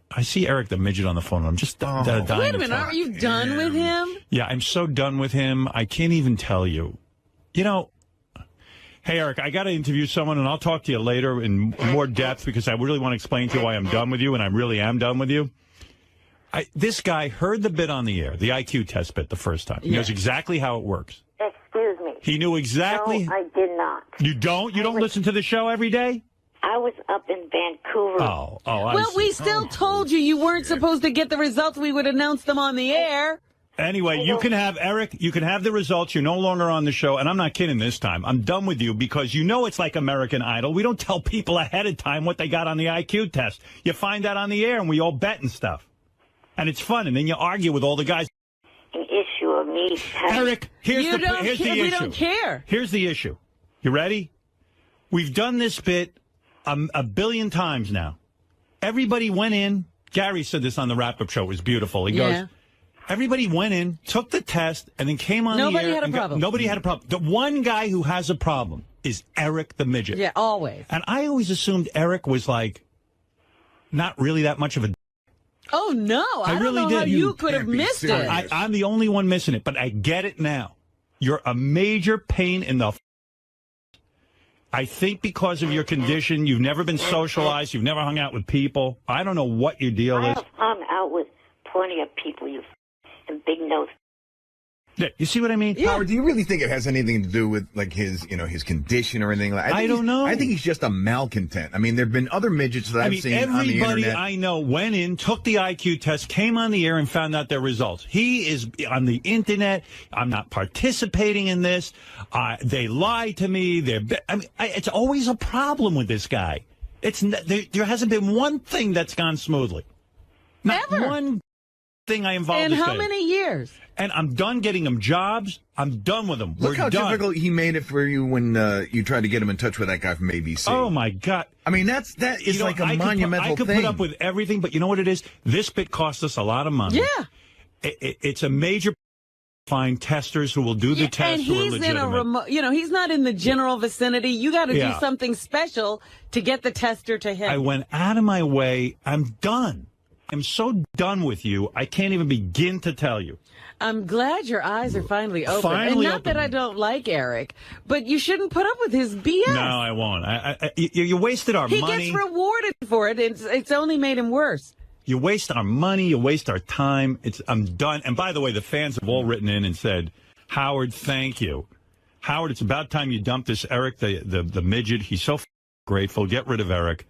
I see Eric the midget on the phone. I'm just dying. Wait a minute. Are you done with him? Yeah, I'm so done with him. I can't even tell you. You know, hey, Eric, I got to interview someone, and I'll talk to you later in more depth because I really want to explain to you why I'm done with you, and I really am done with you. This guy heard the bit on the air, the IQ test bit, the first time. He knows exactly how it works. Excuse me. He knew exactly. No, I did not. You don't? You don't listen to the show every day? I was up in Vancouver. Well, we still told you weren't supposed to get the results. We would announce them on the air. Anyway, you can have, Eric, you can have the results. You're no longer on the show. And I'm not kidding this time. I'm done with you because you know it's like American Idol. We don't tell people ahead of time what they got on the IQ test. You find out on the air and we all bet and stuff. And it's fun. And then you argue with all the guys. An issue of me. Eric, here's the issue. We don't care. Here's the issue. You ready? We've done this bit a billion times now. Everybody went in. Gary said this on the wrap-up show. It was beautiful. He goes, everybody went in, took the test, and then came on the air. Nobody had a problem. Nobody had a problem. The one guy who has a problem is Eric the midget. Yeah, always. And I always assumed Eric was, like, not really that much of a... Oh, no. I really don't know how you could have missed it. I'm the only one missing it, but I get it now. You're a major pain in the... I think because of your condition, you've never been socialized, you've never hung out with people. I don't know what your deal is. I'm out with plenty of people, you and big nose. Yeah, you see what I mean? Yeah. Howard, do you really think it has anything to do with like his condition or anything like that? I don't know. I think he's just a malcontent. I mean, there've been other midgets that I've seen on the internet. Everybody I know went in, took the IQ test, came on the air, and found out their results. He is on the internet. I'm not participating in this. They lie to me. It's always a problem with this guy. There hasn't been one thing that's gone smoothly. Not Never. one thing I involved in how many years? And I'm done getting him jobs. I'm done with him. Look how difficult he made it for you when you tried to get him in touch with that guy from ABC. Oh, my God. I mean, that is like a monumental thing. I could put up with everything, but you know what it is? This bit cost us a lot of money. Yeah. It's a major... Find testers who will do the test. And he's in a remote, he's not in the general vicinity. You got to do something special to get the tester to him. I went out of my way. I'm done. I'm so done with you. I can't even begin to tell you. I'm glad your eyes are finally open. And not that I don't like Eric, but you shouldn't put up with his BS. No, I won't. You wasted our money. He gets rewarded for it. It's only made him worse. You waste our money. You waste our time. I'm done. And by the way, the fans have all written in and said, Howard, thank you. Howard, it's about time you dump this Eric, the midget. He's so grateful. Get rid of Eric.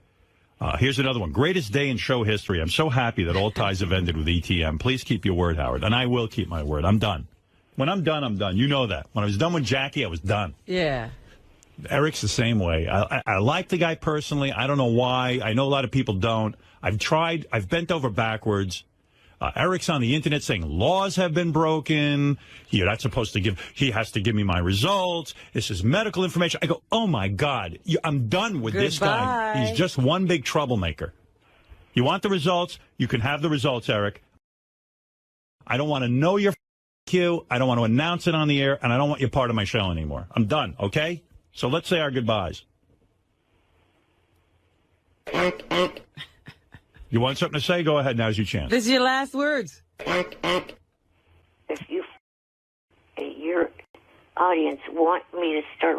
Here's another one. Greatest day in show history. I'm so happy that all ties have ended with ETM. Please keep your word, Howard. And I will keep my word. I'm done. When I'm done, I'm done. You know that. When I was done with Jackie, I was done. Yeah. Eric's the same way. I like the guy personally. I don't know why. I know a lot of people don't. I've tried. I've bent over backwards. Eric's on the internet saying laws have been broken. You're not supposed to give. He has to give me my results. This is medical information. I go, oh, my God. I'm done with this guy. He's just one big troublemaker. You want the results? You can have the results, Eric. I don't want to know your Q. I don't want to announce it on the air, and I don't want you part of my show anymore. I'm done, okay? So let's say our goodbyes. You want something to say? Go ahead. Now's your chance. This is your last words. If your audience want me to start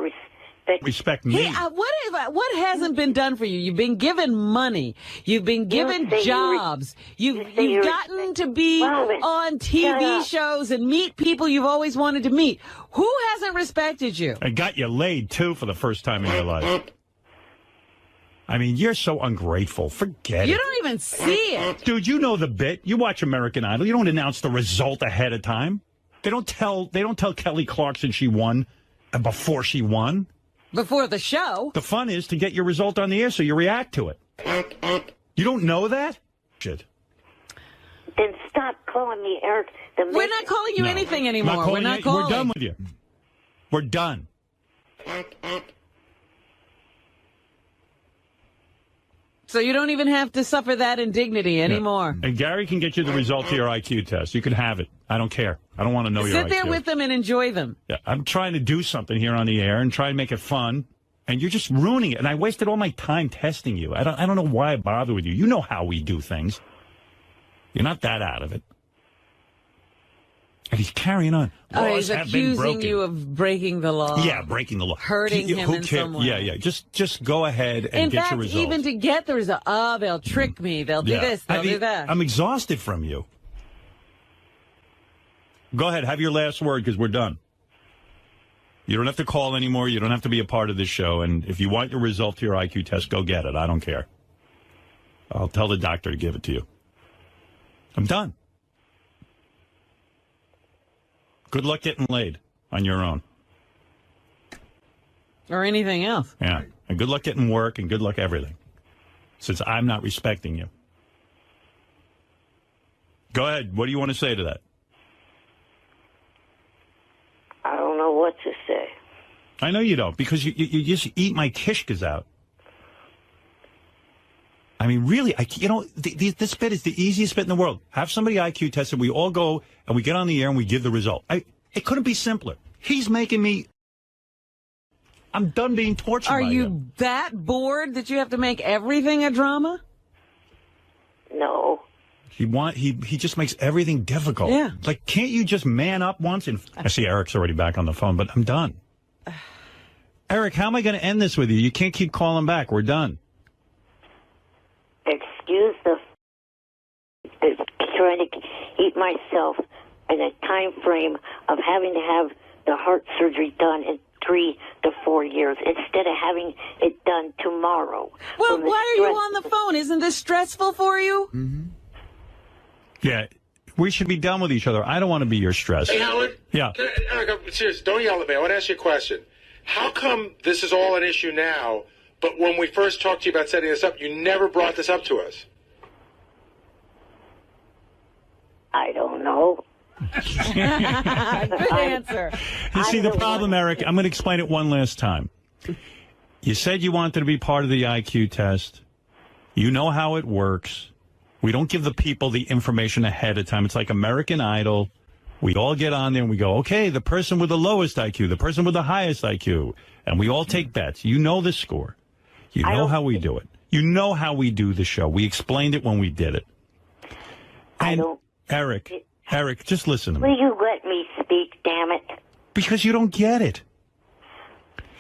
respect me. Hey, what hasn't been done for you? You've been given money. You've been given jobs. You've gotten to be on TV shows and meet people you've always wanted to meet. Who hasn't respected you? I got you laid, too, for the first time in your life. I mean, you're so ungrateful. Forget it. You don't even see it. Dude, you know the bit. You watch American Idol. You don't announce the result ahead of time. They don't tell Kelly Clarkson she won before she won. Before the show. The fun is to get your result on the air so you react to it. You don't know that? Shit. Then stop calling me Eric. We're not calling you anything anymore. We're not calling. We're done with you. We're done. So you don't even have to suffer that indignity anymore. Yeah. And Gary can get you the results of your IQ test. You can have it. I don't care. I don't want to know your IQ. Sit there with them and enjoy them. Yeah, I'm trying to do something here on the air and try and make it fun, and you're just ruining it. And I wasted all my time testing you. I don't know why I bother with you. You know how we do things. You're not that out of it. And he's carrying on. He's accusing you of breaking the law. Yeah, breaking the law. Hurting him in some way. Yeah. Just go ahead and get your results. In fact, even to get the result, they'll trick me. They'll do this, they'll do that. I'm exhausted from you. Go ahead, have your last word, because we're done. You don't have to call anymore. You don't have to be a part of this show. And if you want your result to your IQ test, go get it. I don't care. I'll tell the doctor to give it to you. I'm done. Good luck getting laid on your own. Or anything else. Yeah. And good luck getting work and good luck everything. Since I'm not respecting you. Go ahead. What do you want to say to that? I don't know what to say. I know you don't, because you just eat my kishkas out. I mean, really, this bit is the easiest bit in the world. Have somebody IQ tested. We all go and we get on the air and we give the result. It couldn't be simpler. He's making me. I'm done being tortured. Are by you him. that bored that you have to make everything a drama? No. He just makes everything difficult. Yeah. Like, can't you just man up once? And I see Eric's already back on the phone, but I'm done. Eric, how am I going to end this with you? You can't keep calling back. We're done. Excuse the trying to keep myself in a time frame of having to have the heart surgery done in 3 to 4 years instead of having it done tomorrow. Well, why are you on the phone? Isn't this stressful for you? Mm-hmm. Yeah, we should be done with each other. I don't want to be your stress. Hey, Howard. Yeah. Eric, I'm serious. Don't yell at me. I want to ask you a question. How come this is all an issue now, but when we first talked to you about setting this up, you never brought this up to us? I don't know. Good answer. You see, the problem, Eric, I'm going to explain it one last time. You said you wanted to be part of the IQ test. You know how it works. We don't give the people the information ahead of time. It's like American Idol. We all get on there and we go, okay, the person with the lowest IQ, the person with the highest IQ, and we all take bets. You know the score. You know how we do it. You know how we do the show. We explained it when we did it. And Eric, just listen to me. Will you let me speak, damn it? Because you don't get it.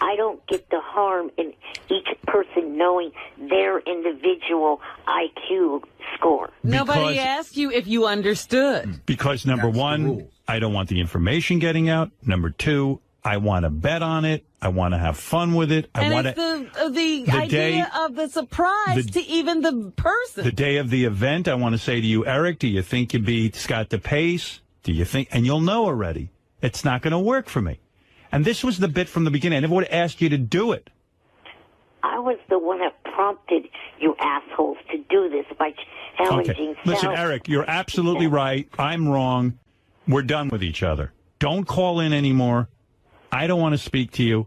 I don't get the harm in each person knowing their individual IQ score. Nobody asked you if you understood. Because number one, I don't want the information getting out. Number two, I want to bet on it. I want to have fun with it. And it's the idea of the surprise to even the person. The day of the event, I want to say to you, Eric, do you think you beat Scott DePace? Do you think? And you'll know already. It's not going to work for me. And this was the bit from the beginning. I never would have asked you to do it. I was the one that prompted you assholes to do this by challenging. Okay. Listen, Eric, you're absolutely right. I'm wrong. We're done with each other. Don't call in anymore. I don't want to speak to you.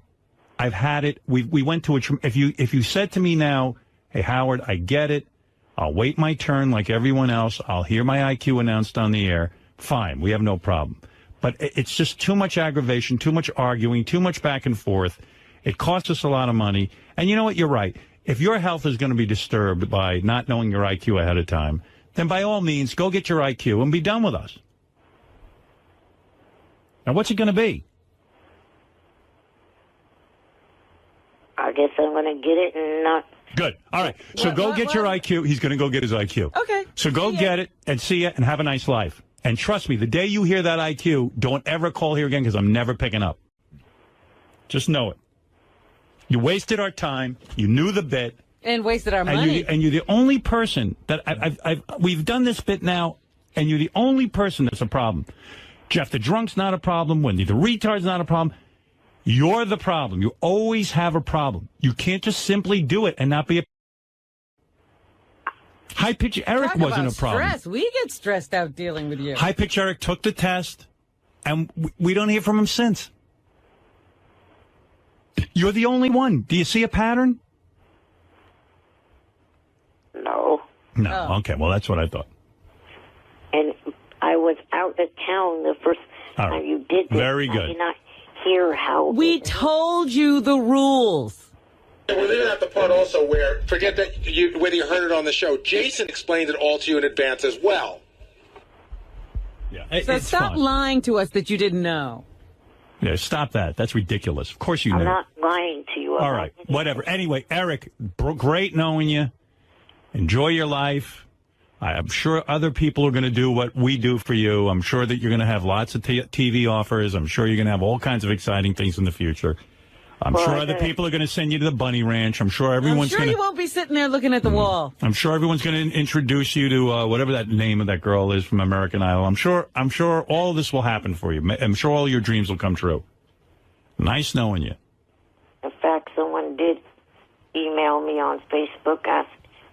I've had it. We went to if you said to me now, hey, Howard, I get it. I'll wait my turn like everyone else. I'll hear my IQ announced on the air. Fine. We have no problem. But it's just too much aggravation, too much arguing, too much back and forth. It costs us a lot of money. And you know what? You're right. If your health is going to be disturbed by not knowing your IQ ahead of time, then by all means, go get your IQ and be done with us. Now, what's it going to be? I guess I'm going to get it and not. Good. All right. So go get your IQ. He's going to go get his IQ. Okay. So go get it and see it and have a nice life. And trust me, the day you hear that IQ, don't ever call here again because I'm never picking up. Just know it. You wasted our time. You knew the bit. And wasted our money. And you're the only person that we've done this bit now, and you're the only person that's a problem. Jeff the Drunk's not a problem. Wendy the Retard's not a problem. You're the problem. You always have a problem. You can't just simply do it and not be a High Pitch Eric wasn't a problem. Stress. We get stressed out dealing with you. High Pitch Eric took the test, and we don't hear from him since. You're the only one. Do you see a pattern? No. No. Oh. Okay. Well, that's what I thought. And I was out of town the first time you did this. Very good. I did not hear how. We told you the rules. We're leaving out the part also where, forget that whether you heard it on the show, Jason explained it all to you in advance as well. Yeah, So it's stop fine. lying to us that you didn't know. Yeah, stop that. That's ridiculous. Of course you I'm knew. not lying to you. All right, whatever. Anyway, Eric, great knowing you. Enjoy your life. I'm sure other people are going to do what we do for you. I'm sure that you're going to have lots of TV offers. I'm sure you're going to have all kinds of exciting things in the future. I'm sure other people are going to send you to the Bunny Ranch. I'm sure everyone's I'm sure you won't be sitting there looking at the wall. I'm sure everyone's going to introduce you to whatever that name of that girl is from American Idol. I'm sure all this will happen for you. I'm sure all your dreams will come true. Nice knowing you. In fact, someone did email me on Facebook, asked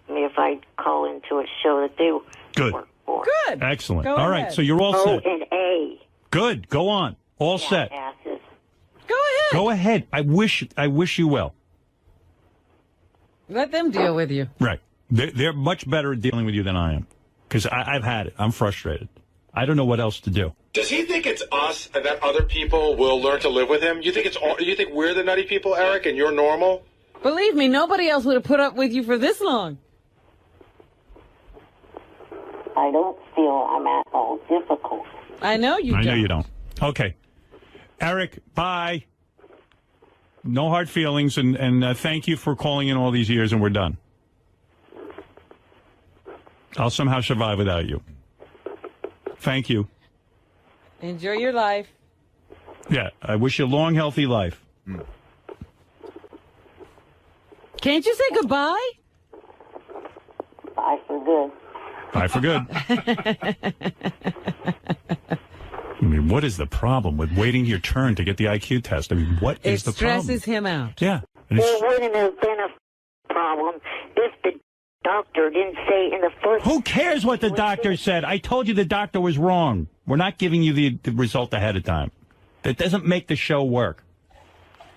me if I'd call into a show that they Good. work for. Good. Excellent. Go all right, ahead. so you're all set. O&A. Good. Go on. All set. Asses. Go ahead. Go ahead. I wish you well. Let them deal with you. Right. They're much better at dealing with you than I am. Because I've had it. I'm frustrated. I don't know what else to do. Does he think it's us and that other people will learn to live with him? You think we're the nutty people, Eric, and you're normal? Believe me, nobody else would have put up with you for this long. I don't feel I'm at all difficult. I know you I don't. know you don't. Okay. Eric, bye. No hard feelings, and thank you for calling in all these years, and we're done. I'll somehow survive without you. Thank you. Enjoy your life. Yeah, I wish you a long, healthy life. Can't you say goodbye? Bye for good. Bye for good. I mean, what is the problem with waiting your turn to get the IQ test? I mean, what is the problem? It stresses him out. Yeah. There wouldn't have been a problem if the doctor didn't say in the first... Who cares what the doctor said? I told you the doctor was wrong. We're not giving you the result ahead of time. That doesn't make the show work.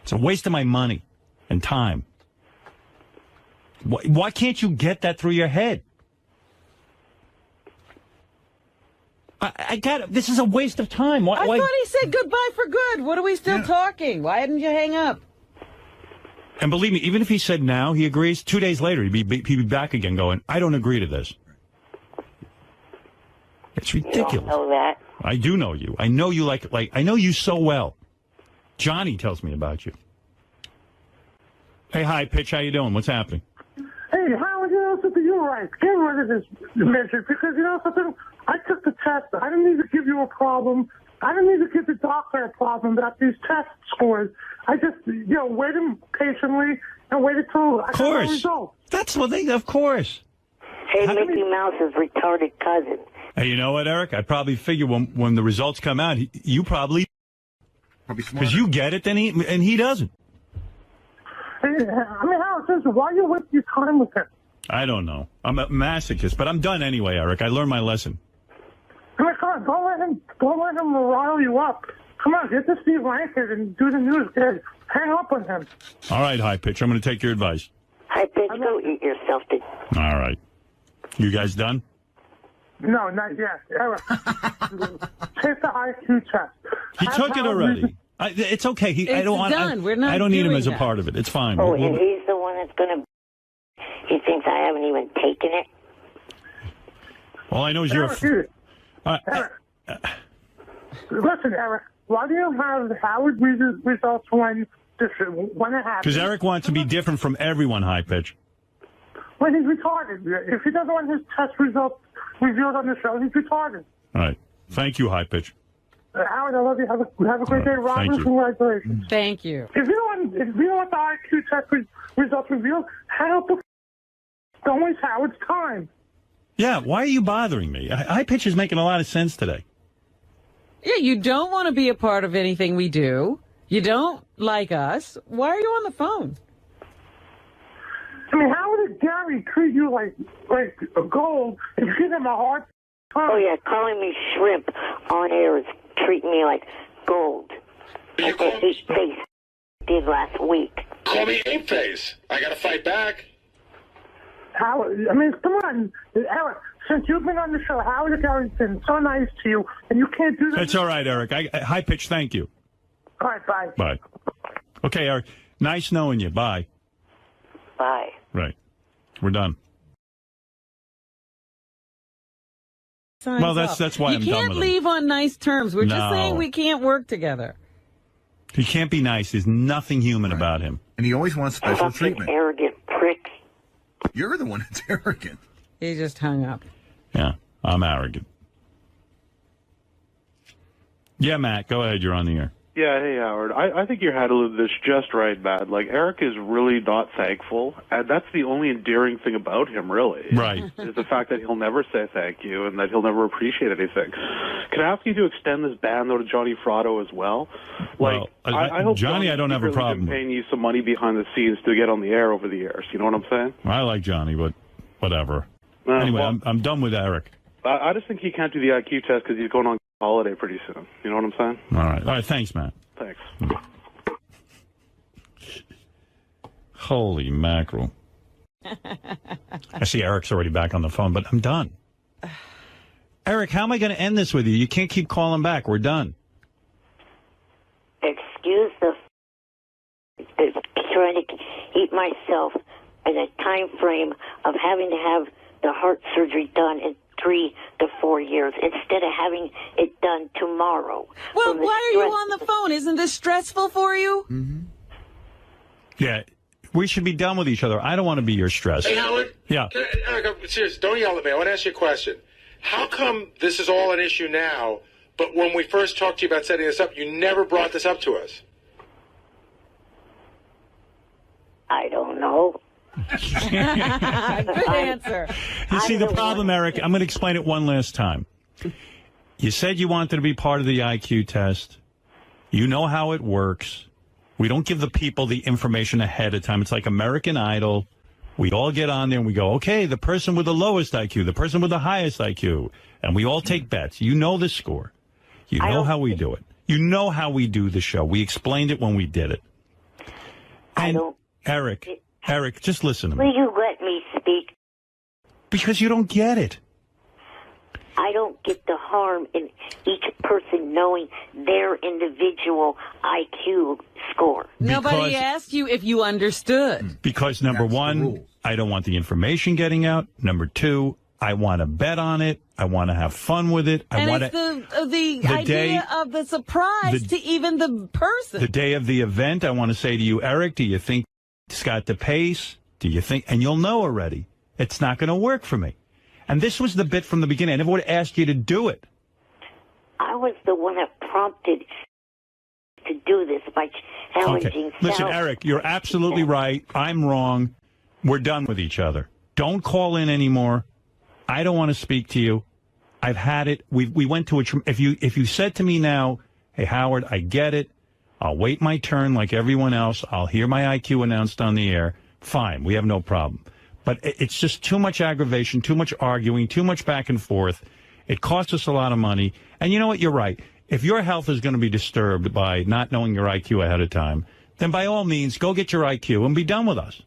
It's a waste of my money and time. Why can't you get that through your head? I got it. This is a waste of time. I thought he said goodbye for good. What are we still talking? Why didn't you hang up? And believe me, even if he said now he agrees, 2 days later he'd be back again going, I don't agree to this. It's ridiculous. You don't know that. I do know you. I know you like I know you so well. Johnny tells me about you. Hey, hi, Pitch. How you doing? What's happening? Hey, Howard, something, you're right. Get rid of this measure because, something, I took the test. I didn't need to give you a problem. I didn't need to give the doctor a problem about these test scores. I just, waited patiently and waited till I got the result. That's what of course. Hey, Mickey Mouse's retarded cousin. Hey, you know what, Eric? I probably figure when the results come out, you probably because you get it, and he doesn't. Howard, why are you wasting your time with him? I don't know. I'm a masochist, but I'm done anyway, Eric. I learned my lesson. Come on, don't let him rile you up. Come on, get to Steve Rankin and do the news. Hang up on him. All right, High Pitch. I'm going to take your advice. High Pitch, go eat yourself to... All right. You guys done? No, not yet. Eric, take the IQ test. He took it already. It's okay. I don't want. done. We're not I don't need him doing as a that. part of it. It's fine. Oh, and he's the one that's going to... He thinks I haven't even taken it. All I know is Eric, listen, Eric, why do you have Howard results when it happens? because Eric wants to be different from everyone. High Pitch. When he's retarded. If he doesn't want his test results revealed on the show, he's retarded. All right. Thank you, High Pitch. Howard, I love you. Have a great day, Robin. Thank you. Congratulations. Thank you. If you don't want the IQ test results revealed, hang up the don't waste Howard's time. Yeah. Why are you bothering me? High Pitch is making a lot of sense today. Yeah, you don't want to be a part of anything we do. You don't like us. Why are you on the phone? I mean, how would Gary treat you like a gold and give him a hard time? Oh, yeah, calling me shrimp on air is treating me like gold. Like that ape face did last week. Call me ape face. I got to fight back. Howard, I mean, come on, Eric. Since you've been on the show, Howard Gary's been so nice to you, and you can't do that. It's all right, Eric. High Pitch. Thank you. All right, bye. Bye. Okay, Eric. Nice knowing you. Bye. Bye. Right. We're done. signs Well, off. that's why I'm done You can't with him. leave on nice terms. We're just No. saying we can't work together. He can't be nice. There's nothing human about him. And he always wants special Fucking treatment. arrogant prick. You're the one that's arrogant. He just hung up. Yeah, I'm arrogant. Yeah, Matt, go ahead. You're on the air. Yeah, hey, Howard. I think you're handling this just right, Matt. Like, Eric is really not thankful, and that's the only endearing thing about him, really. Right. Is the fact that he'll never say thank you and that he'll never appreciate anything. Can I ask you to extend this ban, though, to Johnny Fratto as well? Well, I hope Johnny, I don't have a secretly problem been with. paying you some money behind the scenes to get on the air over the years. You know what I'm saying? I like Johnny, but whatever. Uh, Anyway, well- I'm done with Eric. I just think he can't do the IQ test because he's going on holiday pretty soon. You know what I'm saying? All right. Thanks, Matt. Thanks. Holy mackerel. I see Eric's already back on the phone, but I'm done. Eric, how am I going to end this with you? You can't keep calling back. We're done. Excuse the trying to keep myself in a time frame of having to have the heart surgery done in 3 to 4 years instead of having it done tomorrow. Well, From the why are you stress- on the phone? Isn't this stressful for you? Yeah, we should be done with each other. I don't want to be your stress. Hey, Howard. Yeah. Eric, I'm serious. Don't yell at me. I want to ask you a question. How come this is all an issue now, but when we first talked to you about setting this up, you never brought this up to us? I don't know. Good answer. You see, the problem, Eric, I'm going to explain it one last time. You said you wanted to be part of the IQ test. You know how it works. We don't give the people the information ahead of time. It's like American Idol. We all get on there and we go, okay, the person with the lowest IQ, the person with the highest IQ, and we all take bets. You know the score. You know how we do it. You know how we do the show. We explained it when we did it. And Eric, just listen to me. Will you let me speak? Because you don't get it. I don't get the harm in each person knowing their individual IQ score. Nobody asked you if you understood. Because number one, I don't want the information getting out. Number two, I want to bet on it. I want to have fun with it. I want It's to. the idea of the surprise to even the person. The day of the event, I want to say to you, Eric, do you think it's got the pace? Do you think? And you'll know already. It's not going to work for me. And this was the bit from the beginning. I never would have asked you to do it. I was the one that prompted to do this by challenging. Okay. Listen, Eric, you're absolutely right. I'm wrong. We're done with each other. Don't call in anymore. I don't want to speak to you. I've had it. We went to a. If you said to me now, hey Howard, I get it. I'll wait my turn like everyone else. I'll hear my IQ announced on the air. Fine, we have no problem. But it's just too much aggravation, too much arguing, too much back and forth. It costs us a lot of money. And you know what? You're right. If your health is going to be disturbed by not knowing your IQ ahead of time, then by all means, go get your IQ and be done with us.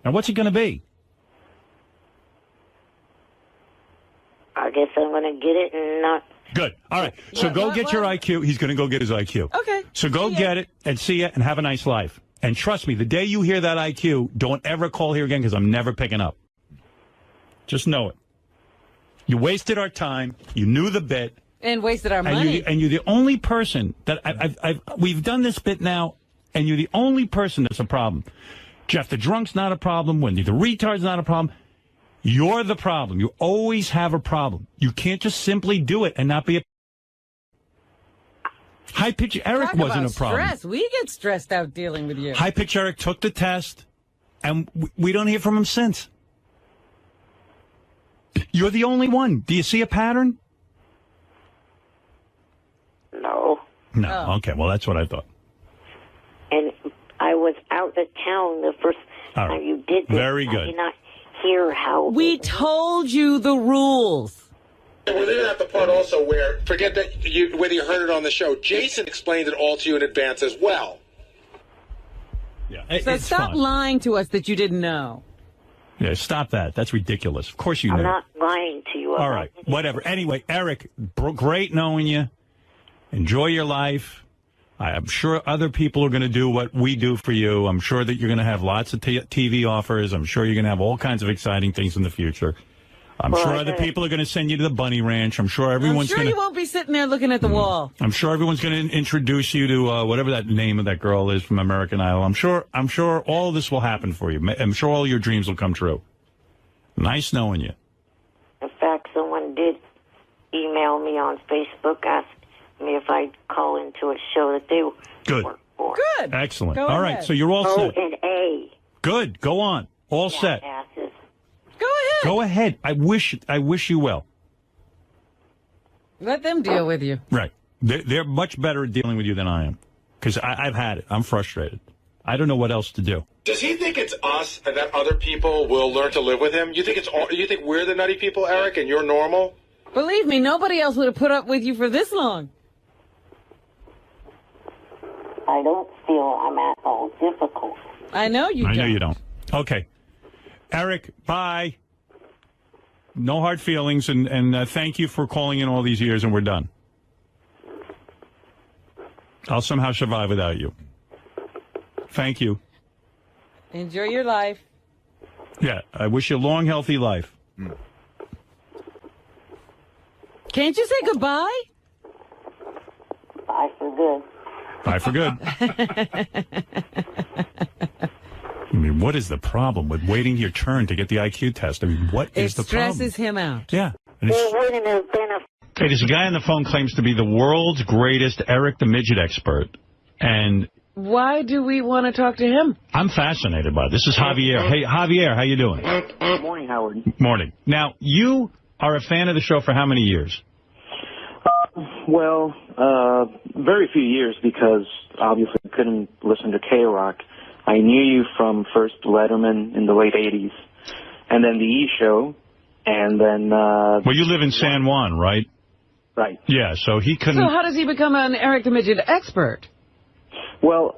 Now, what's it going to be? I guess I'm going to get it and not. Good. All right. So go get your IQ. He's going to go get his IQ. Okay. So go get it and see it and have a nice life. And trust me, the day you hear that IQ, don't ever call here again because I'm never picking up. Just know it. You wasted our time. You knew the bit. And wasted our money. And you're the only person that we've done this bit now, and you're the only person that's a problem. Jeff the drunk's not a problem. Wendy the retard's not a problem. You're the problem. You always have a problem. You can't just simply do it and not be a... High Pitch Eric Talk wasn't about a problem. Stress. We get stressed out dealing with you. High Pitch Eric took the test, and we don't hear from him since. You're the only one. Do you see a pattern? No. No. Oh. Okay, well, that's what I thought. And I was out of town the first All right. time you did this. Very good. I did not hear how. We told you the rules. And we're leaving out the part also where, forget that whether you heard it on the show, Jason explained it all to you in advance as well. Yeah. So It's stop fine. lying to us that you didn't know. Yeah, stop that. That's ridiculous. Of course you I'm knew. not lying to you. All right, whatever. Anyway, Eric, great knowing you. Enjoy your life. I'm sure other people are going to do what we do for you. I'm sure that you're going to have lots of TV offers. I'm sure you're going to have all kinds of exciting things in the future. I'm sure other people are going to send you to the Bunny Ranch. I'm sure everyone's going to... you won't be sitting there looking at the wall. I'm sure everyone's going to introduce you to whatever that name of that girl is from American Idol. I'm sure all of this will happen for you. I'm sure all your dreams will come true. Nice knowing you. In fact, someone did email me on Facebook, asked me if I'd call into a show that they work for. Good. Excellent. Go all ahead. right, so you're all set. O&A. Good. Go on. All set. Asses. Go ahead. Go ahead. I wish you well. Let them deal with you. Right. They're much better at dealing with you than I am. Because I've had it. I'm frustrated. I don't know what else to do. Does he think it's us and that other people will learn to live with him? You think you think we're the nutty people, Eric, and you're normal? Believe me, nobody else would have put up with you for this long. I don't feel I'm at all difficult. I know you don't. I know you don't. Okay. Eric, bye. No hard feelings, and thank you for calling in all these years, and we're done. I'll somehow survive without you. Thank you. Enjoy your life. Yeah, I wish you a long, healthy life. Can't you say goodbye? Bye for good. Bye for good. I mean, what is the problem with waiting your turn to get the IQ test? I mean, what is the problem? It stresses him out. Yeah. There wouldn't have been a... Okay, there's a guy on the phone claims to be the world's greatest Eric the Midget expert. And... why do we want to talk to him? I'm fascinated by it. This is Javier. Hey, Javier, how you doing? Good morning, Howard. Morning. Now, you are a fan of the show for how many years? Well, very few years because obviously I couldn't listen to K-Rock. I knew you from first Letterman in the late 80s, and then the E! Show, and then... well, you live in San Juan, right? Right. Yeah, so he couldn't... So how does he become an Eric the Midget expert? Well,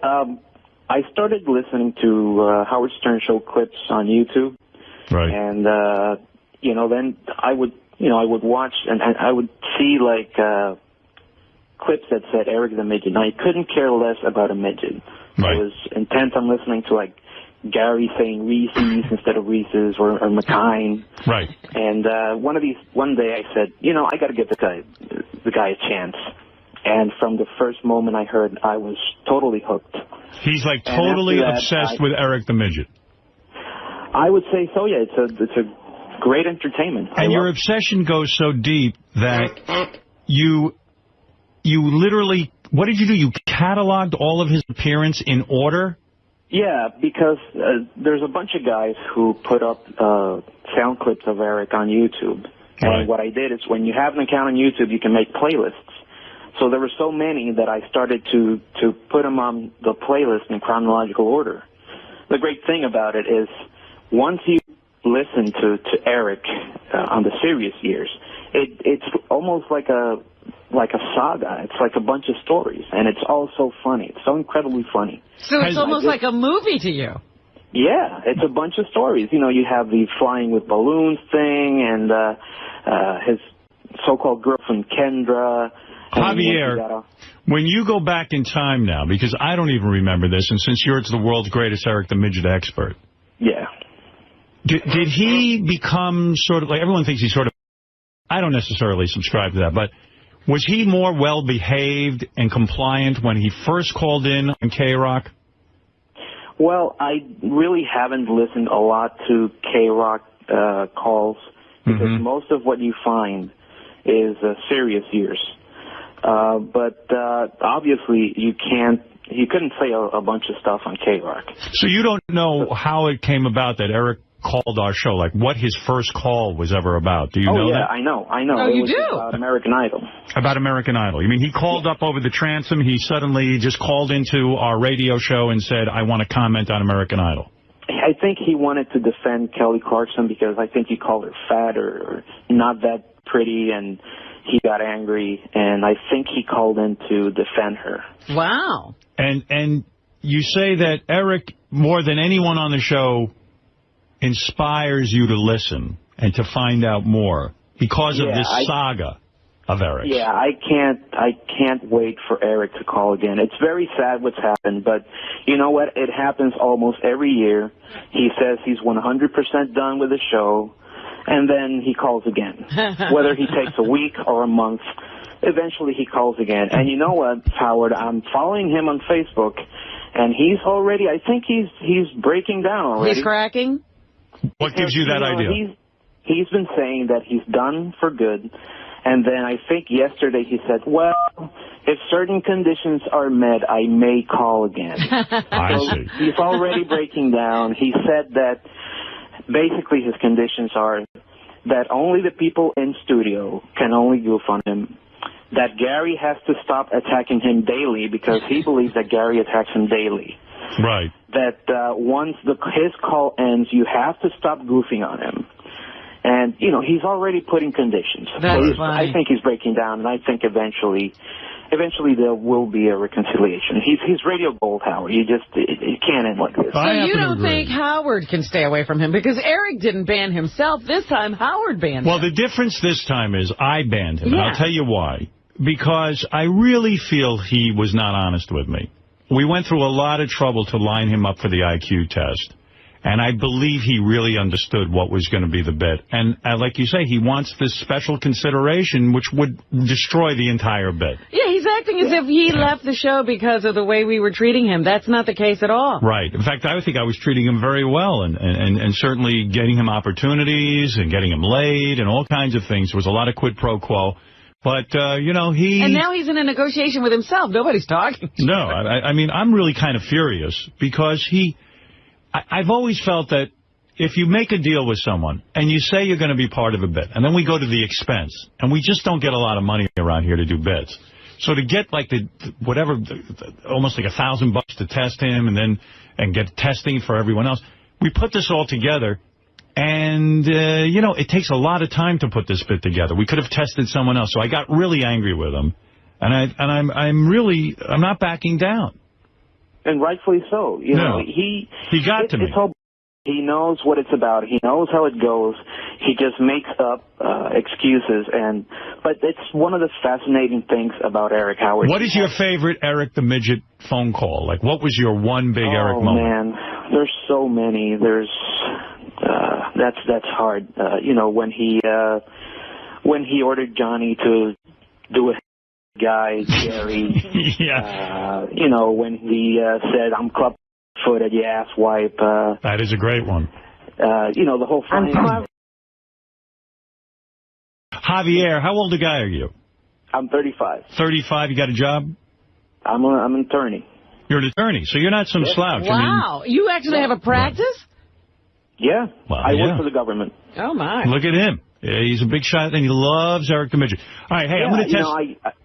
I started listening to Howard Stern Show clips on YouTube. Right. And, then I would watch and I would see, like, clips that said Eric the Midget. And I couldn't care less about a midget. Right. I was intent on listening to, like, Gary saying Reese's instead of Reese's or McKine. Right. And one day I said, I got to give the guy a chance. And from the first moment I heard, I was totally hooked. He's like totally obsessed with Eric the Midget. I would say so, yeah. It's a great entertainment. And your obsession goes so deep that you literally, what did you do? You cataloged all of his appearance in order? Yeah, because there's a bunch of guys who put up sound clips of Eric on YouTube. Right. And what I did is when you have an account on YouTube, you can make playlists. So there were so many that I started to put them on the playlist in chronological order. The great thing about it is once you listen to Eric on the serious years, it's almost like a saga. It's like a bunch of stories, and it's all so funny. It's so incredibly funny. So it's almost like a movie to you. Yeah, it's a bunch of stories. You have the flying with balloons thing and his so-called girlfriend Kendra. Javier, when you go back in time now, because I don't even remember this, and since you're the world's greatest Eric the Midget expert. Yeah. Did he become sort of, like everyone thinks he's sort of, I don't necessarily subscribe to that, but was he more well-behaved and compliant when he first called in on K-Rock? Well, I really haven't listened a lot to K-Rock calls, because most of what you find is serious years. But obviously you couldn't say a bunch of stuff on K-Rock. So you don't know how it came about that Eric called our show, like what his first call was ever about. Do you know that? I know. Oh, it you was do? About American Idol. About American Idol. You mean he called up over the transom, he suddenly just called into our radio show and said, I want to comment on American Idol? I think he wanted to defend Kelly Clarkson because I think he called her fat or not that pretty, and he got angry, and I think he called in to defend her. Wow. And you say that Eric, more than anyone on the show, inspires you to listen and to find out more because of this saga of Eric. Yeah, I can't wait for Eric to call again. It's very sad what's happened, but you know what? It happens almost every year. He says he's 100% done with the show, and then he calls again. Whether he takes a week or a month, eventually he calls again. And you know what, Howard? I'm following him on Facebook, and he's already, I think he's breaking down already. He's cracking? What gives you that idea? He's been saying that he's done for good. And then I think yesterday he said, well, if certain conditions are met, I may call again. I see. He's already breaking down. He said that basically his conditions are that only the people in studio can only goof on him, that Gary has to stop attacking him daily because he believes that Gary attacks him daily. Right. That once his call ends, you have to stop goofing on him. And, you know, he's already putting conditions. That's so I think he's breaking down, and I think eventually there will be a reconciliation. He's radio gold, Howard. It can't end like this. So you don't think Howard can stay away from him? Because Eric didn't ban himself. This time, Howard banned him. Well, the difference this time is I banned him, yeah. and I'll tell you why. Because I really feel he was not honest with me. We went through a lot of trouble to line him up for the IQ test. And I believe he really understood what was going to be the bit. And like you say, he wants this special consideration, which would destroy the entire bit. Yeah, he's acting as if he left the show because of the way we were treating him. That's not the case at all. Right. In fact, I think I was treating him very well and certainly getting him opportunities and getting him laid and all kinds of things. There was a lot of quid pro quo. But, you know, And now he's in a negotiation with himself. Nobody's talking to him. No, I mean, I'm really kind of furious because I've always felt that if you make a deal with someone and you say you're going to be part of a bit, and then we go to the expense, and we just don't get a lot of money around here to do bits. So to get like almost like $1,000 to test him and get testing for everyone else, we put this all together. And, you know, it takes a lot of time to put this bit together. We could have tested someone else. So I got really angry with him. And I'm not backing down. And rightfully so. You know, he got to me. He knows what it's about. He knows how it goes. He just makes up excuses. But it's one of the fascinating things about Eric Howard. What is your favorite Eric the Midget phone call? Like, what was your one big Eric moment? Oh, man. There's so many. That's hard. You know, when he ordered Johnny to do a guy, Jerry. Yeah. You know, when he said, I'm club-footed, you asswipe. That is a great one. You know, the whole thing. Javier, how old a guy are you? I'm 35. 35, you got a job? I'm an attorney. You're an attorney, so you're not some slouch. Wow. You actually have a practice? Yeah. Well, I work for the government. Oh, my. Look at him. Yeah, he's a big shot, and he loves Eric the Midget. All right, hey, I'm going to test...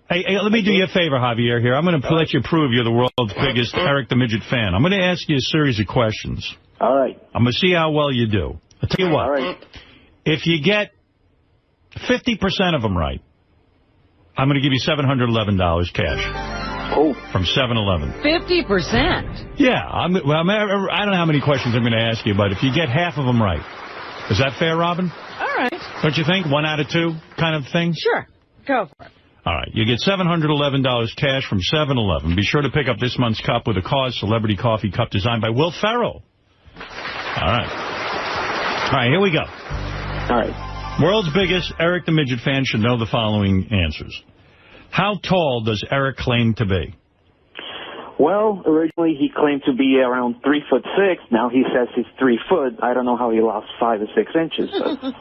Hey, let me do you a favor, Javier, here. I'm going to let you prove you're the world's biggest Eric the Midget fan. I'm going to ask you a series of questions. All right. I'm going to see how well you do. I'll tell you what. All right. If you get 50% of them right, I'm going to give you $711 cash. Oh. From 7-Eleven. 50%? Yeah. I don't know how many questions I'm going to ask you, but if you get half of them right. Is that fair, Robin? All right. Don't you think? 1 out of 2 kind of thing? Sure. Go for it. All right. You get $711 cash from 7-Eleven. Be sure to pick up this month's cup with a Cause Celebrity Coffee Cup designed by Will Ferrell. All right. All right, here we go. All right. World's biggest Eric the Midget fan should know the following answers. How tall does Eric claim to be? Well, originally he claimed to be around 3'6". Now he says he's 3 foot. I don't know how he lost 5 or 6 inches. But.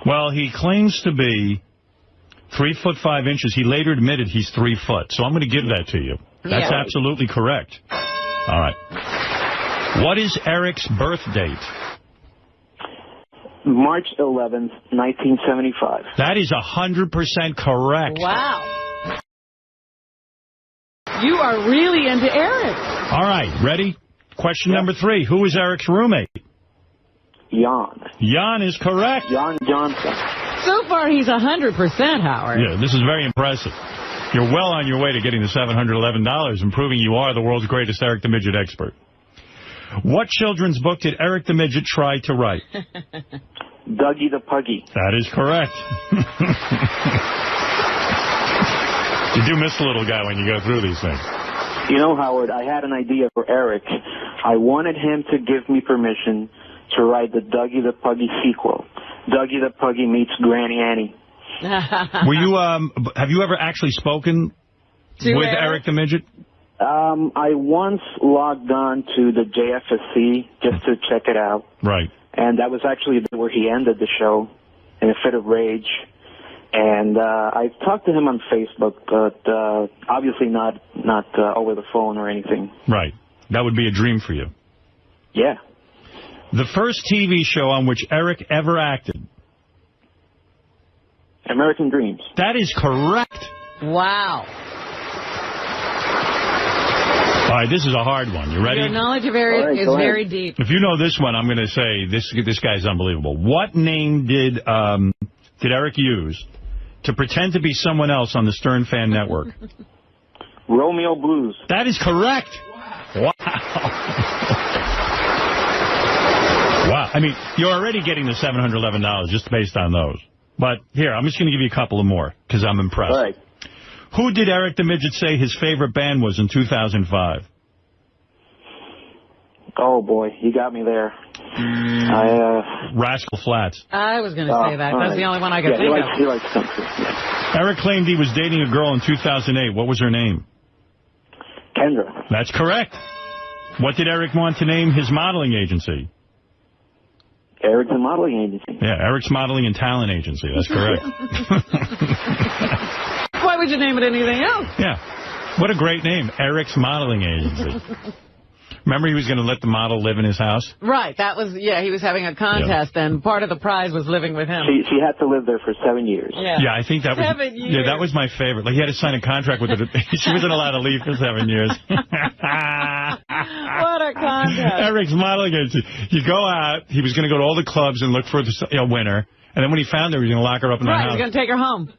Well, he claims to be 3'5". He later admitted he's 3 foot. So I'm going to give that to you. That's absolutely correct. All right. What is Eric's birth date? March 11th, 1975. That is 100% correct. Wow. You are really into Eric. All right, ready? Question number 3. Who is Eric's roommate? Jan. Jan is correct. Jan Johnson. So far, he's 100%, Howard. Yeah, this is very impressive. You're well on your way to getting the $711 and proving you are the world's greatest Eric the Midget expert. What children's book did Eric the Midget try to write? Dougie the Puggy. That is correct. You do miss the little guy when you go through these things. You know, Howard, I had an idea for Eric. I wanted him to give me permission to write the Dougie the Puggy sequel. Dougie the Puggy meets Granny Annie. Were you? Have you ever actually spoken with Eric the Midget? I once logged on to the JFSC just to check it out. Right. And that was actually where he ended the show in a fit of rage. And I talked to him on Facebook, but obviously not over the phone or anything. Right. That would be a dream for you. Yeah. The first TV show on which Eric ever acted. American Dreams. That is correct. Wow. All right, this is a hard one. You ready? Your knowledge of Eric is very deep. If you know this one, I'm going to say this guy's unbelievable. What name did Eric use to pretend to be someone else on the Stern Fan Network? Romeo Blues. That is correct. Wow. Wow. I mean, you're already getting the $711 just based on those. But here, I'm just going to give you a couple of more because I'm impressed. All right. Who did Eric the Midget say his favorite band was in 2005? Oh, boy. You got me there. Rascal Flatts. I was going to say that. That's the only one I could think of. He likes country. Yeah. Eric claimed he was dating a girl in 2008. What was her name? Kendra. That's correct. What did Eric want to name his modeling agency? Eric's Modeling Agency. Yeah, Eric's Modeling and Talent Agency. That's correct. Why would you name it anything else? Yeah. What a great name. Eric's Modeling Agency. Remember he was going to let the model live in his house? Right. That was, he was having a contest, and part of the prize was living with him. She had to live there for 7 years. Yeah, I think that was... 7 years. Yeah, that was my favorite. Like, he had to sign a contract with her. She wasn't allowed to leave for 7 years. What a contest. Eric's Modeling Agency. You go out, he was going to go to all the clubs and look for the winner, and then when he found her, he was going to lock her up in the house. Right, he was going to take her home.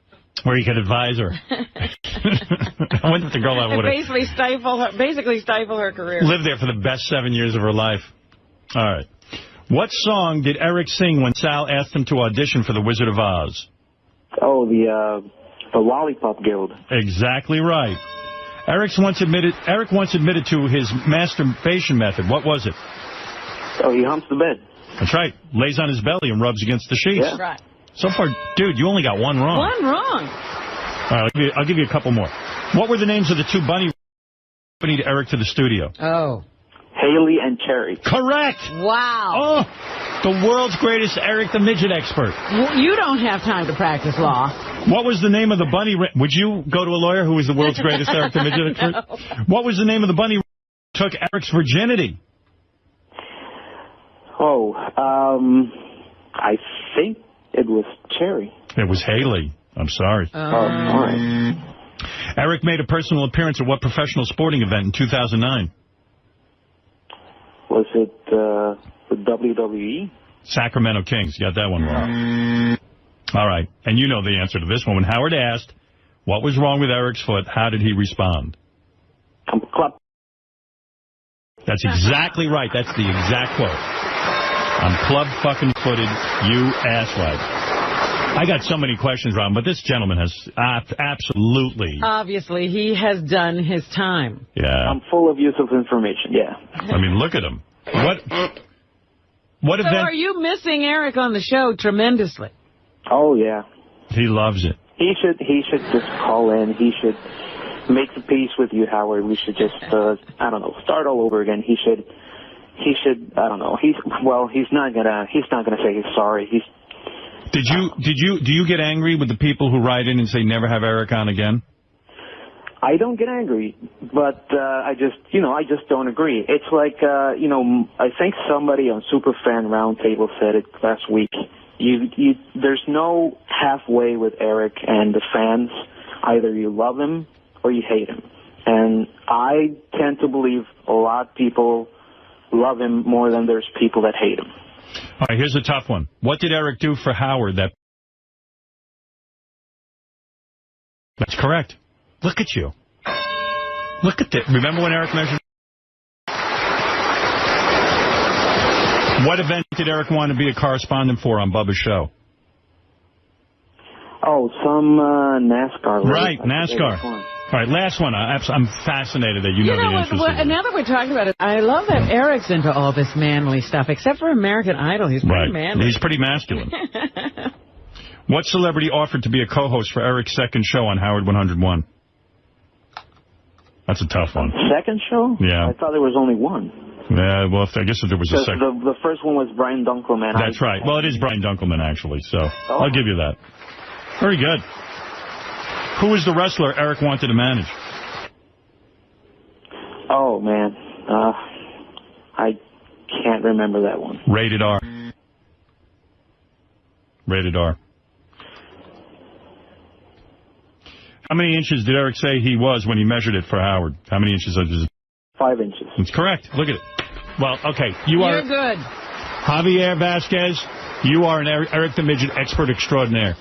Where he could advise her. I wonder if the girl would have... Basically stifle her career. Lived there for the best 7 years of her life. All right. What song did Eric sing when Sal asked him to audition for The Wizard of Oz? Oh, the Lollipop Guild. Exactly right. Eric once admitted to his masturbation method. What was it? Oh, he humps the bed. That's right. Lays on his belly and rubs against the sheets. Yeah. Right. So far, dude, you only got one wrong. One wrong. All right, I'll give you a couple more. What were the names of the two bunny accompanied Eric to the studio? Oh. Haley and Cherry. Correct. Wow. Oh, the world's greatest Eric the Midget expert. You don't have time to practice law. What was the name of the bunny... Would you go to a lawyer who was the world's greatest Eric the Midget expert? No. What was the name of the bunny took Eric's virginity? Oh, I think it was Cherry. It was Haley. I'm sorry. All right. Eric made a personal appearance at what professional sporting event in 2009? Was it the WWE? Sacramento Kings. You got that one wrong. All right. And you know the answer to this one. When Howard asked what was wrong with Eric's foot, how did he respond? Club. That's exactly right. That's the exact quote. I'm club-fucking-footed, you asswipe. I got so many questions, Ron, but this gentleman has absolutely... Obviously, he has done his time. Yeah. I'm full of useful information, yeah. I mean, look at him. What So event... are you missing Eric on the show tremendously? Oh, yeah. He loves it. He should just call in. He should make the peace with you, Howard. We should just, start all over again. He should, I don't know. He's not gonna say he's sorry. Do you get angry with the people who write in and say never have Eric on again? I don't get angry, but I just don't agree. It's like, I think somebody on Superfan Roundtable said it last week. There's no halfway with Eric and the fans. Either you love him or you hate him. And I tend to believe a lot of people love him more than there's people that hate him. All right, here's a tough one. What did Eric do for Howard that... That's correct. Look at you. Look at that. Remember when Eric mentioned... What event did Eric want to be a correspondent for on Bubba's show? Oh, some NASCAR. Right, NASCAR. All right, last one. I'm fascinated that you know the answers. Now that we're talking about it, I love that Eric's into all this manly stuff, except for American Idol. He's pretty manly. He's pretty masculine. What celebrity offered to be a co-host for Eric's second show on Howard 101? That's a tough one. Second show? Yeah. I thought there was only one. Yeah, well, I guess if there was a second. The first one was Brian Dunkelman. That's right. Well, it is Brian Dunkelman, actually, so I'll give you that. Very good. Who was the wrestler Eric wanted to manage? Oh, man. I can't remember that one. Rated R. Rated R. How many inches did Eric say he was when he measured it for Howard? How many inches? 5 inches. It's correct. Look at it. Well, okay. You're good. Javier Vasquez, you are an Eric the Midget expert extraordinaire.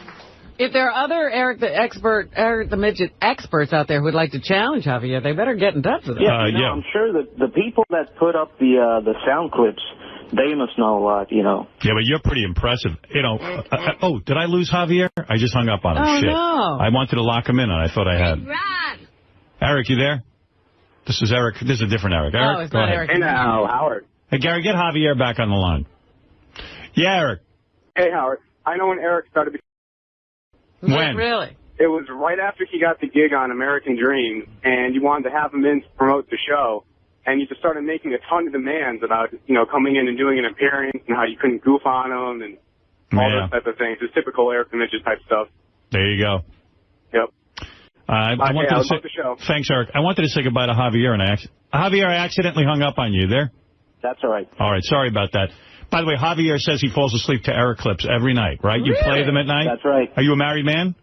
If there are other Eric the Midget experts out there who would like to challenge Javier, they better get in touch with him. Yeah, I'm sure that the people that put up the sound clips, they must know a lot, you know. Yeah, but you're pretty impressive. You know, oh, did I lose Javier? I just hung up on him. Oh, Shit. no. I wanted to lock him in, and I thought I had. Eric, you there? This is Eric. This is a different Eric. Eric, it's not Eric. Hey now, Howard. Hey, Gary, get Javier back on the line. Yeah, Eric. Hey, Howard. I know when Eric started. When? Really? It was right after he got the gig on American Dream, and you wanted to have him in to promote the show, and you just started making a ton of demands about, you know, coming in and doing an appearance and how you couldn't goof on him and all those type of things. It's typical Eric the Midget type stuff. There you go. Yep. I wanted to say, the show. Thanks, Eric. I wanted to say goodbye to Javier, and Javier, I accidentally hung up on you. There? That's all right. All right. Sorry about that. By the way, Javier says he falls asleep to Eric clips every night, right? You play them at night? That's right. Are you a married man?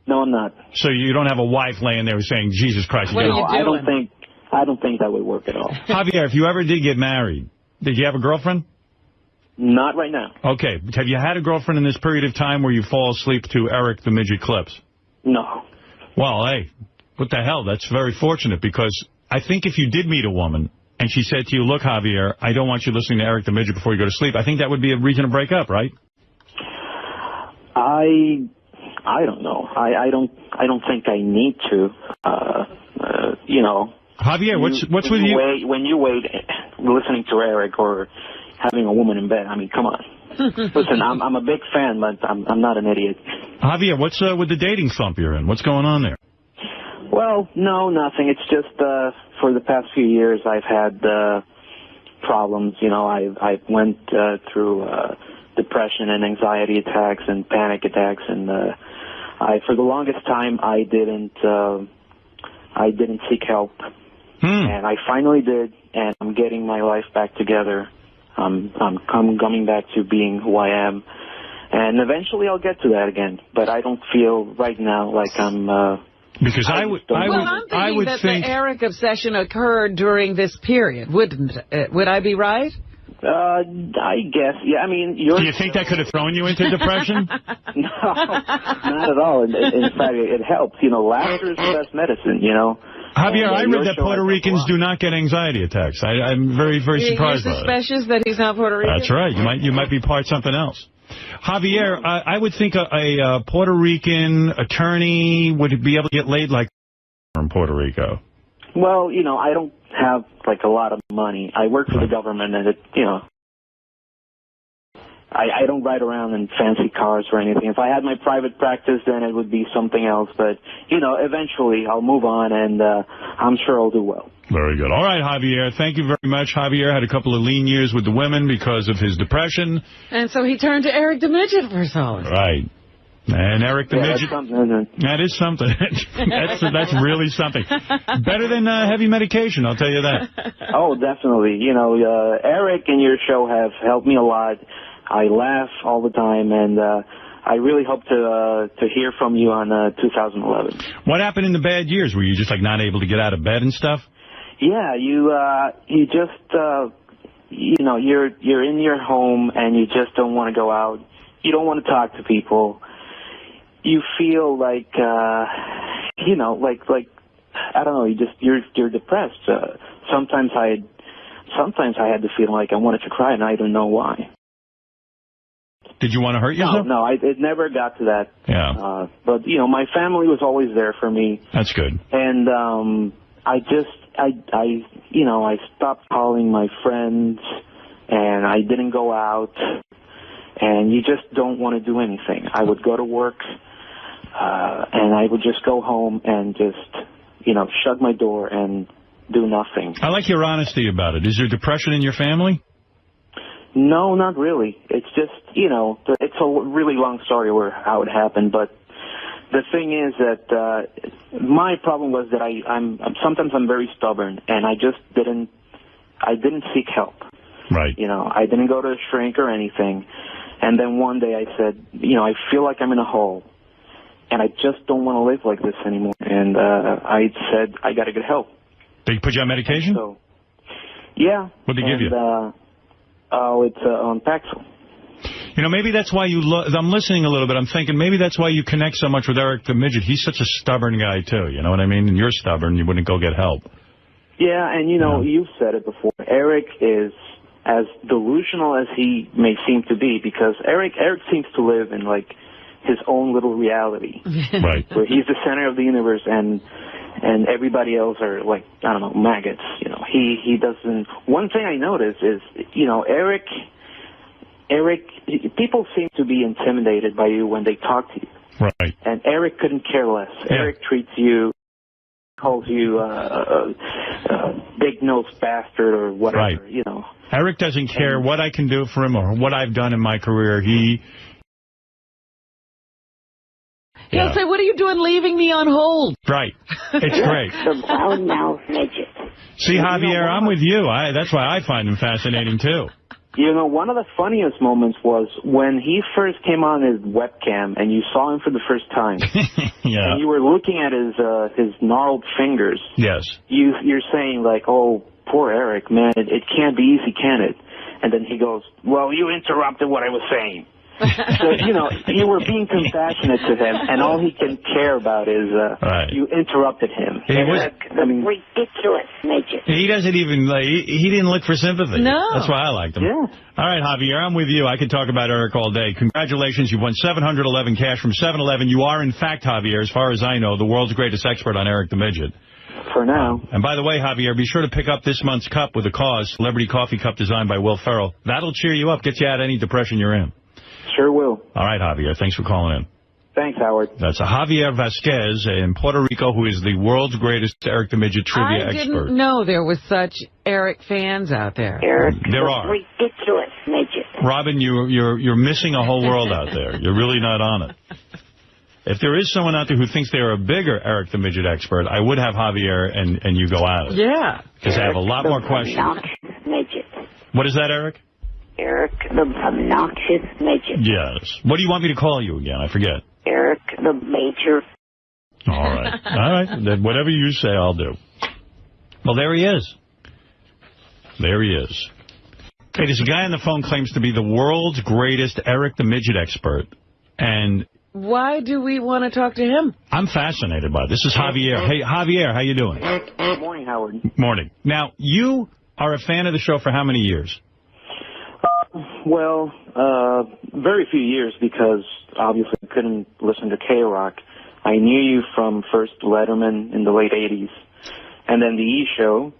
No, I'm not. So you don't have a wife laying there saying, Jesus Christ. What are you doing? I don't think that would work at all. Javier, if you ever did get married, did you have a girlfriend? Not right now. Okay. Have you had a girlfriend in this period of time where you fall asleep to Eric the Midget clips? No. Well, hey, what the hell? That's very fortunate, because I think if you did meet a woman and she said to you, look, Javier, I don't want you listening to Eric the Midget before you go to sleep, I think that would be a reason to break up, right? I don't know. I don't think I need to. You know. Javier, what's with you? When you wait listening to Eric or having a woman in bed, I mean, come on. Listen, I'm a big fan, but I'm not an idiot. Javier, what's with the dating slump you're in? What's going on there? Well, no, nothing. It's just for the past few years I've had problems. You know, I went through depression and anxiety attacks and panic attacks, and for the longest time I didn't seek help, and I finally did, and I'm getting my life back together. I'm coming back to being who I am, and eventually I'll get to that again. But I don't feel right now like I'm. Because I'm thinking the Eric obsession occurred during this period, wouldn't it? Would I be right? I guess. Yeah, I mean, do you think that could have thrown you into depression? No, not at all. In fact, it helps. You know, laughter is the best medicine, you know. Javier, I read that Puerto Ricans do not get anxiety attacks. I'm very, very surprised by that. You're suspicious that he's not Puerto Rican? That's right. You might be part something else. Javier, I would think a Puerto Rican attorney would be able to get laid like from Puerto Rico. Well, you know, I don't have, like, a lot of money. I work for the government, and, you know, I don't ride around in fancy cars or anything. If I had my private practice, then it would be something else. But, you know, eventually I'll move on, and I'm sure I'll do well. Very good. All right, Javier. Thank you very much. Javier had a couple of lean years with the women because of his depression. And so he turned to Eric the Midget for solace. Right. And Eric the Midget. That is something. That's really something. Better than heavy medication, I'll tell you that. Oh, definitely. You know, Eric and your show have helped me a lot. I laugh all the time, and I really hope to hear from you on 2011. What happened in the bad years? Were you just, like, not able to get out of bed and stuff? Yeah, you just, you know, you're in your home, and you just don't want to go out. You don't want to talk to people. You feel like, you know, like I don't know, you're depressed. Sometimes I had the feeling like I wanted to cry, and I don't know why. Did you want to hurt yourself? No, it never got to that. Yeah. But, you know, my family was always there for me. That's good. And I stopped calling my friends, and I didn't go out, and you just don't want to do anything. I would go to work, and I would just go home and just, you know, shut my door and do nothing. I like your honesty about it. Is there depression in your family? No, not really. It's just, you know, it's a really long story how it happened, but the thing is that my problem was that sometimes I'm very stubborn, and I didn't seek help. Right. You know, I didn't go to a shrink or anything. And then one day I said, you know, I feel like I'm in a hole, and I just don't want to live like this anymore. And I said, I got to get help. They put you on medication? So, yeah. What did they give you? It's on Paxil. You know, maybe that's why I'm listening a little bit. I'm thinking maybe that's why you connect so much with Eric the Midget. He's such a stubborn guy, too. You know what I mean? And you're stubborn. You wouldn't go get help. Yeah, and, you know, you've said it before. Eric is as delusional as he may seem to be, because Eric seems to live in, like, his own little reality. Right. Where he's the center of the universe, and everybody else are, like, I don't know, maggots. You know, he doesn't... One thing I notice is, you know, Eric, people seem to be intimidated by you when they talk to you. Right. And Eric couldn't care less. Yeah. Eric treats you, calls you big-nosed bastard or whatever, right. You know. Eric doesn't care what I can do for him or what I've done in my career. He'll say, what are you doing leaving me on hold? Right. It's great. The loudmouth midget. See, Javier, I'm with you. That's why I find him fascinating, too. You know, one of the funniest moments was when he first came on his webcam and you saw him for the first time. Yeah. And you were looking at his gnarled fingers. Yes. You're saying, like, oh, poor Eric, man, it can't be easy, can it? And then he goes, well, you interrupted what I was saying. So, you know, you were being compassionate to him, and all he can care about is you interrupted him. Ridiculous midget. He doesn't even, he didn't look for sympathy. No. That's why I liked him. Yeah. All right, Javier, I'm with you. I could talk about Eric all day. Congratulations. You've won $711 cash from 7-Eleven. You are, in fact, Javier, as far as I know, the world's greatest expert on Eric the Midget. For now. And by the way, Javier, be sure to pick up this month's cup with a cause, Celebrity Coffee Cup designed by Will Ferrell. That'll cheer you up, get you out of any depression you're in. Sure will. All right, Javier. Thanks for calling in. Thanks, Howard. That's a Javier Vasquez in Puerto Rico, who is the world's greatest Eric the Midget trivia expert. I didn't know there was such Eric fans out there. Eric, there are. Ridiculous midget. Robin, you're missing a whole world out there. You're really not on it. If there is someone out there who thinks they're a bigger Eric the Midget expert, I would have Javier and you go at it. Yeah. Because I have a lot more questions. Midget. What is that, Eric? Eric the obnoxious midget. Yes. What do you want me to call you again? I forget. Eric the major. All right. All right. Then whatever you say, I'll do. Well, there he is. There he is. Okay, there's a guy on the phone claims to be the world's greatest Eric the Midget expert. And why do we want to talk to him? I'm fascinated by it. This is Javier. Hey, Javier, how you doing? Good morning, Howard. Morning. Now, you are a fan of the show for how many years? Well, very few years, because obviously I couldn't listen to K-Rock. I knew you from first Letterman in the late 80s, and then the E! Show,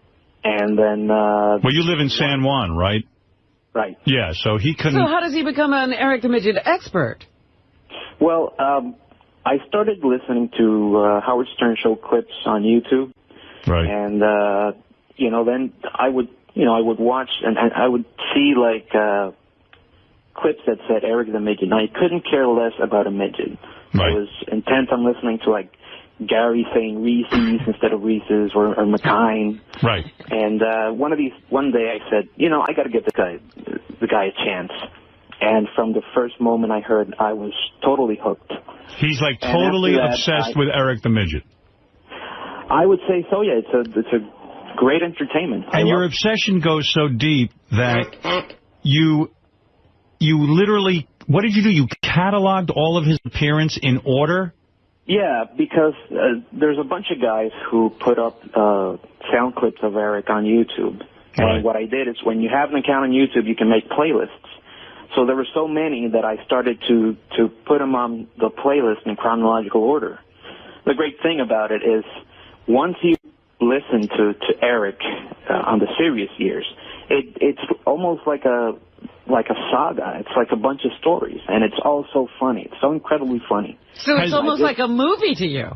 and then... well, you live in San Juan, right? Right. Yeah, so he couldn't... So how does he become an Eric the Midget expert? Well, I started listening to Howard Stern Show clips on YouTube. Right. And, you know, then I would watch, and I would see, like, clips that said Eric the Midget. And I couldn't care less about a midget. Right. I was intent on listening to, like, Gary saying Reese's instead of Reese's, or McKine. Right. And one day I said, you know, I got to give the guy a chance. And from the first moment I heard, I was totally hooked. He's like totally obsessed with Eric the Midget. I would say so, yeah. It's a great entertainment. And your obsession goes so deep that you literally, what did you do? You cataloged all of his appearance in order? Yeah, because there's a bunch of guys who put up sound clips of Eric on YouTube. Right. And what I did is, when you have an account on YouTube, you can make playlists. So there were so many that I started to put them on the playlist in chronological order. The great thing about it is once you listen to Eric on the serious years, it's almost like a saga. It's like a bunch of stories, and it's all so funny. It's so incredibly funny. So it's almost like a movie to you.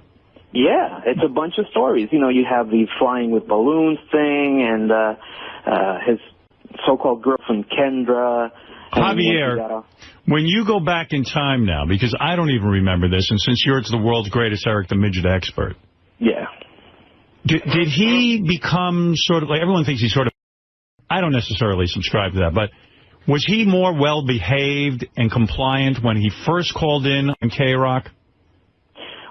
Yeah, it's a bunch of stories. You know, you have the flying with balloons thing, and his so-called girlfriend Kendra. Javier, when you go back in time now, because I don't even remember this, and since you're the world's greatest Eric the Midget expert. Yeah. Did he become sort of, like everyone thinks he's sort of, I don't necessarily subscribe to that, but was he more well-behaved and compliant when he first called in on K-Rock?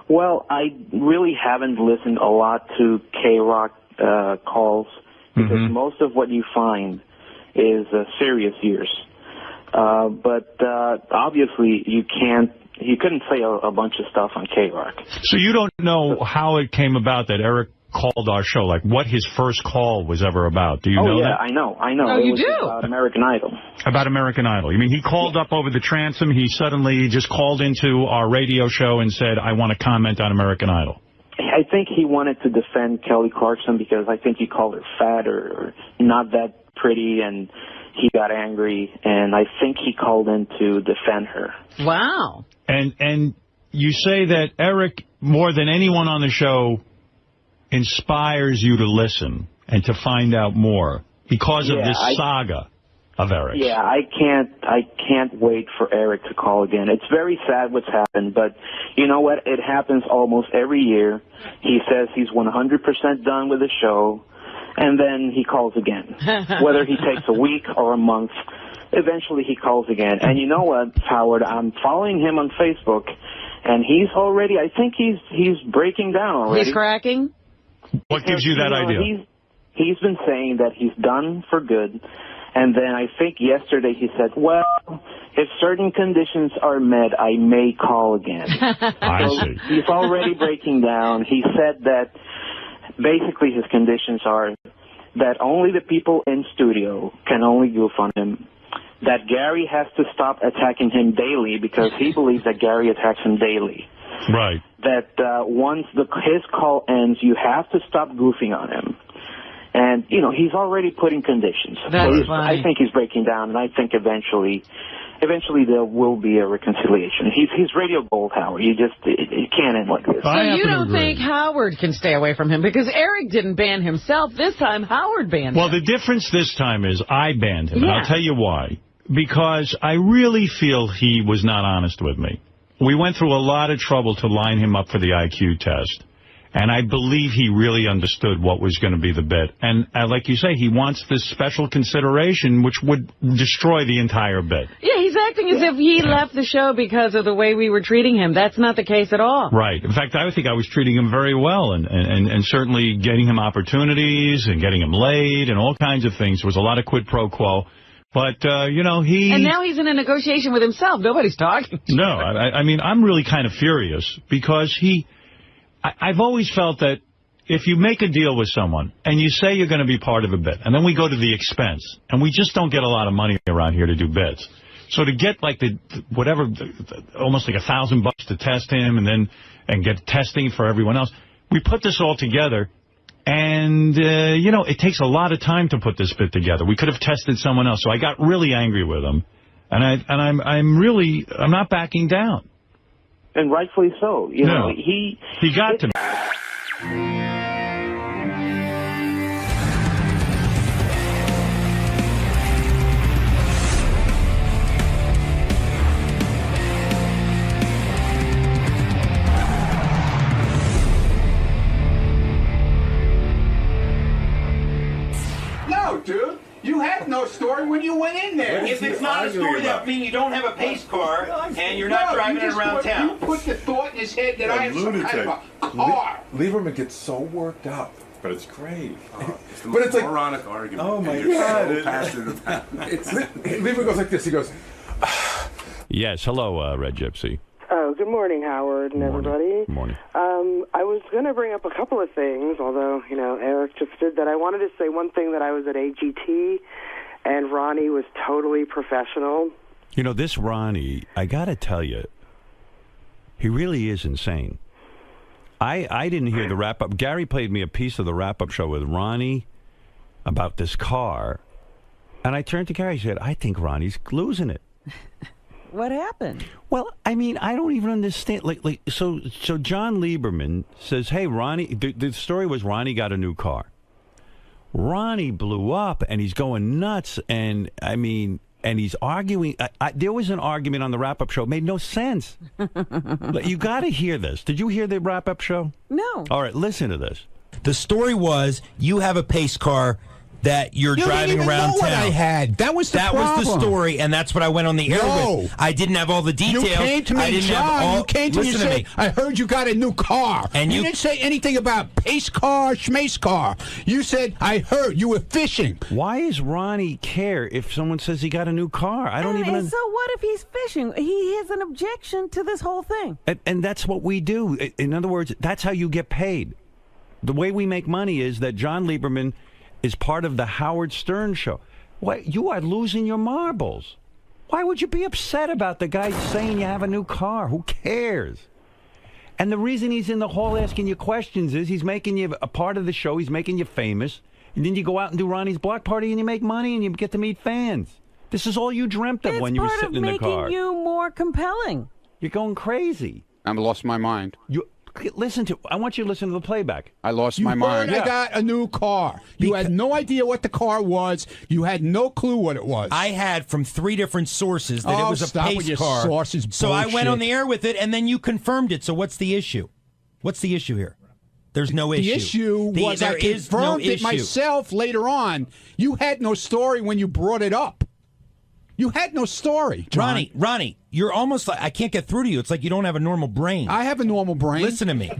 Well, I really haven't listened a lot to K-Rock calls, because most of what you find is serious years. But obviously you couldn't say a bunch of stuff on K-Rock. So you don't know how it came about that Eric called our show, like what his first call was ever about. Do you know that? I know. Oh, you do? About American Idol. About American Idol. You mean he called up over the transom, he suddenly just called into our radio show and said, I want to comment on American Idol? I think he wanted to defend Kelly Clarkson because I think he called her fat or not that pretty, and he got angry, and I think he called in to defend her. Wow. And you say that Eric, more than anyone on the show, inspires you to listen and to find out more because of this saga of Eric. Yeah, I can't wait for Eric to call again. It's very sad what's happened, but you know what? It happens almost every year. He says he's 100% done with the show, and then he calls again. Whether he takes a week or a month, eventually he calls again. And you know what, Howard? I'm following him on Facebook, and he's already, I think he's breaking down already. He's cracking? What gives you that idea? He's been saying that he's done for good. And then I think yesterday he said, well, if certain conditions are met, I may call again. I see. He's already breaking down. He said that basically his conditions are that only the people in studio can only goof on him, that Gary has to stop attacking him daily because he believes that Gary attacks him daily. Right. That once his call ends, you have to stop goofing on him. And, you know, he's already putting conditions. That's so funny. I think he's breaking down, and I think eventually there will be a reconciliation. He's radio gold, Howard. It can't end like this. So you don't think Howard can stay away from him? Because Eric didn't ban himself. This time, Howard banned him. Well, the difference this time is I banned him, Yeah. and I'll tell you why. Because I really feel he was not honest with me. We went through a lot of trouble to line him up for the IQ test. And I believe he really understood what was going to be the bit. And like you say, he wants this special consideration, which would destroy the entire bit. Yeah, he's acting as if he left the show because of the way we were treating him. That's not the case at all. Right. In fact, I think I was treating him very well and certainly getting him opportunities and getting him laid and all kinds of things. There was a lot of quid pro quo. But, you know, And now he's in a negotiation with himself. Nobody's talking to him. No, I mean, I'm really kind of furious because I've always felt that if you make a deal with someone and you say you're going to be part of a bit, and then we go to the expense, and we just don't get a lot of money around here to do bits. So to get like almost like $1,000 to test him and get testing for everyone else, we put this all together. And, you know, it takes a lot of time to put this bit together. We could have tested someone else. So I got really angry with him. And I'm not backing down. And rightfully so. You know, he got to me. No, dude. You had no story when you went in there. If it's not a story, that means you don't have a pace car and you're not driving it around town. You put the thought in his head that I have some kind of a car. Lieberman gets so worked up, but it's great. It's the most moronic argument. Oh my God! God! So passionate about it. Lieberman goes like this. He goes. Yes. Hello, Red Gypsy. Oh, good morning, Howard and everybody. Good morning. I was going to bring up a couple of things, although, you know, Eric just did that. I wanted to say one thing, that I was at AGT, and Ronnie was totally professional. You know, this Ronnie, I got to tell you, he really is insane. I didn't hear the wrap-up. Gary played me a piece of the wrap-up show with Ronnie about this car. And I turned to Gary and said, I think Ronnie's losing it. What happened? Well, I mean, I don't even understand. So John Lieberman says, hey, Ronnie, the story was Ronnie got a new car. Ronnie blew up, and he's going nuts, and, I mean, and he's arguing. There was an argument on the wrap-up show. It made no sense. You got to hear this. Did you hear the wrap-up show? No. All right, listen to this. The story was you have a pace car that you're driving around town. What I had. That was the problem. That was the story, and that's what I went on the air with. I didn't have all the details. You came to me, John. You came to me and said, I heard you got a new car. And you didn't say anything about pace car, schmace car. You said, I heard you were fishing. Why does Ronnie care if someone says he got a new car? I don't even... So what if he's fishing? He has an objection to this whole thing. And that's what we do. In other words, that's how you get paid. The way we make money is that John Lieberman is part of the Howard Stern show. What, you are losing your marbles. Why would you be upset about the guy saying you have a new car? Who cares? And the reason he's in the hall asking you questions is he's making you a part of the show. He's making you famous. And then you go out and do Ronnie's block party and you make money and you get to meet fans. This is all you dreamt of when you were sitting in the car. It's part of making you more compelling. You're going crazy. I lost my mind. I want you to listen to the playback. I lost my mind. I got a new car. You had no idea what the car was. You had no clue what it was. I had from 3 different sources that it was a pace car. Sources, so I went on the air with it, and then you confirmed it. So what's the issue? What's the issue here? There's no issue. The issue was I confirmed it myself later on. You had no story when you brought it up. You had no story, John. Ronnie, you're almost like, I can't get through to you. It's like you don't have a normal brain. I have a normal brain. Listen to me.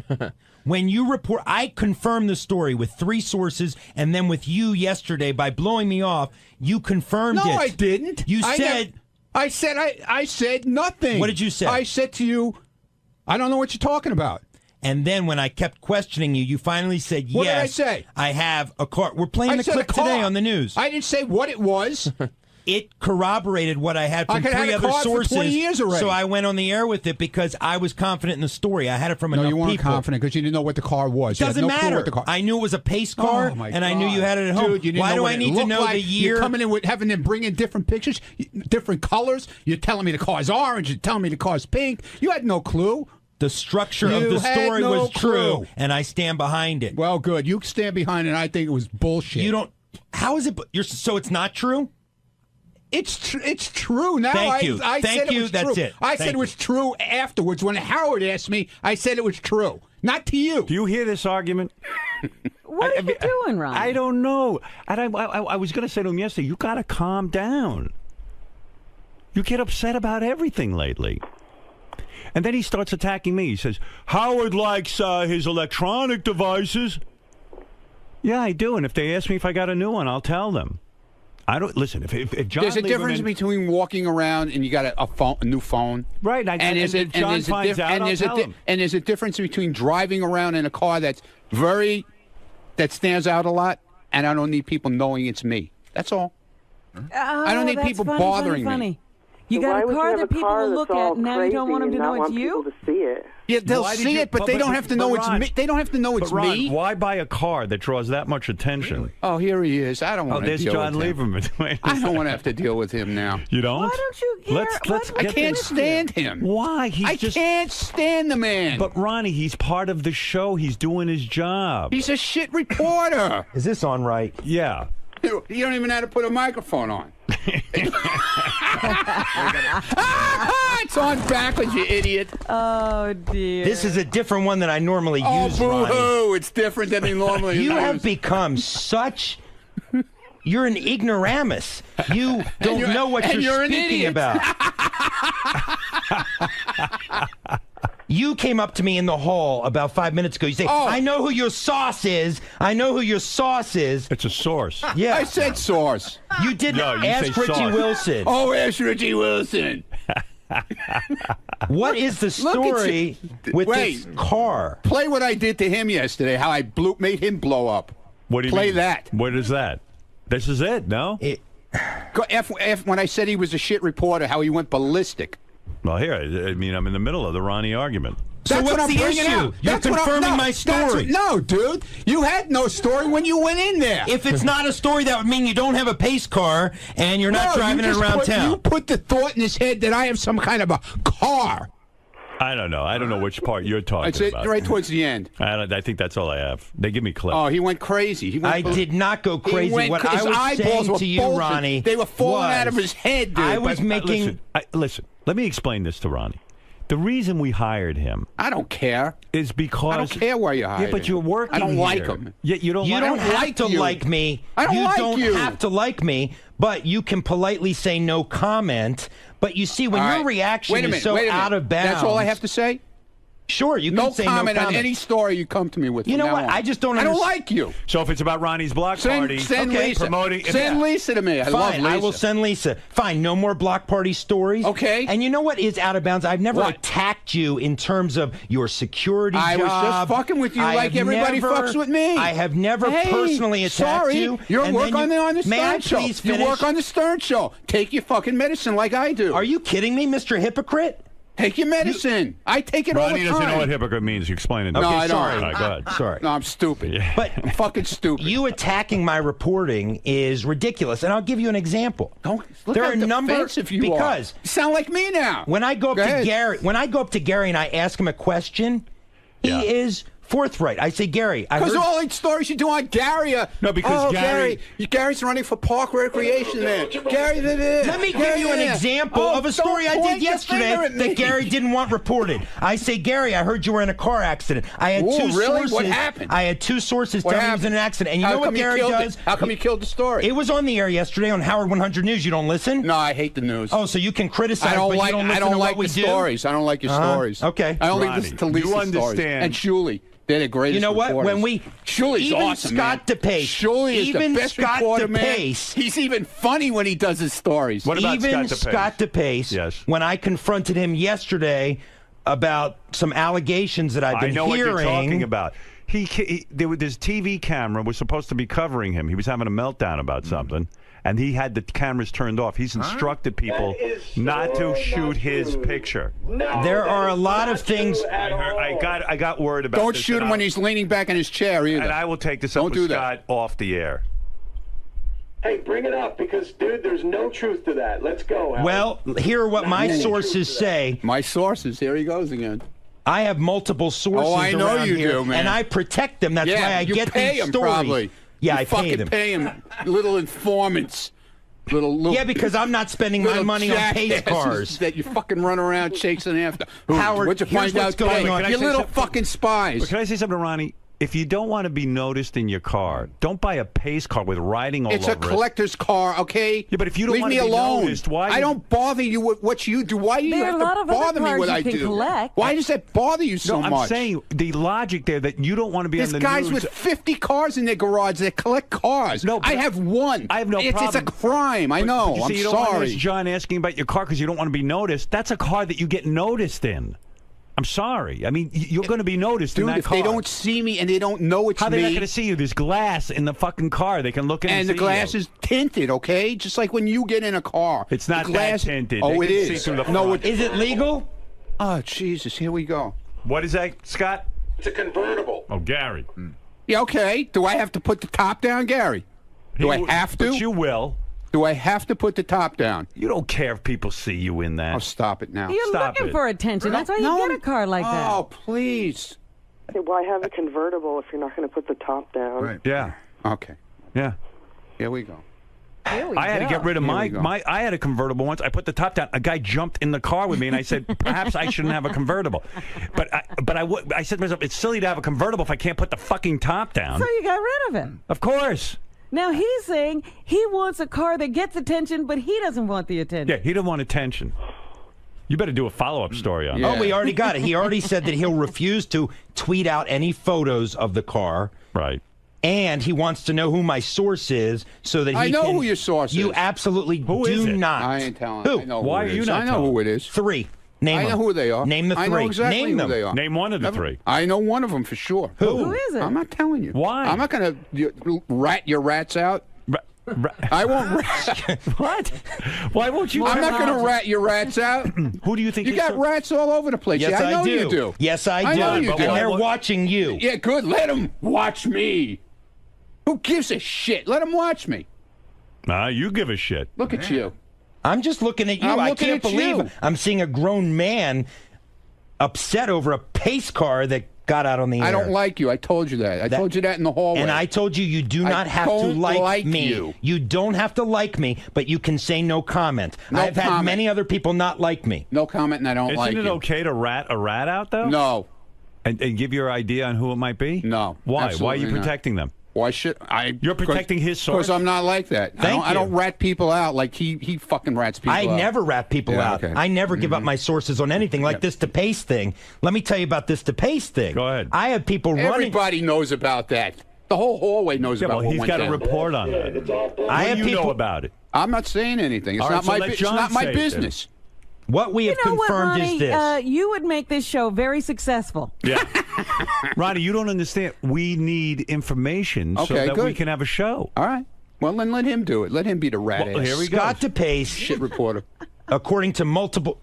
When you report, I confirmed the story with 3 sources, and then with you yesterday by blowing me off, you confirmed it. No, I didn't. You said... I said nothing. What did you say? I said to you, I don't know what you're talking about. And then when I kept questioning you, you finally said, yes. What did I say? I have a car. We're playing the clip today on the news. I didn't say what it was. It corroborated what I had from 3 other sources. For 20 years already. So I went on the air with it because I was confident in the story. I had it from enough people. No, you weren't confident because you didn't know what the car was. Doesn't matter. I knew it was a pace car, and I knew you had it at home. Dude, why do I need to know the year? You're coming in with having them bring in different pictures, different colors. You're telling me the car's orange. You're telling me the car's pink. You had no clue. The structure of the story was true, and I stand behind it. Well, good. You stand behind it. I think it was bullshit. You don't. How is it? So it's not true? It's true now. Thank you. I Thank said you. It was That's true. it. I said it was true afterwards. When Howard asked me, I said it was true. Not to you. Do you hear this argument? What are you doing, Ron? I don't know. And I was going to say to him yesterday, you got to calm down. You get upset about everything lately. And then he starts attacking me. He says, Howard likes his electronic devices. Yeah, I do. And if they ask me if I got a new one, I'll tell them. I don't listen. If John there's a difference between walking around and you got a new phone, right? And if John finds out, I'll tell him. And there's a difference between driving around in a car that stands out a lot, and I don't need people knowing it's me. That's all. I don't need people bothering me. You got a car that people will look at, and now you don't want them to know it's you? To see it. Yeah, they'll see it, but they don't have to know it's me. They don't have to know it's me. Why buy a car that draws that much attention? Really? Oh, here he is. I don't want to deal John with him. Lieberman. I don't want to have to deal with him now. You don't? Why don't you care? Let's I can't stand him. Why? I can't stand the man. But Ronnie, he's part of the show. He's doing his job. He's a shit reporter. Is this on right? Yeah. You don't even know how to put a microphone on. It's on backwards, you idiot. Oh, dear. This is a different one than I normally use, Ronnie. Boo-hoo. It's different than he normally uses. You have become such... You're an ignoramus. You don't know what you're speaking about. You came up to me in the hall about 5 minutes ago. You say, I know who your sauce is. I know who your sauce is. It's a source. Yeah. I said sauce. You didn't ask Richie Wilson. Oh, ask Richie Wilson. What is the story with this car? Play what I did to him yesterday, how I made him blow up. What do you Play mean? that. What is that? This is it, no? When I said he was a shit reporter, how he went ballistic. Well, here, I mean, I'm in the middle of the Ronnie argument. So what's the issue? You're confirming my story. No, dude. You had no story when you went in there. If it's not a story, that would mean you don't have a pace car and you're not driving it around town. You put the thought in his head that I have some kind of a car. I don't know. I don't know which part you're talking It's about. right towards the end. I think that's all I have. They give me clips. Oh, he went crazy. I did not go crazy. What I was saying to you, Ronnie, they were falling out of his head, dude. I was making... Listen, let me explain this to Ronnie. The reason we hired him, I don't care, is because I don't care why you hired him. Yeah, but you're working. I don't here. like him. Yeah, you don't. You don't have to like me. I don't like you. You don't have to like me, but you can politely say no comment. But you see, when your reaction is so out of bounds, that's all I have to say. Sure, you can say no comment on any story you come to me with. You know what? I just don't. I don't like you. So if it's about Ronnie's block party, send Lisa. promoting. Send Lisa to me. I love Lisa. I will send Lisa. Fine, no more block party stories. Okay. And you know what is out of bounds? I've never attacked you in terms of your security I job. was just fucking with you like everybody fucks with me. I have never personally attacked you. You work on the Stern Show. Please finish? You work on the Stern Show. Take your fucking medicine like I do. Are you kidding me, Mr. Hypocrite? Take your medicine. I take it all the time. Ronnie doesn't know what hypocrite means. You explain it. No, I don't. Sorry. All right, go ahead. Sorry. No, I'm stupid. Yeah. But I'm fucking stupid. You attacking my reporting is ridiculous, and I'll give you an example. Don't look there how are a number defensive you because you sound like me now. When I go up to Gary, and I ask him a question, he is forthright. I say, Gary, because all the stories you do on Gary no, because Gary's running for park recreation there. Gary, let me give you an example of a story I did yesterday that Gary didn't want reported. I say, Gary, I heard you were in a car accident. I had two sources. What happened? I had two sources telling me he was in an accident. And you know what Gary does? How come you killed the story? It was on the air yesterday on Howard 100 News. You don't listen? No, I hate the news. Oh, so you can criticize, but you don't listen I don't to like what we the do? stories. I don't like your stories. Okay. I only listen to Lisa's stories. And Julie. They're the greatest. You know what? Reporters. When we Julie's even awesome, Scott DePace, Julie is even the best Scott reporter, DePace, man. He's even funny when he does his stories. What about even Scott DePace? Yes. When I confronted him yesterday about some allegations that I've been hearing. I know what you're talking about. This TV camera was supposed to be covering him. He was having a meltdown about something. And he had the cameras turned off. He's instructed people not to shoot his picture. There are a lot of things. I got word about. Don't shoot him when he's leaning back in his chair either. And I will take this up with Scott off the air. Hey, bring it up because, dude, there's no truth to that. Let's go. Howard. Well, here are what my sources say. My sources. Here he goes again. I have multiple sources. Oh, I know around you here, do, man. and I protect them. That's why I get these stories. Probably. Yeah, you I pay them. Pay him. Little informants. Little, yeah, because I'm not spending my money on pace cars. That you fucking run around chasing after. Howard, what'd you find out going on? You little fucking spies. But can I say something to Ronnie? If you don't want to be noticed in your car, don't buy a pace car with writing all over it. It's a collector's car, okay? Yeah, but if you don't Leave want me to be alone. noticed, why? I don't bother you with what you do. Why do you have to bother me what I do? Collect. Why does that bother you so much? I'm saying the logic there that you don't want to be on the news. There's guys with 50 cars in their garage that collect cars. No, I have one. I have no problem. It's a crime. I know. I'm sorry. Don't want John asking about your car because you don't want to be noticed. That's a car that you get noticed in. I'm sorry. I mean, you're going to be noticed in that car. Dude, if they don't see me and they don't know it's me... How are they not going to see you? There's glass in the fucking car. They can look in and see the glass is tinted, okay? Just like when you get in a car. It's not that tinted. Oh, it is. See through the front. No, is it legal? Oh, Jesus. Here we go. What is that, Scott? It's a convertible. Oh, Gary. Yeah, okay. Do I have to put the top down, Gary? Do I have to? But you will. Do I have to put the top down? You don't care if people see you in that. Oh, stop it now. You're looking for attention. That's why you get a car like that. Oh, please. Hey, why have a convertible if you're not going to put the top down? Right. Yeah. Okay. Yeah. Here we go. I had to get rid of my. I had a convertible once. I put the top down. A guy jumped in the car with me, and I said, perhaps I shouldn't have a convertible. But I said to myself, it's silly to have a convertible if I can't put the fucking top down. So you got rid of it. Of course. Now he's saying he wants a car that gets attention, but he doesn't want the attention. Yeah, he doesn't want attention. You better do a follow-up story on that. Oh, we already got it. He already said that he'll refuse to tweet out any photos of the car. Right. And he wants to know who my source is so that he I know who your source is. You absolutely do not. I ain't telling. Who? I know Why are you not? I know who it is. 3. Name them. I know who they are. Name the 3. I know exactly Name who them. they are. Name one of the 3. I know one of them for sure. Who is it? I'm not telling you. Why? I'm not going to rat your rats out. I won't rat. What? Why won't you? I'm not going to rat your rats out. Who do you think you got rats all over the place? Yes, yeah, I know do. you do. Yes, I do. know you do. And they're watching you. Yeah, good. Let them watch me. Who gives a shit? Let them watch me. You give a shit. Look at you. I'm just looking at you. I'm I looking can't at believe you. I'm seeing a grown man upset over a pace car that got out on the air. I don't like you. I told you that. I told you that in the hallway. And I told you you do not have to don't like me. you. You don't have to like me, but you can say no comment. No I've had comment. many other people not like me. No comment, and I don't like you. Isn't it okay to rat a rat out, though? No. And give your idea on who it might be? No. Why? Why are absolutely you not. protecting them? Why should I? You're protecting his source? Because I'm not like that. I don't rat people out like he fucking rats people out. I never rat people out. Okay. I never give up my sources on anything like this DePace thing. Let me tell you about this DePace thing. Go ahead. I have people running. Everybody knows about that. The whole hallway knows about what he's went got down. a report on that. I What have do you people know about it? I'm not saying anything. It's All not right, so my. let It's John not my say it, business. What we have You know what, confirmed Ronnie? is this. You would make this show very successful. Yeah. Ronnie, you don't understand. We need information so Okay, that we good. can have a show. All right. Well, then let him do it. Let him be the rat Well, ass. here we Scott go. DePace, Shit reporter. according to multiple.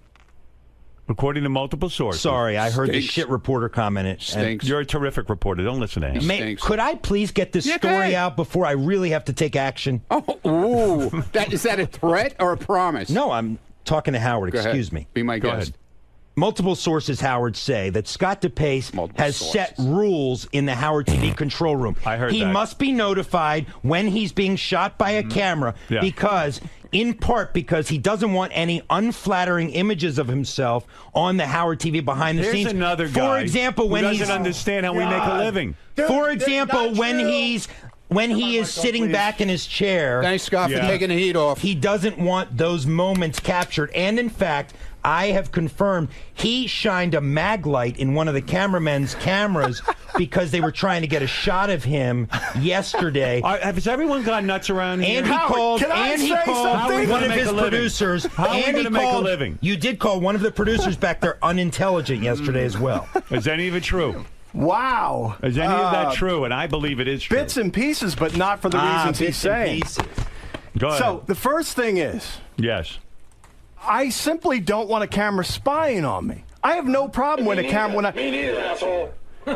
According to multiple sources. Sorry, I heard the Stinks. shit reporter comment. Stinks. You're a terrific reporter. Don't listen to him. Stinks. Could I please get this Yeah, story go out before I really have to take action? Oh, ooh. Is that a threat or a promise? No, I'm talking to Howard. Go ahead. Excuse me. Be my Go guest. ahead. Multiple sources, Howard, say that Scott DePace Multiple has sources. set rules in the Howard TV control room. I heard he that. must be notified when he's being shot by a camera Yeah. because, in part, because he doesn't want any unflattering images of himself on the Howard TV behind the There's scenes. another For guy example, who when doesn't he's understand how we make a living. For example, when he is sitting back in his chair. Thanks, Scott, for taking the heat off. He doesn't want those moments captured. And in fact, I have confirmed he shined a mag light in one of the cameramen's cameras because they were trying to get a shot of him yesterday. Has everyone gone nuts around here? And he called. Can I And he say called something? one of his producers. How are we and going he to make a called- living? You did call one of the producers back there unintelligent yesterday as well. Is any of it true? Wow. Is any of that true? And I believe it is true. Bits and pieces, but not for the reasons he's saying. Go ahead. So the first thing is, yes. I simply don't want a camera spying on me. I have no problem with a camera when I. Me neither, asshole. Well,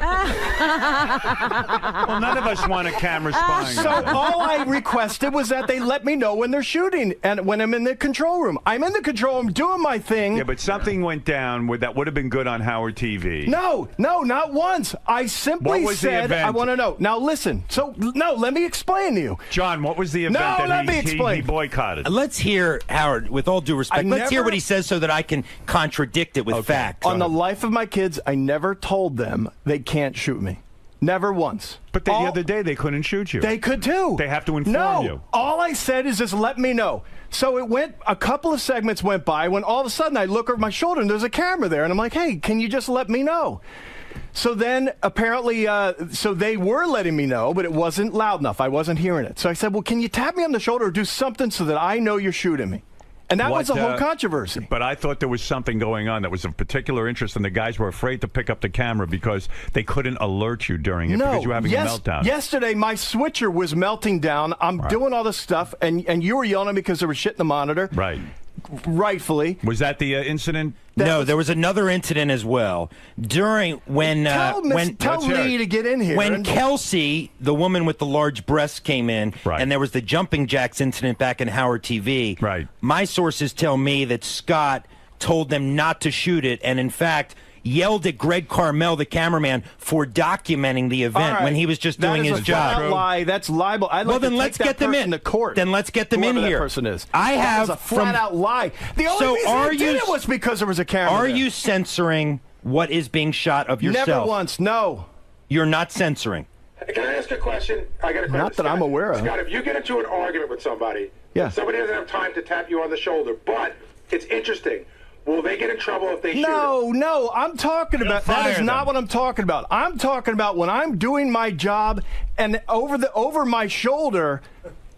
none of us want a camera spying. So all I requested was that they let me know when they're shooting and when I'm in the control room. I'm in the control room doing my thing. Yeah, but something went down that would have been good on Howard TV. No, not once. I simply What was the said event? I want to know. Now listen. So no, let me explain to you. John, what was the event No, that let me he explain. boycotted? Let's hear, Howard, with all due respect, let's hear never- what he says so that I can contradict it with facts. On the life of my kids, I never told them they can't shoot me. Never once. But the other day they couldn't shoot you. They could too. They have to inform no, you. all I said is just let me know. So it went, a couple of segments went by when all of a sudden I look over my shoulder and there's a camera there and I'm like, hey, can you just let me know? So then apparently, so they were letting me know, but it wasn't loud enough. I wasn't hearing it. So I said, well, can you tap me on the shoulder or do something so that I know you're shooting me? And that was the whole controversy. But I thought there was something going on that was of particular interest, and the guys were afraid to pick up the camera because they couldn't alert you during it because you were having a meltdown. Yesterday, my switcher was melting down. I'm doing all this stuff, and you were yelling at me because there was shit in the monitor. Right. Rightfully. Was that the incident? No, there was another incident as well. During when Tell Lee to get in here. When Kelsey, the woman with the large breasts, came in, and there was the jumping jacks incident back in Howard TV. Right. My sources tell me that Scott told them not to shoot it, and in fact yelled at Greg Carmel, the cameraman, for documenting the event All right. when he was just doing his That is a job. flat lie. That's libel. I'd Well, like then to let's take get that them person in. to court. Then let's get them in Whoever here. That person is. I That have is a flat out lie. The only So reason I did it was because there was a camera. Are there. you censoring what is being shot of yourself? Never once. No. You're not censoring. Can I ask a question? I got a question. Not that I'm aware of. Scott, if you get into an argument with somebody, somebody doesn't have time to tap you on the shoulder, but it's interesting. Will they get in trouble if they shoot it? No, I'm talking about that is not what I'm talking about. I'm talking about when I'm doing my job and over my shoulder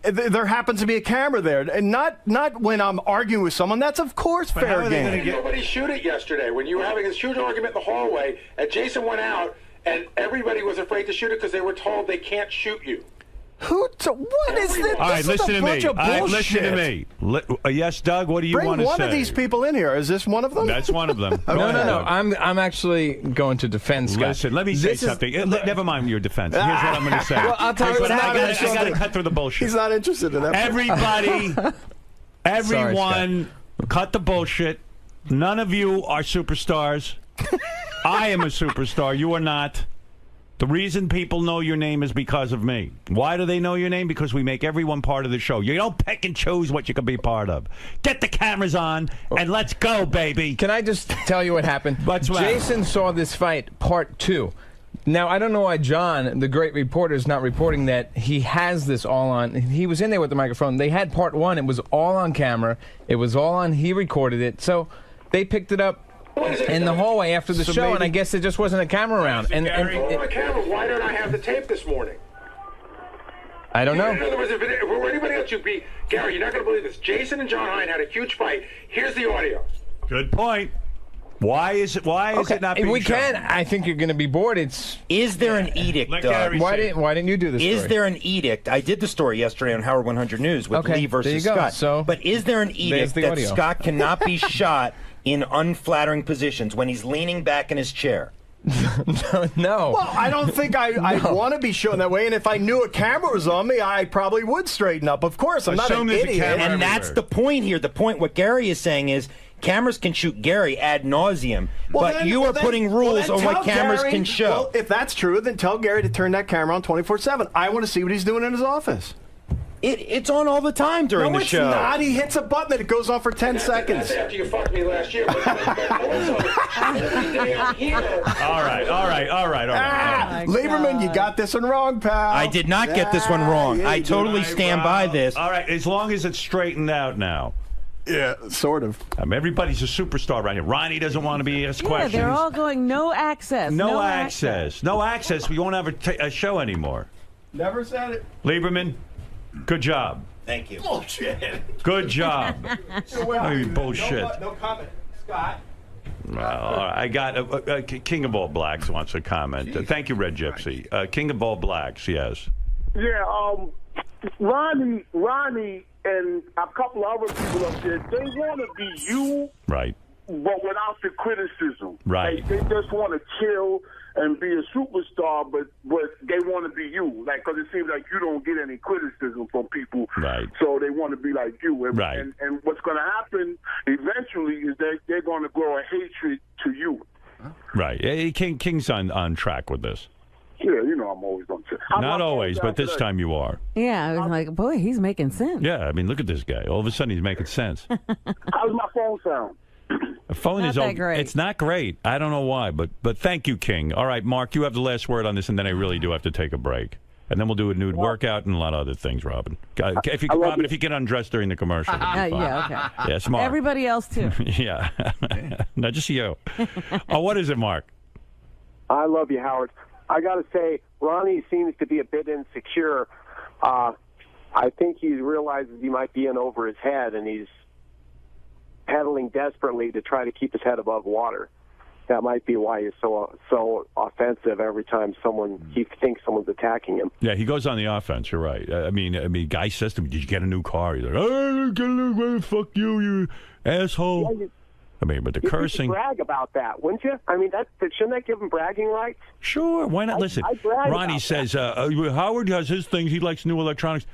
there happens to be a camera there, and not when I'm arguing with someone. That's of course fair game. Nobody shoot it yesterday when you were having this huge argument in the hallway, and Jason went out, and everybody was afraid to shoot it because they were told they can't shoot you. What is this? All right, This is listen a to me. bunch of All right, bullshit. listen to me. Yes, Doug, what do you Bring want to say? one of these people in here. Is this one of them? That's one of them. No. I'm actually going to defend Scott. Listen, let me say something. Never mind your defense. Here's what I'm going to say. Well, I'll tell you what I got to cut through the bullshit. He's not interested in that. Everybody, everyone, cut the bullshit. None of you are superstars. I am a superstar. You are not. The reason people know your name is because of me. Why do they know your name? Because we make everyone part of the show. You don't pick and choose what you can be part of. Get the cameras on and let's go, baby. Can I just tell you what happened? Jason saw this fight, part 2. Now, I don't know why John, the great reporter, is not reporting that he has this all on. He was in there with the microphone. They had part 1. It was all on camera. It was all on. He recorded it. So they picked it up in the hallway after the show, and I guess there just wasn't a camera around. Why don't I have the tape this morning? I don't know. In other words, if it were anybody else, you'd be Gary. You're not going to believe this. Jason and John Hine had a huge fight. Here's the audio. Good point. Why is it not being we shown? can. I think you're going to be bored. Is there an edict, Doug? Why didn't you do this? Is there an edict? I did the story yesterday on Howard 100 News with Lee versus there you go. Scott. So, but is there an edict that Scott cannot be shot in unflattering positions when he's leaning back in his chair? No. Well, I don't think I want to be shown that way. And if I knew a camera was on me, I probably would straighten up. Of course, I'm not an idiot. And that's the point here. The point, what Gary is saying is, cameras can shoot Gary ad nauseum, but you are putting rules on what cameras can show. Well, if that's true, then tell Gary to turn that camera on 24/7. I want to see what he's doing in his office. It's on all the time during the show. No, it's not. He hits a button and it goes on for 10 seconds. That's after you fucked me last year. But also, every day I'm here. All right. Lieberman, you got this one wrong, pal. I did not get this one wrong. I totally stand by this. All right, as long as it's straightened out now. Yeah, sort of. Everybody's a superstar right here. Ronnie doesn't want to be asked questions. Yeah, they're all going no access. No access. No access. We won't have a show anymore. Never said it. Lieberman, good job. Thank you. Bullshit. Good job. Bullshit. No comment. Scott. Well, all right. I got King of All Blacks wants a comment. Thank you, Red Gypsy. King of All Blacks, yes. Yeah, Ronnie and a couple of other people up there, they want to be you, right? But without the criticism, right? They just want to chill and be a superstar, but they want to be you, like, because it seems like you don't get any criticism from people, right? So they want to be like you, and, right? And what's going to happen eventually is that they're going to grow a hatred to you, right? King's on track with this. Yeah, you know I'm always on track. Not always, but this time you are. Yeah, I was like, boy, he's making sense. Yeah, I mean, look at this guy. All of a sudden, he's making sense. How's my phone sound? The phone is that great. It's not great. I don't know why, but thank you, King. All right, Mark, you have the last word on this, and then I really do have to take a break. And then we'll do a nude workout and a lot of other things, Robin. If you get undressed during the commercial. Yeah, okay. Yeah, smart. Everybody else, too. Yeah. Not just you. What is it, Mark? I love you, Howard. I got to say, Ronnie seems to be a bit insecure. I think he realizes he might be in over his head, and he's pedaling desperately to try to keep his head above water. That might be why he's so offensive every time he thinks someone's attacking him. Yeah, he goes on the offense. You're right. I mean, guy says to me, "Did you get a new car?" He's like, "Oh, get a new car. Fuck you, you asshole." Yeah, I mean, but the cursing. You brag about that, wouldn't you? I mean, shouldn't that give him bragging rights? Sure. Why not? Listen, Ronnie says Howard has his things. He likes new electronics.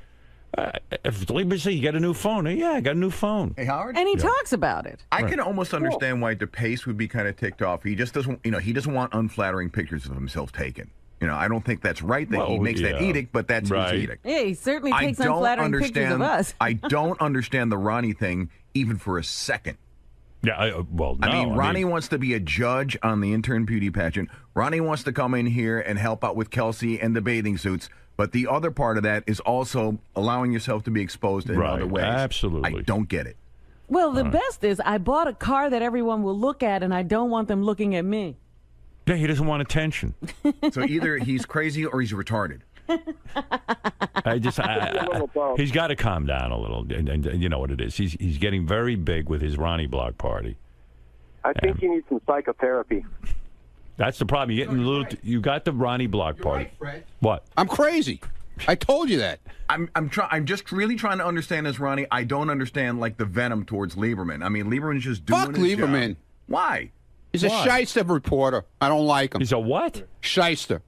If Lieberman says you get a new phone, yeah, I got a new phone. Hey, Howard. And he talks about it. I can almost understand why DePace would be kind of ticked off. He just doesn't, he doesn't want unflattering pictures of himself taken. I don't think that's right that he makes that edict, but that's his edict. Yeah, he certainly takes unflattering pictures of us. I don't understand the Ronnie thing even for a second. Yeah, Ronnie wants to be a judge on the intern beauty pageant. Ronnie wants to come in here and help out with Kelsey and the bathing suits. But the other part of that is also allowing yourself to be exposed in other ways. Absolutely. I don't get it. Well, the best is I bought a car that everyone will look at, and I don't want them looking at me. Yeah, he doesn't want attention. So either he's crazy or he's retarded. He's got to calm down a little, and you know what it is. He's getting very big with his Ronnie Block party. I think he needs some psychotherapy. That's the problem. You're getting you got the Ronnie Block party. Right, Fred. What? I'm crazy. I told you that. I'm just really trying to understand this, Ronnie. I don't understand like the venom towards Lieberman. I mean, Lieberman's just doing Fuck his Lieberman. job. Why? He's a shyster reporter. I don't like him. He's a what? Shyster.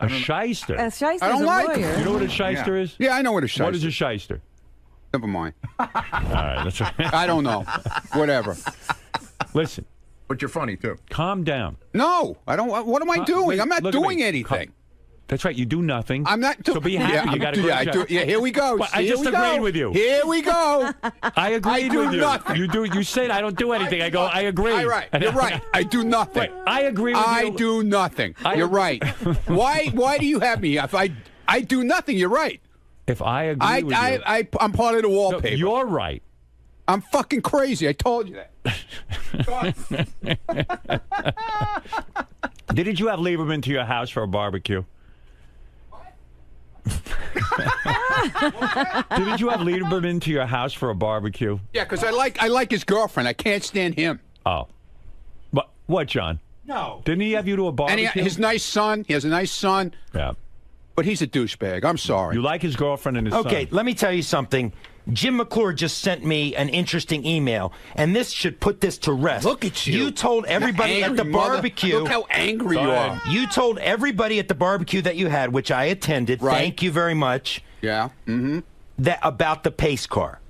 A shyster. A shyster's I don't a like lawyer. him. You know what a shyster is? Yeah, I know what a shyster. What is a shyster? Never mind. All right, that's right. I don't know. Whatever. Listen. But you're funny too. Calm down. No, I don't. What am I doing? I'm not Look at doing me. anything. That's right. You do nothing. I'm not. So be happy. Yeah, you got to yeah, I do. Yeah, here we go. Well, I Here just we agreed go. with you. Here we go. I agreed do with you. nothing. You do. You said I don't do anything. I go. I agree. All right. You're right. I do nothing. Wait, I agree with you. I do nothing. You're right. Why do you have me? If I do nothing, you're right. If I agree with you, I'm part of the wallpaper. No, you're right. I'm fucking crazy. I told you that. Didn't you have Lieberman to your house for a barbecue? Didn't you have Lieberman to your house for a barbecue? Yeah, because I like his girlfriend. I can't stand him. Oh. What, John? No. Didn't he have you to a barbecue? And his nice son. He has a nice son. Yeah. But he's a douchebag. I'm sorry. You like his girlfriend and his son. Okay, let me tell you something. Jim McClure just sent me an interesting email, and this should put this to rest. Look at you. You told everybody at the barbecue. Look how angry you are. You told everybody at the barbecue that you had, which I attended. Right. Thank you very much. Yeah. Mm-hmm. That about the pace car.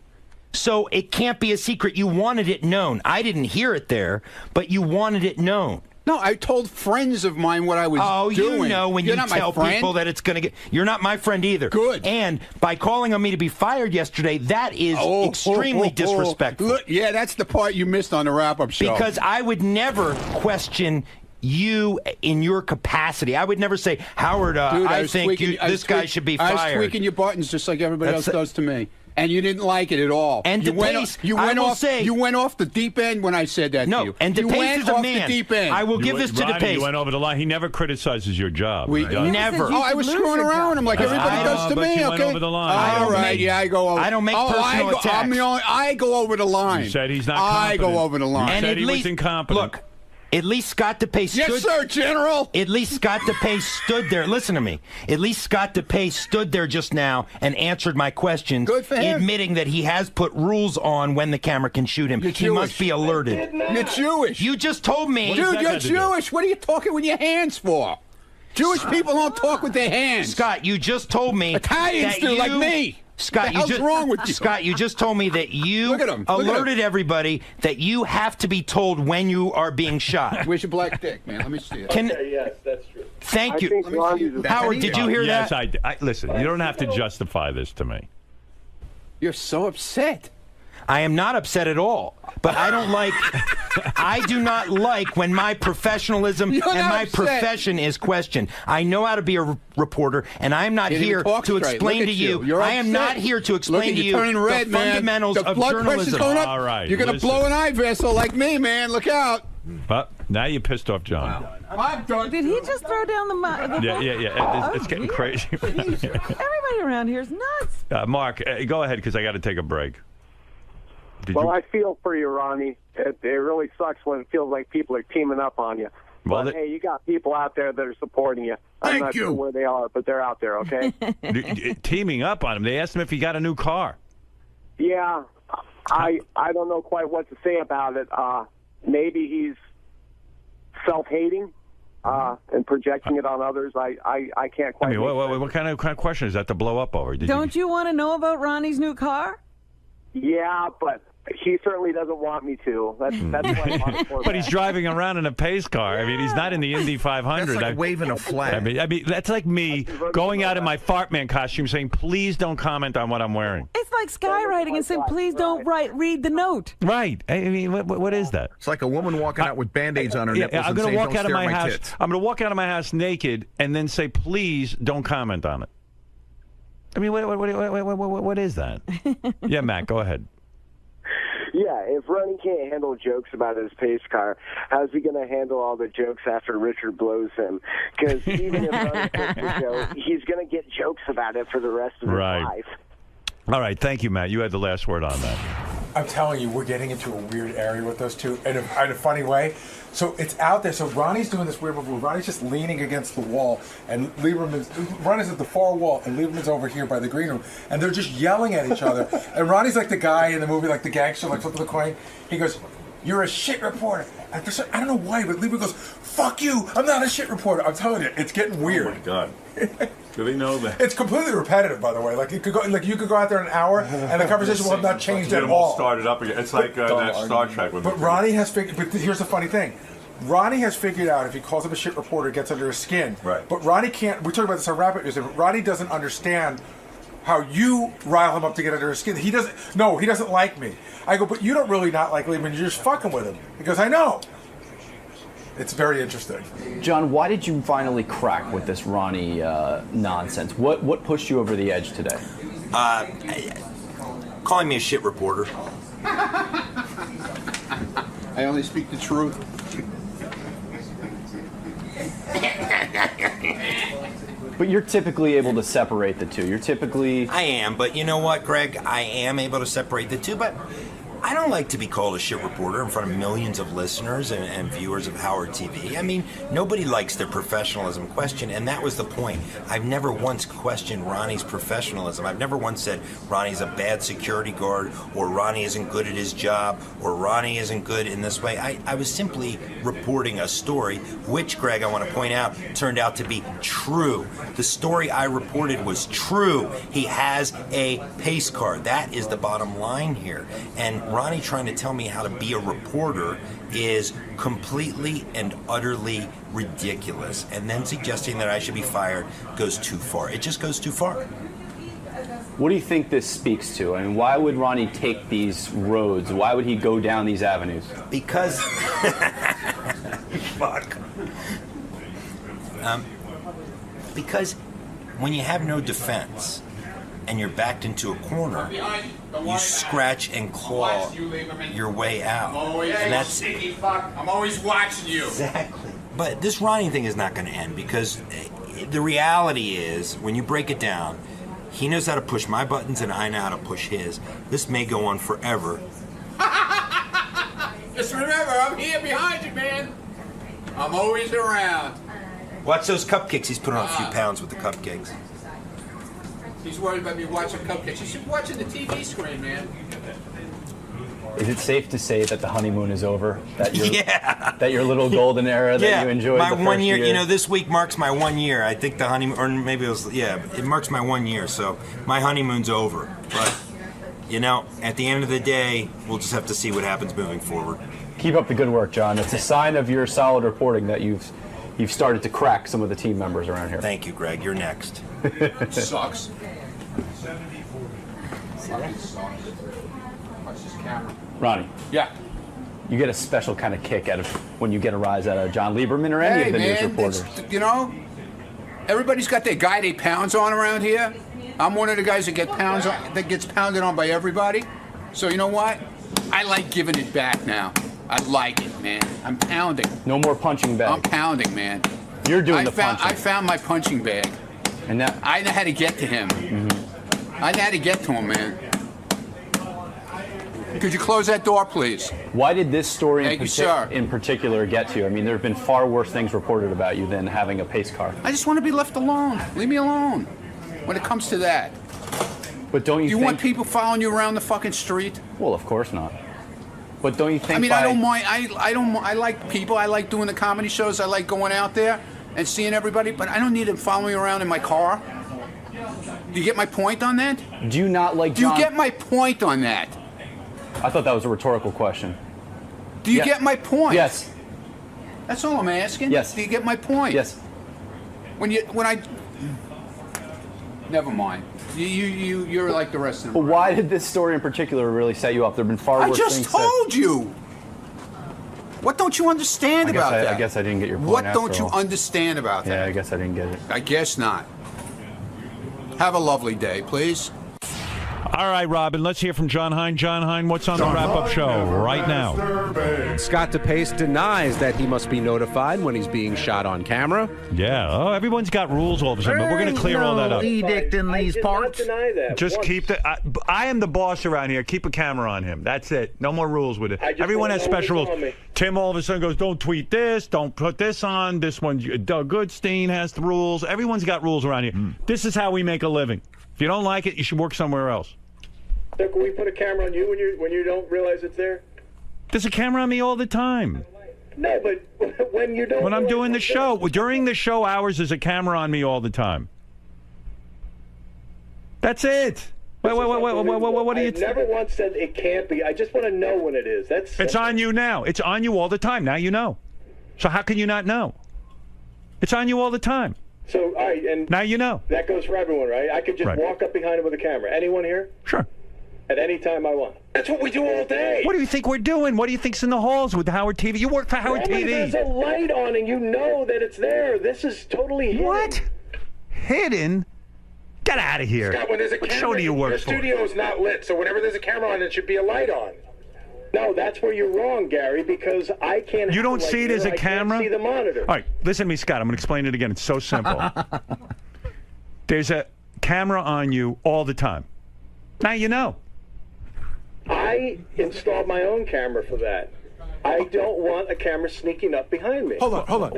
So it can't be a secret. You wanted it known. I didn't hear it there, but you wanted it known. No, I told friends of mine what I was doing. Oh, you know when You're you not my tell friend. people that it's going to get... You're not my friend either. Good. And by calling on me to be fired yesterday, that is extremely disrespectful. Look, yeah, that's the part you missed on the wrap-up show. Because I would never question you in your capacity. I would never say, Howard, Dude, I think this guy should be fired. I was tweaking your buttons just like everybody else does to me. And you didn't like it at all. And you went off the deep end when I said that to you. And you DePace went is a off man. the deep end. I will give this to Ronnie, DePace. You went over the line. He never criticizes your job. Never. Oh, I was screwing around with him like everybody does to but me. you Okay. went over the line. All right. Yeah, I go over. I don't make personal attacks. I go over the line. You said he's not I competent. go over the line. You said he was incompetent. Look. At least Scott DePace stood... Yes, sir, General! At least Scott DePace stood there. Listen to me. At least Scott DePace stood there just now and answered my questions. Good for him. Admitting that he has put rules on when the camera can shoot him. He must be alerted. You're Jewish. You just told me... Dude, you're Jewish. What are you talking with your hands for? Jewish people don't talk with their hands. Scott, you just told me... Italians that do, like me. Scott, what's wrong with you? Scott, you just told me that you Look at him. alerted everybody that you have to be told when you are being shot. Where's your black dick, man? Let me see it. Yes, that's true. Thank you. Let me see it. Howard, did you hear yes, that? Yes, listen, you don't have to justify this to me. You're so upset. I am not upset at all, but I don't like... I do not like when my professionalism and my profession is questioned. I know how to be a reporter, and I am not here to explain to you. I am not here to explain to you the fundamentals of journalism. All right, you're going to blow an eye vessel like me, man. Look out. But now you pissed off John. I'm done. Did he just throw down the Yeah. It's getting crazy. Everybody around here is nuts. Mark, go ahead because I got to take a break. I feel for you, Ronnie. It really sucks when it feels like people are teaming up on you. Well, but, hey, you got people out there that are supporting you. I'm not sure where they are, but they're out there, okay? Teaming up on him. They asked him if he got a new car. Yeah. I don't know quite what to say about it. Maybe he's self-hating and projecting it on others. I can't quite. I mean, what kind of question is that to blow up over? Don't you want to know about Ronnie's new car? Yeah, but he certainly doesn't want me to. That's why But he's driving around in a pace car. I mean, he's not in the Indy 500. That's like waving a flag. I mean, that's like me going out in my Fartman costume saying, please don't comment on what I'm wearing. It's like skywriting and saying, please don't read the note. Right. I mean, what is that? It's like a woman walking out with Band-Aids on her nipples I'm and going saying, to walk don't out of stare my at house. tits. I'm going to walk out of my house naked and then say, please don't comment on it. I mean, what is that? Yeah, Matt, go ahead. Yeah, if Ronnie can't handle jokes about his pace car, how's he going to handle all the jokes after Richard blows him? Because even if Ronnie quits the show, he's going to get jokes about it for the rest of his life. All right, thank you, Matt. You had the last word on that. I'm telling you, we're getting into a weird area with those two in a funny way. So it's out there. So Ronnie's doing this weird move. Ronnie's just leaning against the wall, and Ronnie's at the far wall, and Lieberman's over here by the green room, and they're just yelling at each other. And Ronnie's like the guy in the movie, like the gangster, like flipping the coin. He goes, "You're a shit reporter." And for some, I don't know why, but Lieberman goes, "Fuck you! I'm not a shit reporter." I'm telling you, it's getting weird. Oh my God. Do they know that? It's completely repetitive, by the way. Like you could go out there in an hour, and the conversation will have not changed at all. Started up again. It's like that Star Trek. But Ronnie has figured. But here's the funny thing. Ronnie has figured out if he calls him a shit reporter, it gets under his skin. Right. But Ronnie can't. We talked about this on Rapid News. But Ronnie doesn't understand how you rile him up to get under his skin. He doesn't. No, he doesn't like me. I go, but you don't really not like Lieberman. You're just fucking with him. He goes, I know. It's very interesting. John, why did you finally crack with this Ronnie nonsense? What pushed you over the edge today? Calling me a shit reporter. I only speak the truth. But you're typically able to separate the two. You're typically... I am, but you know what, Greg? I am able to separate the two, but I don't like to be called a shit reporter in front of millions of listeners and viewers of Howard TV. I mean, nobody likes their professionalism questioned, and that was the point. I've never once questioned Ronnie's professionalism. I've never once said Ronnie's a bad security guard, or Ronnie isn't good at his job, or Ronnie isn't good in this way. I was simply reporting a story, which, Greg, I want to point out, turned out to be true. The story I reported was true. He has a pace car. That is the bottom line here. And Ronnie trying to tell me how to be a reporter is completely and utterly ridiculous. And then suggesting that I should be fired goes too far. It just goes too far. What do you think this speaks to? I mean, why would Ronnie take these roads? Why would he go down these avenues? Because... Fuck. Because when you have no defense and you're backed into a corner, you scratch and claw your way out. And that's I'm always watching you. Exactly. But this Ronnie thing is not going to end, because the reality is, when you break it down, he knows how to push my buttons and I know how to push his. This may go on forever. Just remember, I'm here behind you, man. I'm always around. Watch those cupcakes. He's put on a few pounds with the cupcakes. He's worried about me watching cupcakes. You should be watching the TV screen, man. Is it safe to say that the honeymoon is over? That your little golden era that you enjoyed my the first 1 year. year? You know, this week marks my 1 year. I think the honeymoon, or maybe it was, it marks my 1 year. So my honeymoon's over. But, you know, at the end of the day, we'll just have to see what happens moving forward. Keep up the good work, John. It's a sign of your solid reporting that you've started to crack some of the team members around here. Thank you, Greg. You're next. Sucks. Ronnie. Yeah. You get a special kind of kick out of when you get a rise out of John Lieberman or any of the news reporters. You know, everybody's got their guy they pounds on around here. I'm one of the guys that gets pounded on by everybody. So you know what? I like giving it back now. I like it, man. I'm pounding. No more punching bag. I'm pounding, man. You're doing the punching. I found my punching bag. And that I know how to get to him. Mm-hmm. I know how to get to him, man. Could you close that door, please? Why did this story in particular get to you? I mean, there have been far worse things reported about you than having a pace car. I just want to be left alone. Leave me alone when it comes to that. But don't you think... want people following you around the fucking street? Well, of course not. But don't you think... I mean, I don't mind. I like people. I like doing the comedy shows. I like going out there and seeing everybody. But I don't need them following me around in my car. Do you get my point on that? Do you not like John... Do you get my point on that? I thought that was a rhetorical question. Do you get my point? Yes. That's all I'm asking. Yes. Do you get my point? Yes. When I... Never mind. You're like the rest of them. But why did this story in particular really set you up? There have been far worse things. I just told you. What don't you understand about that? I guess I didn't get your point. What don't you understand about that? Yeah, I guess I didn't get it. I guess not. Have a lovely day, please. All right, Robin, let's hear from John Hine. John Hine, what's on the wrap-up show right now? Scott DePace denies that he must be notified when he's being shot on camera. Yeah. Oh, everyone's got rules all of a sudden, but we're going to clear all that up. Edict in these parts. Deny that. Just keep the... I am the boss around here. Keep a camera on him. That's it. No more rules with it. Everyone has special rules. Tim all of a sudden goes, don't tweet this, don't put this on. This one, Doug Goodstein has the rules. Everyone's got rules around here. This is how we make a living. If you don't like it, you should work somewhere else. So can we put a camera on you when you don't realize it's there? There's a camera on me all the time. No, but when you don't. When I'm doing the show, during the show hours, there's a camera on me all the time. That's it. Wait, what do you? I never once said it can't be. I just want to know when it is. It's on you now. It's on you all the time. Now you know. So how can you not know? It's on you all the time. So, all right, and now you know. That goes for everyone, right? I could just walk up behind him with a camera. Anyone here? Sure. At any time I want. That's what we do all day. What do you think we're doing? What do you think's in the halls with Howard TV? You work for Howard TV. There's a light on and you know that it's there. This is totally hidden. What? Hidden? Get out of here. Scott, when there's a what camera, show do you work the for? studio is not lit, so whenever there's a camera on, it should be a light on. No, that's where you're wrong, Gary, because I can't... You don't see it as a camera? I can't see the monitor. All right, listen to me, Scott. I'm going to explain it again. It's so simple. There's a camera on you all the time. Now you know. I installed my own camera for that. I don't want a camera sneaking up behind me. Hold on.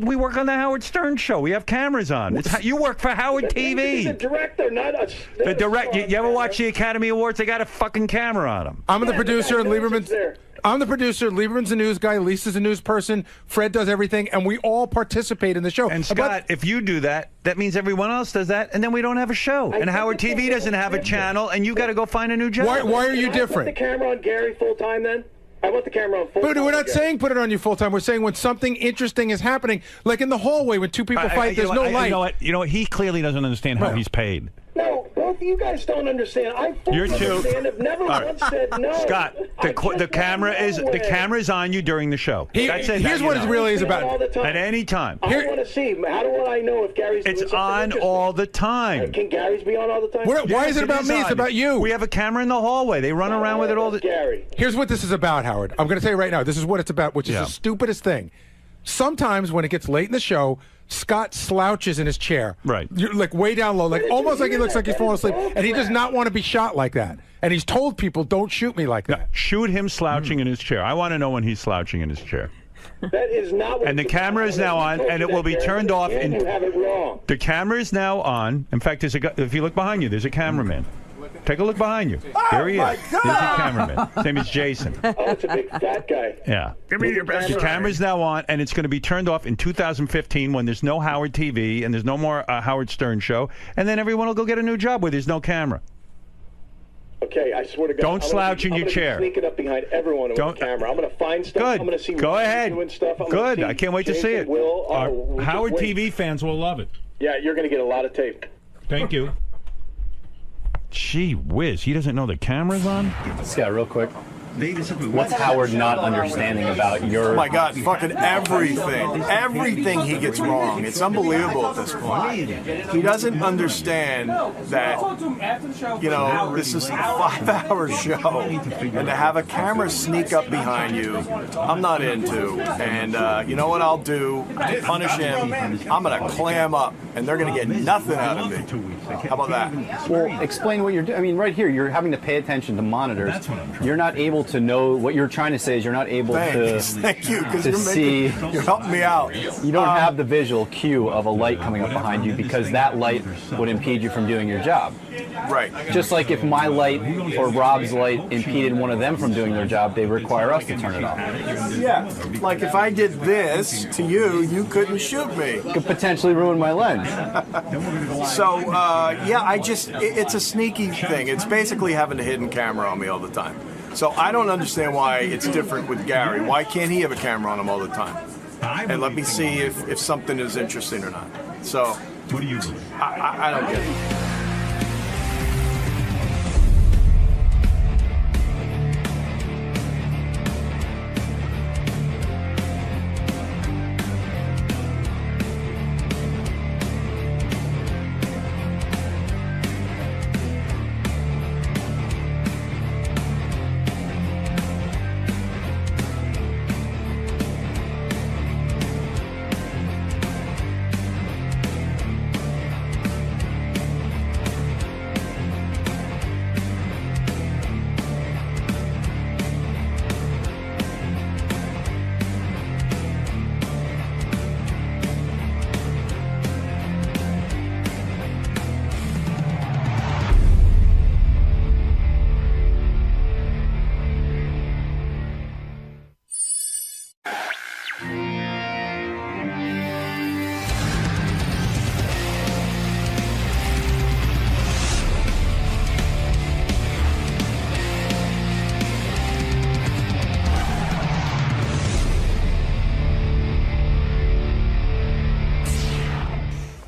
We work on the Howard Stern show. We have cameras on. You work for Howard TV. He's a director, not a... The direct. You ever watch the Academy Awards? They got a fucking camera on them. I'm the producer, and Lieberman's... I'm the producer. Lieberman's the news guy. Lisa's a news person. Fred does everything, and we all participate in the show. And Scott, if you do that, that means everyone else does that, and then we don't have a show. And Howard TV doesn't have a channel, and you got to go find a new job. Why are you Can I different? put the camera on Gary full time then? I want the camera on full But time. we're not saying put it on you full time. We're saying when something interesting is happening, like in the hallway when two people fight, there's no light. You know what? He clearly doesn't understand how he's paid. No, both of you guys don't understand. I fully You're too. understand. I've never once said no. Scott, the camera is on you during the show. That's it. Here's what it really is about. At any time. I want to see. How do I know if Gary's doing It's something on interesting? all the time. Can Gary's be on all the time? Why is it about me? It's about you. We have a camera in the hallway. They run around with it all the Gary. Here's what this is about, Howard. I'm going to tell you right now. This is what it's about, which is the stupidest thing. Sometimes when it gets late in the show, Scott slouches in his chair. Right. You're like way down low, like almost like he looks like he's falling asleep. And he does not want to be shot like that. And he's told people, don't shoot me like that. Shoot him slouching in his chair. I want to know when he's slouching in his chair. That is not what And the camera is now on, and it will be turned off. Again, you have it wrong. The camera is now on. In fact, if you look behind you, there's a cameraman. Take a look behind you. There he is. There's a cameraman. His name is Jason. Oh, it's a big fat guy. Yeah. Give me your best. The camera's now on, and it's going to be turned off in 2015 when there's no Howard TV and there's no more Howard Stern show, and then everyone will go get a new job where there's no camera. Okay, I swear to God. Don't slouch in your chair. I'm sneaking up behind everyone with the camera. I'm going to find stuff. Good. I'm going to see Go ahead. doing stuff. I'm Good. gonna see I can't wait to Jason see it. Will, Howard just wait. TV fans will love it. Yeah, you're going to get a lot of tape. Thank you. Gee whiz, he doesn't know the camera's on? Scott, real quick. What's Howard not understanding about your... Oh my God, fucking everything. Everything he gets wrong. It's unbelievable at this point. He doesn't understand that, you know, this is a 5-hour show. And to have a camera sneak up behind you, I'm not into. And you know what I'll do? To punish him, I'm going to clam up. And they're going to get nothing out of me. How about that? Well, explain what you're doing. I mean, right here, you're having to pay attention to monitors. You're not able to know what you're trying to say is you're not able Thank you, because you're helping me out. You don't have the visual cue of a light coming up behind you because that light would impede you from doing your job. Right. Just like if my light or Rob's light impeded one of them from doing their job, they require us to turn it off. Yeah. Like if I did this to you, you couldn't shoot me. Could potentially ruin my lens. So, yeah, it's a sneaky thing. It's basically having a hidden camera on me all the time. So I don't understand why it's different with Gary. Why can't he have a camera on him all the time? And let me see if something is interesting or not. So, what do you believe? I don't get it.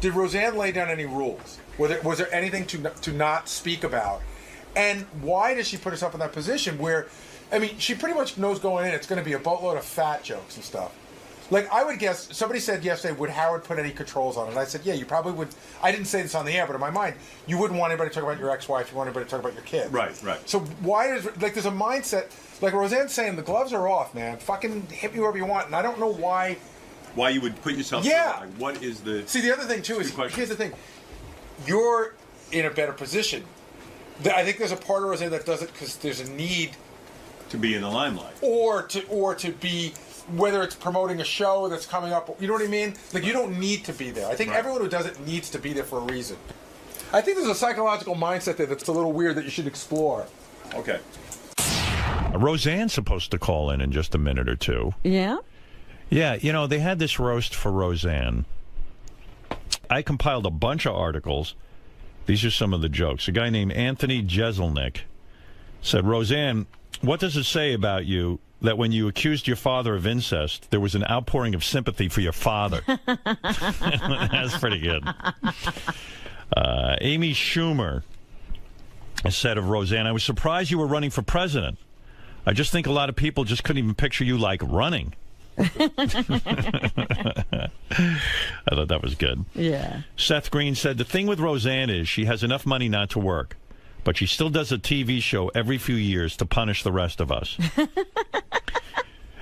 did Roseanne lay down any rules? Was there anything to not speak about? And why does she put herself in that position where, I mean, she pretty much knows going in it's going to be a boatload of fat jokes and stuff. Like, I would guess, somebody said yesterday, would Howard put any controls on it? And I said, yeah, you probably would. I didn't say this on the air, but in my mind, you wouldn't want anybody to talk about your ex-wife. You want anybody to talk about your kids. Right. So why is, like, there's a mindset, like Roseanne's saying, the gloves are off, man. Fucking hit me wherever you want. And I don't know why you would put yourself Yeah. through that. Like, what is the... See, the other thing, too, is, here's the thing. You're in a better position. I think there's a part of Roseanne that does it because there's a need to be in the limelight, or to be, whether it's promoting a show that's coming up. You know what I mean? Like, you don't need to be there. I think everyone who does it needs to be there for a reason. I think there's a psychological mindset there that's a little weird that you should explore. Okay. Roseanne's supposed to call in just a minute or two. Yeah? Yeah, you know, they had this roast for Roseanne. I compiled a bunch of articles. These are some of the jokes. A guy named Anthony Jeselnik said, Roseanne, what does it say about you that when you accused your father of incest, there was an outpouring of sympathy for your father? That's pretty good. Amy Schumer said of Roseanne, I was surprised you were running for president. I just think a lot of people just couldn't even picture you, like, running. I thought that was good. Yeah. Seth Green said, the thing with Roseanne is she has enough money not to work, but she still does a TV show every few years to punish the rest of us.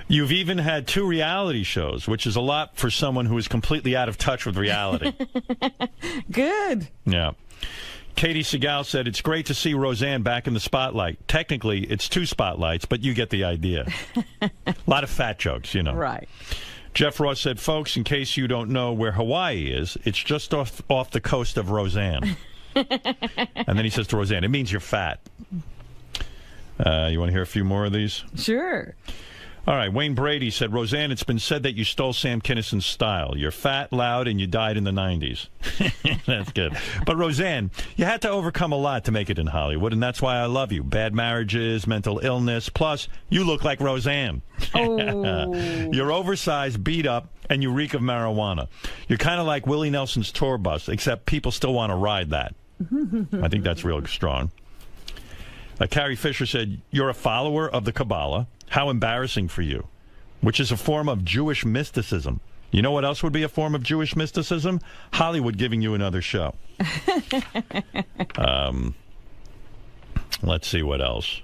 You've even had 2 reality shows, which is a lot for someone who is completely out of touch with reality. Good. Yeah. Katie Segal said, it's great to see Roseanne back in the spotlight. Technically, it's 2 spotlights, but you get the idea. A lot of fat jokes, you know. Right. Jeff Ross said, folks, in case you don't know where Hawaii is, it's just off the coast of Roseanne. And then he says to Roseanne, it means you're fat. You want to hear a few more of these? Sure. All right, Wayne Brady said, Roseanne, it's been said that you stole Sam Kinnison's style. You're fat, loud, and you died in the 90s. That's good. But Roseanne, you had to overcome a lot to make it in Hollywood, and that's why I love you. Bad marriages, mental illness, plus you look like Roseanne. Oh. You're oversized, beat up, and you reek of marijuana. You're kind of like Willie Nelson's tour bus, except people still want to ride that. I think that's real strong. Carrie Fisher said, you're a follower of the Kabbalah. How embarrassing for you, which is a form of Jewish mysticism. You know what else would be a form of Jewish mysticism? Hollywood giving you another show. Let's see what else.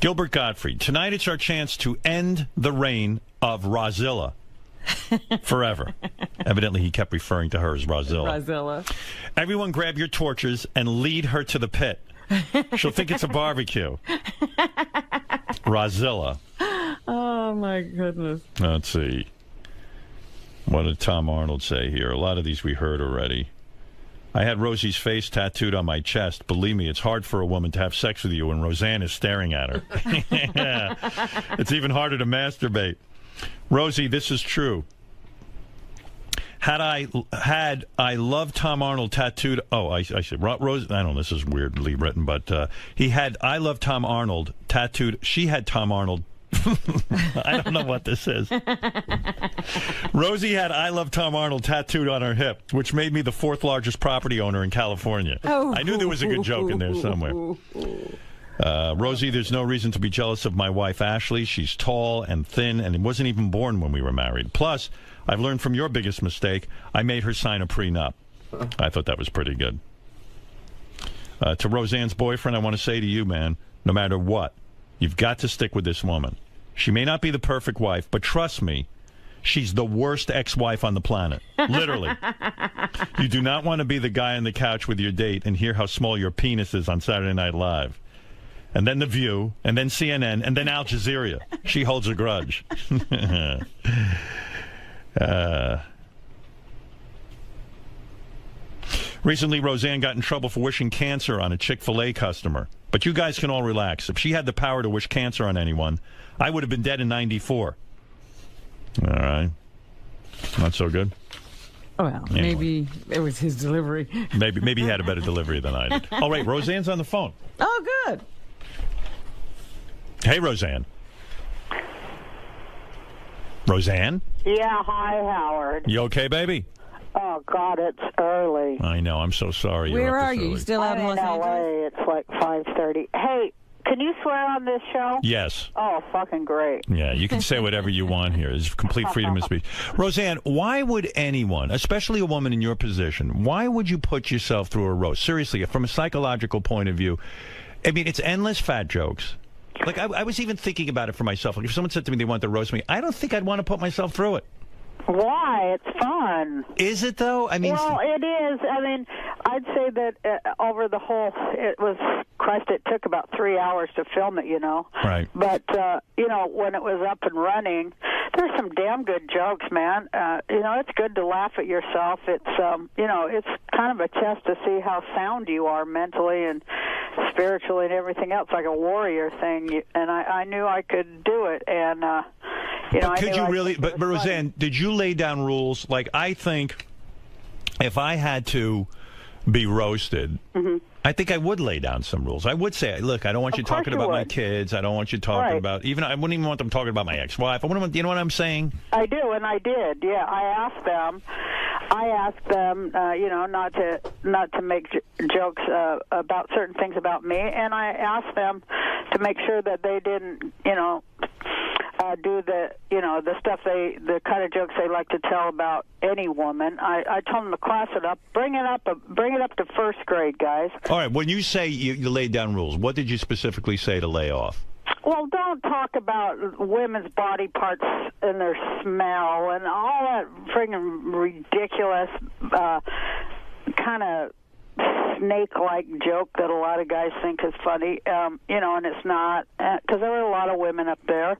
Gilbert Gottfried, tonight it's our chance to end the reign of Rozilla forever. Evidently, he kept referring to her as Rozilla. Rozilla. Everyone grab your torches and lead her to the pit. She'll think it's a barbecue. Rozilla. Oh, my goodness. Let's see. What did Tom Arnold say here? A lot of these we heard already. I had Rosie's face tattooed on my chest. Believe me, it's hard for a woman to have sex with you when Roseanne is staring at her. Yeah. It's even harder to masturbate. Rosie, this is true. Had I loved Tom Arnold tattooed... Oh, I said, Rose... I don't know, this is weirdly written, but he had I love Tom Arnold tattooed... She had Tom Arnold... I don't know what this is. Rosie had I love Tom Arnold tattooed on her hip, which made me the 4th largest property owner in California. Oh. I knew there was a good joke in there somewhere. Rosie, there's no reason to be jealous of my wife, Ashley. She's tall and thin and wasn't even born when we were married. Plus, I've learned from your biggest mistake. I made her sign a prenup. I thought that was pretty good. To Roseanne's boyfriend, I want to say to you, man, no matter what, you've got to stick with this woman. She may not be the perfect wife, but trust me, she's the worst ex-wife on the planet. Literally. You do not want to be the guy on the couch with your date and hear how small your penis is on Saturday Night Live. And then The View, and then CNN, and then Al Jazeera. She holds a grudge. Recently, Roseanne got in trouble for wishing cancer on a Chick-fil-A customer. But you guys can all relax. If she had the power to wish cancer on anyone, I would have been dead in 94. All right. Not so good? Well, anyway. Maybe it was his delivery. Maybe he had a better delivery than I did. All right, Roseanne's on the phone. Oh, good. Hey, Roseanne. Roseanne? Yeah, hi, Howard. You okay, baby? Oh, God, it's early. I know. I'm so sorry. Where You're up are this you? You early. still out in I'm Los in Angeles? LA. It's like 5:30. Hey, can you swear on this show? Yes. Oh, fucking great. Yeah, you can say whatever you want here. There's complete freedom of speech. Roseanne, why would anyone, especially a woman in your position, why would you put yourself through a roast? Seriously, from a psychological point of view, I mean, it's endless fat jokes. Like, I was even thinking about it for myself. Like, if someone said to me they want to roast me, I don't think I'd want to put myself through it. Why? It's fun. Is it, though? I mean, well, it is. I mean, I'd say that over the whole, it took about 3 hours to film it, you know. Right. But, when it was up and running, there's some damn good jokes, man. It's good to laugh at yourself. It's, it's kind of a test to see how sound you are mentally and spiritually and everything else, like a warrior thing. And I knew I could do it. And, could you really? But Roseanne, did you lay down rules? Like, I think if I had to be roasted, I think I would lay down some rules. I would say, look, I don't want you talking about my kids. I don't want you talking about I wouldn't even want them talking about my ex-wife. I wouldn't want, you know what I'm saying? I do, and I did. Yeah, I asked them, not to make jokes about certain things about me, and I asked them to make sure that they didn't, do the stuff the kind of jokes they like to tell about any woman. I told them to class it up, bring it up to first grade, guys. All right. When you say you laid down rules, what did you specifically say to lay off? Well, don't talk about women's body parts and their smell and all that friggin' ridiculous kind of snake-like joke that a lot of guys think is funny, and it's not, because there were a lot of women up there.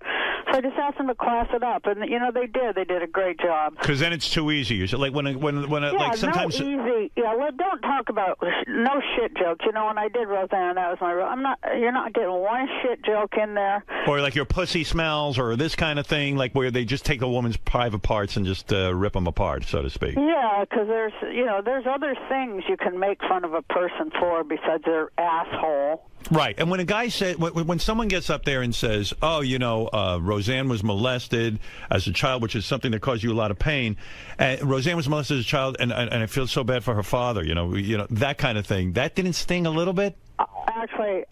So I just asked them to class it up, and they did. They did a great job. Because then it's too easy. You said, like like sometimes. No easy. Yeah, well, don't talk about no shit jokes. When I did Roseanne, that was my rule. You're not getting one shit joke in there. Or like your pussy smells, or this kind of thing, like where they just take a woman's private parts and just rip them apart, so to speak. Yeah, because there's other things you can make fun of a person for besides their asshole. Right, and when a guy said, when someone gets up there and says, "Oh, Roseanne was molested as a child," which is something that caused you a lot of pain. Roseanne was molested as a child, and I feel so bad for her father. That kind of thing. That didn't sting a little bit. Actually,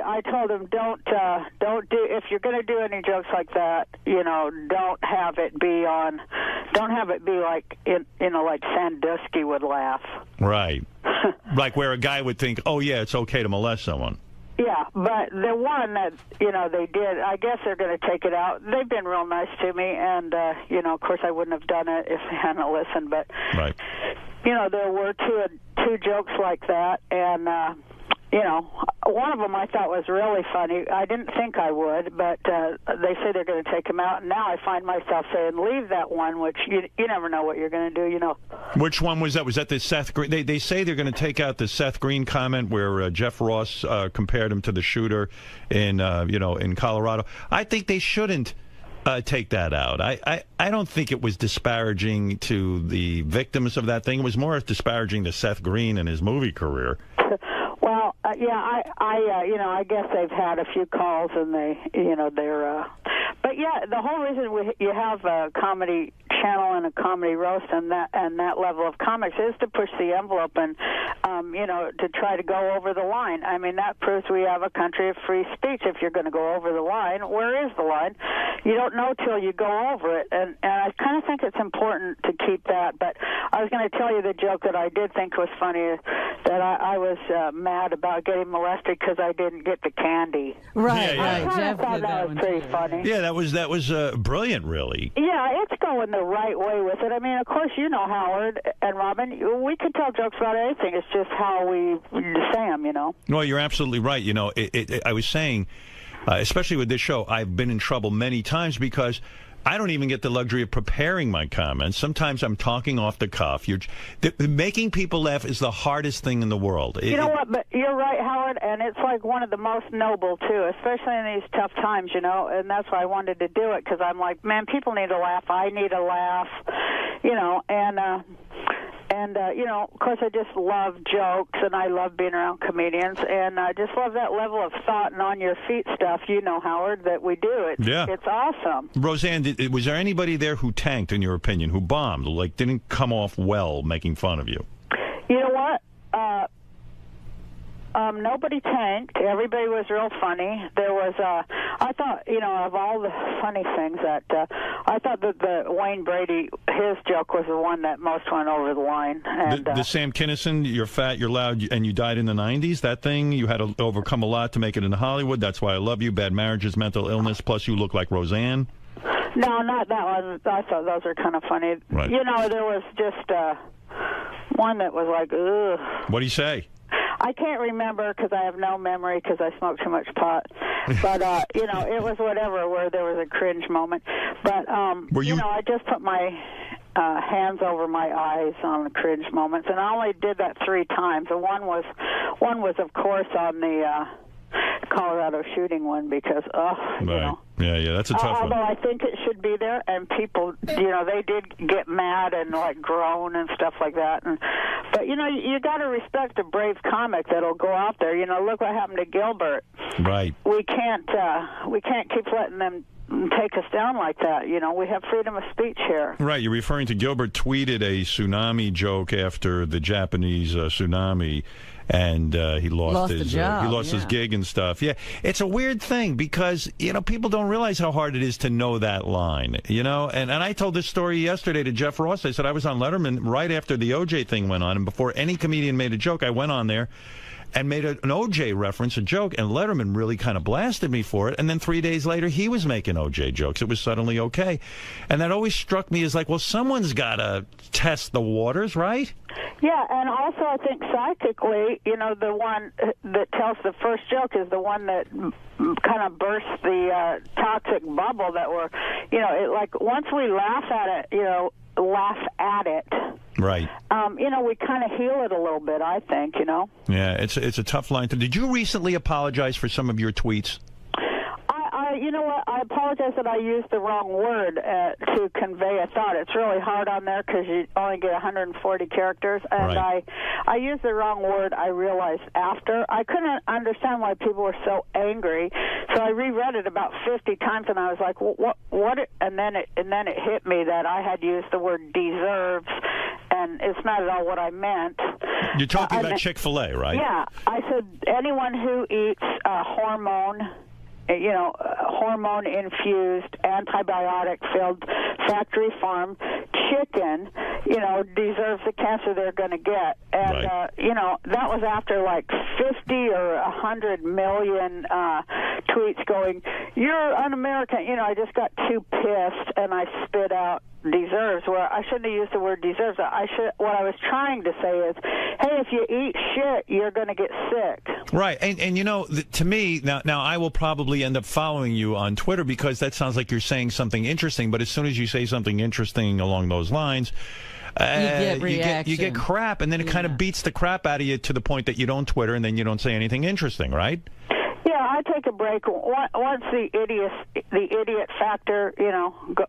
I told him don't do, if you're going to do any jokes like that, don't have it be like like Sandusky would laugh. Right. Like where a guy would think, oh yeah, it's okay to molest someone. Yeah, but the one that, they did, I guess they're going to take it out. They've been real nice to me, and, of course I wouldn't have done it if they hadn't listened, but, right. There were two jokes like that, and, one of them I thought was really funny. I didn't think I would, but they say they're going to take him out, and now I find myself saying, leave that one, which you never know what you're going to do, Which one was that? Was that the Seth Green? They say they're going to take out the Seth Green comment where Jeff Ross compared him to the shooter in Colorado. I think they shouldn't take that out. I don't think it was disparaging to the victims of that thing. It was more disparaging to Seth Green and his movie career. Well, I guess they've had a few calls, and they're. But yeah, the whole reason you have a comedy channel and a comedy roast and that level of comics is to push the envelope and to try to go over the line. I mean, that proves we have a country of free speech. If you're going to go over the line, where is the line? You don't know till you go over it, and I kind of think it's important to keep that. But I was going to tell you the joke that I did think was funny, that I was mad about getting molested because I didn't get the candy. Right, I right. Jeff thought that was pretty funny. Yeah, that was brilliant, really. Yeah, it's going the right way with it. I mean, of course, Howard and Robin, we can tell jokes about anything. It's just how we say them, Well, you're absolutely right. I was saying, especially with this show, I've been in trouble many times because I don't even get the luxury of preparing my comments. Sometimes I'm talking off the cuff. Making people laugh is the hardest thing in the world. You know what? But you're right, Howard, and it's like one of the most noble, too, especially in these tough times, and that's why I wanted to do it, because I'm like, man, people need to laugh. I need a laugh, And, of course, I just love jokes, and I love being around comedians, and I just love that level of thought and on-your-feet stuff, Howard, that we do. It's awesome. Roseanne, was there anybody there who tanked, in your opinion, who bombed, like didn't come off well making fun of you? You know what? Nobody tanked. Everybody was real funny. There was, I thought, of all the funny things that, I thought that the Wayne Brady, his joke was the one that most went over the line. And, the Sam Kinison, you're fat, you're loud, and you died in the 90s, that thing, you had to overcome a lot to make it into Hollywood. That's why I love you. Bad marriages, mental illness, plus you look like Roseanne. No, not that one. I thought those were kind of funny. Right. There was just one that was like, ugh. What do you say? I can't remember because I have no memory because I smoke too much pot. But, it was whatever where there was a cringe moment. But, I just put my hands over my eyes on the cringe moments. And I only did that 3 times. And one was, of course, on the Colorado shooting one because, Yeah, that's a tough one. Although I think it should be there, and people, they did get mad and like groan and stuff like that. But you got to respect a brave comic that'll go out there. Look what happened to Gilbert. Right. We can't keep letting them take us down like that. We have freedom of speech here. Right. You're referring to Gilbert tweeted a tsunami joke after the Japanese tsunami. And he lost his job. He lost his gig and stuff. Yeah, it's a weird thing because people don't realize how hard it is to know that line. And I told this story yesterday to Jeff Ross. I said I was on Letterman right after the OJ thing went on, and before any comedian made a joke, I went on there and made an OJ reference, a joke, and Letterman really kind of blasted me for it. And then 3 days later, he was making OJ jokes. It was suddenly okay. And that always struck me as like, well, someone's got to test the waters, right? Yeah, and also I think psychically, the one that tells the first joke is the one that kind of bursts the toxic bubble that we're, once we laugh at it, right. We kind of heal it a little bit, I think, Yeah, it's a tough line. Did you recently apologize for some of your tweets? You know what? I apologize that I used the wrong word to convey a thought. It's really hard on there because you only get 140 characters, and right. I used the wrong word. I realized after. I couldn't understand why people were so angry, so I reread it about 50 times, and I was like, well, what? And then it hit me that I had used the word deserves, and it's not at all what I meant. You're talking about Chick-fil-A, right? Yeah, I said anyone who eats hormone-infused, antibiotic-filled, factory farm chicken, deserves the cancer they're going to get. And, that was after like 50 or 100 million tweets going, you're un-American. I just got too pissed, and I spit out deserves, where I shouldn't have used the word deserves. What I was trying to say is, hey, if you eat shit, you're going to get sick. Right, and to me, now I will probably end up following you on Twitter because that sounds like you're saying something interesting, but as soon as you say something interesting along those lines, you get crap, and then it kind of beats the crap out of you to the point that you don't Twitter, and then you don't say anything interesting, right? Yeah, I take a break once the idiot factor,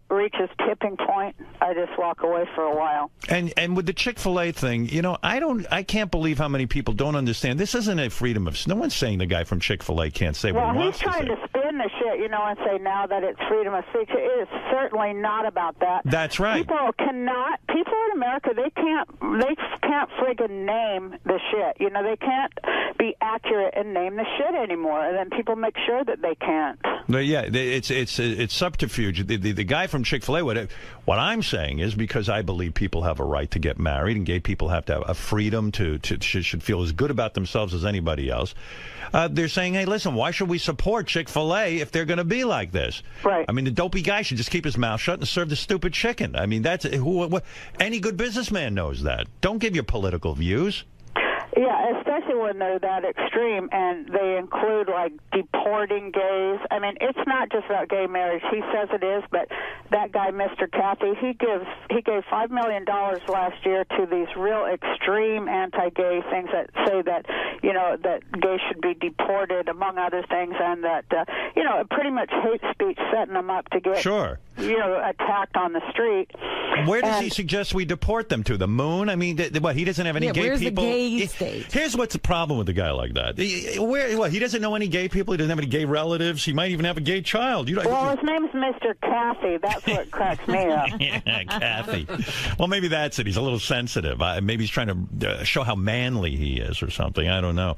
reaches tipping point. I just walk away for a while. And with the Chick-fil-A thing, I can't believe how many people don't understand. This isn't a freedom of. No one's saying the guy from Chick-fil-A can't say what he wants to say. Well, he's trying to spin the shit, and say now that it's freedom of speech. It is certainly not about that. That's right. People in America, they can't friggin' name the shit. They can't be accurate and name the shit anymore. And then people make sure that they can't. Yeah, it's subterfuge. The guy from Chick-fil-A, what I'm saying is because I believe people have a right to get married and gay people have to have a freedom should feel as good about themselves as anybody else. They're saying, hey, listen, why should we support Chick-fil-A if they're going to be like this? Right. I mean, the dopey guy should just keep his mouth shut and serve the stupid chicken. I mean, any good businessman knows that. Don't give your political views. Yeah, especially when they're that extreme, and they include like deporting gays. I mean, it's not just about gay marriage. He says it is, but that guy, Mr. Cathy, he gave $5 million last year to these real extreme anti-gay things that say that that gays should be deported, among other things, and that pretty much hate speech, setting them up to get attacked on the street. Where does he suggest we deport them to? The moon? I mean, what? He doesn't have any gay where's people. The gay state? Here's what's the problem with a guy like that. He doesn't know any gay people. He doesn't have any gay relatives. He might even have a gay child. Well, his name's Mr. Cathy. That's what cracks me up. Yeah, Cathy. Well, maybe that's it. He's a little sensitive. Maybe he's trying to show how manly he is or something. I don't know.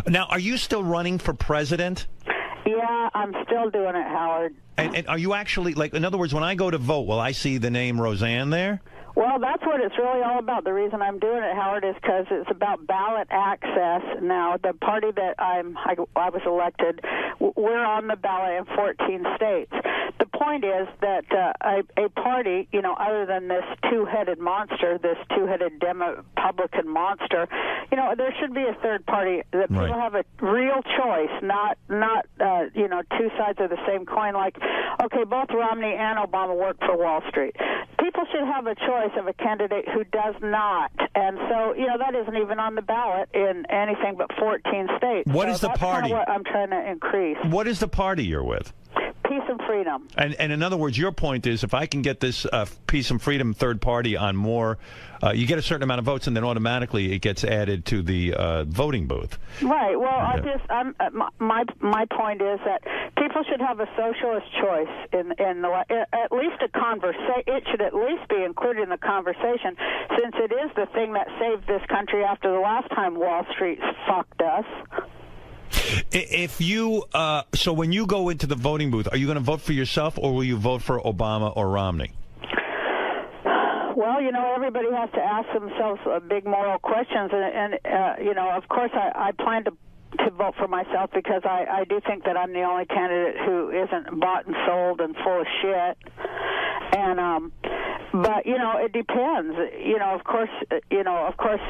Now, are you still running for president? Yeah, I'm still doing it, Howard. And are you actually, like, in other words, when I go to vote, will I see the name Roseanne there? Well, that's what it's really all about. The reason I'm doing it, Howard, is because it's about ballot access. Now, the party that I was elected, we're on the ballot in 14 states. The point is that a party, other than this two-headed monster, this two-headed Republican monster, there should be a third party that people have a real choice, not two sides of the same coin. Like, okay, both Romney and Obama work for Wall Street. People should have a choice of a candidate who does not. And so, that isn't even on the ballot in anything but 14 states. What is the party? That's what I'm trying to increase. What is the party you're with? Peace and freedom. And in other words, your point is if I can get this peace and freedom third party on more, you get a certain amount of votes, and then automatically it gets added to the voting booth. Right. Well, my point is that people should have a socialist choice in at least a conversation. It should at least be included in the conversation, since it is the thing that saved this country after the last time Wall Street fucked us. If you so when you go into the voting booth, are you going to vote for yourself, or will you vote for Obama or Romney? Well, everybody has to ask themselves big moral questions, and of course, I plan to vote for myself because I do think that I'm the only candidate who isn't bought and sold and full of shit. And but it depends. Of course.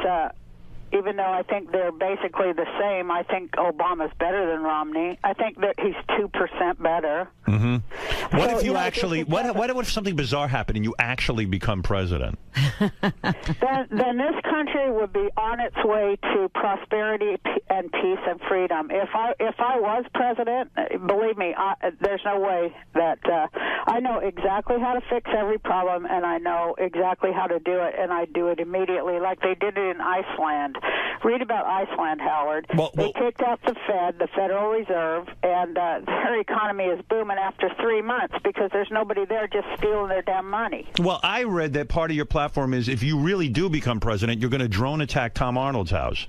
Even though I think they're basically the same, I think Obama's better than Romney. I think that he's 2% better. Mm-hmm. What if you actually? What if something bizarre happened and you actually become president? Then this country would be on its way to prosperity and peace and freedom. If I was president, believe me, there's no way that I know exactly how to fix every problem, and I know exactly how to do it, and I do it immediately, like they did it in Iceland. Read about Iceland, Howard. They kicked out the Fed, the Federal Reserve, and their economy is booming after 3 months because there's nobody there just stealing their damn money. Well, I read that part of your platform is if you really do become president, you're going to drone attack Tom Arnold's house.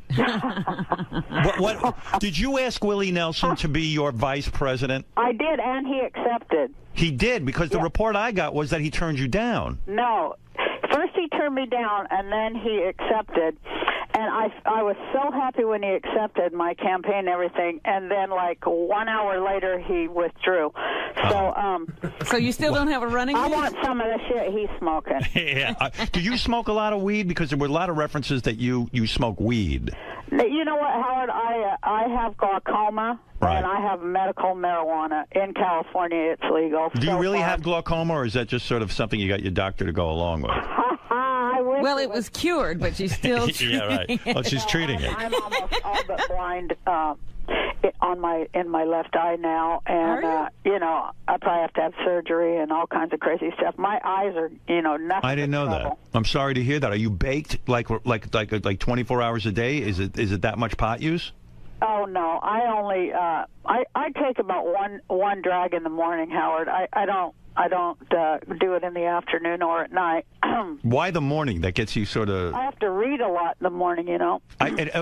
What did you ask Willie Nelson to be your vice president? I did, and he accepted. He did, because the report I got was that he turned you down. No. First he turned me down, and then he accepted. And I was so happy when he accepted my campaign and everything, and then like 1 hour later he withdrew. So you still don't have a running I mate? want some of the shit he's smoking. Yeah. Do you smoke a lot of weed? Because there were a lot of references that you smoke weed. You know what, Howard? I have glaucoma, and I have medical marijuana. In California, it's legal. Do you really have glaucoma, or is that just sort of something you got your doctor to go along with? Well, it was cured, but she's still treating yeah, right. Oh, she's treating it. I'm almost all but blind in my left eye now, and I probably have to have surgery and all kinds of crazy stuff. My eyes are, nothing. I didn't know that. I'm sorry to hear that. Are you baked like 24 hours a day? Is it that much pot use? Oh no, I only I take about one drag in the morning, Howard. I don't do it in the afternoon or at night. Why the morning? That gets you sort of... I have to read a lot in the morning,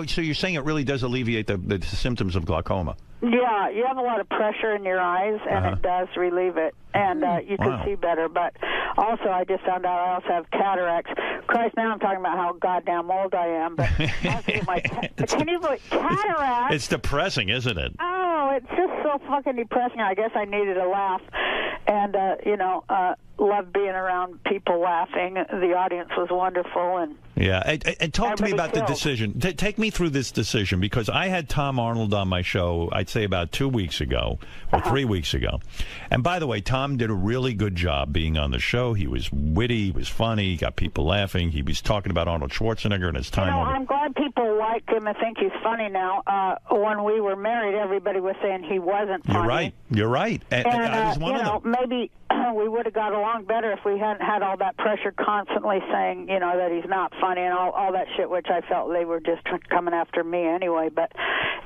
So you're saying it really does alleviate the symptoms of glaucoma? Yeah, you have a lot of pressure in your eyes, and it does relieve it, and you can see better. But also, I just found out I also have cataracts. Christ, now I'm talking about how goddamn old I am. But can you believe cataracts? It's depressing, isn't it? Oh, it's just so fucking depressing. I guess I needed a laugh. And, loved being around people laughing. The audience was wonderful, and yeah. And talk to me about the killed. decision. Take me through this decision, because I had Tom Arnold on my show, I'd say about 2 weeks ago or 3 weeks ago. And by the way, Tom did a really good job being on the show. He was witty, he was funny, he got people laughing. He was talking about Arnold Schwarzenegger and his time on I'm glad people like him and think he's funny now. When we were married, everybody was saying he wasn't funny. You're right. You're right. And I was one of them. Maybe we would have got along better if we hadn't had all that pressure constantly saying, that he's not funny and all that shit, which I felt they were just coming after me anyway. But,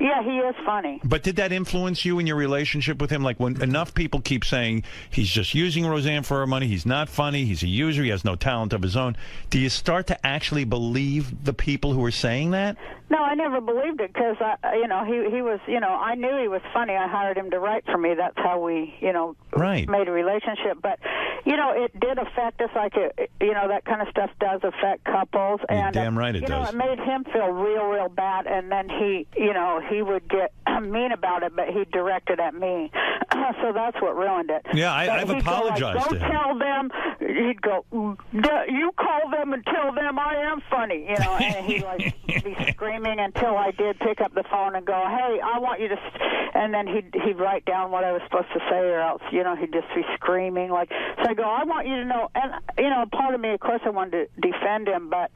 yeah, he is funny. But did that influence you in your relationship with him? Like, when enough people keep saying he's just using Roseanne for her money, he's not funny, he's a user, he has no talent of his own, do you start to actually believe the people who are saying that? No, I never believed it because, he was, I knew he was funny. I hired him to write for me. That's how we, made a relationship. But, it did affect us like, that kind of stuff does affect couples. You're damn right it does. It made him feel real bad. And then he would get mean about it, but he directed at me. So that's what ruined it. Yeah, I've apologized to him. Go tell them. He'd go, you call them and tell them I am funny, and he'd be screaming until I did pick up the phone and go, hey, I want you to, and then he'd write down what I was supposed to say, or else, he'd just be screaming. So I go, I want you to know, and, part of me, of course, I wanted to defend him, but,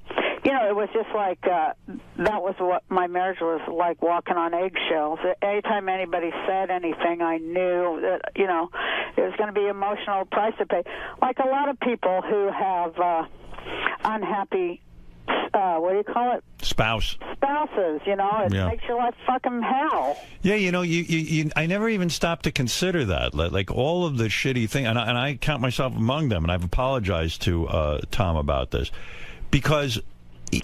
it was just like, that was what my marriage was like, walking on eggshells. Anytime anybody said anything, I knew that, it was going to be emotional price to pay. Like a lot of people who have unhappy, what do you call it? Spouses, it makes your life fucking hell. Yeah, I never even stopped to consider that. Like all of the shitty thing, and I count myself among them, and I've apologized to Tom about this, because,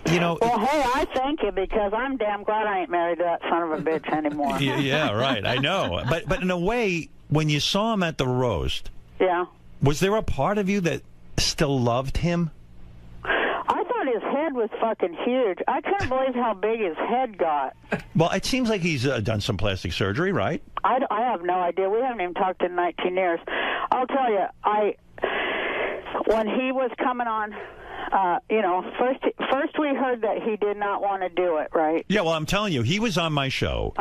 Well, hey, I thank you, because I'm damn glad I ain't married to that son of a bitch anymore. Yeah, right, I know. But in a way, when you saw him at the roast, yeah, was there a part of you that still loved him? I thought his head was fucking huge. I couldn't believe how big his head got. Well, it seems like he's done some plastic surgery, right? I have no idea. We haven't even talked in 19 years. I'll tell you, when he was coming on, first we heard that he did not want to do it, right? Yeah, well, I'm telling you, he was on my show,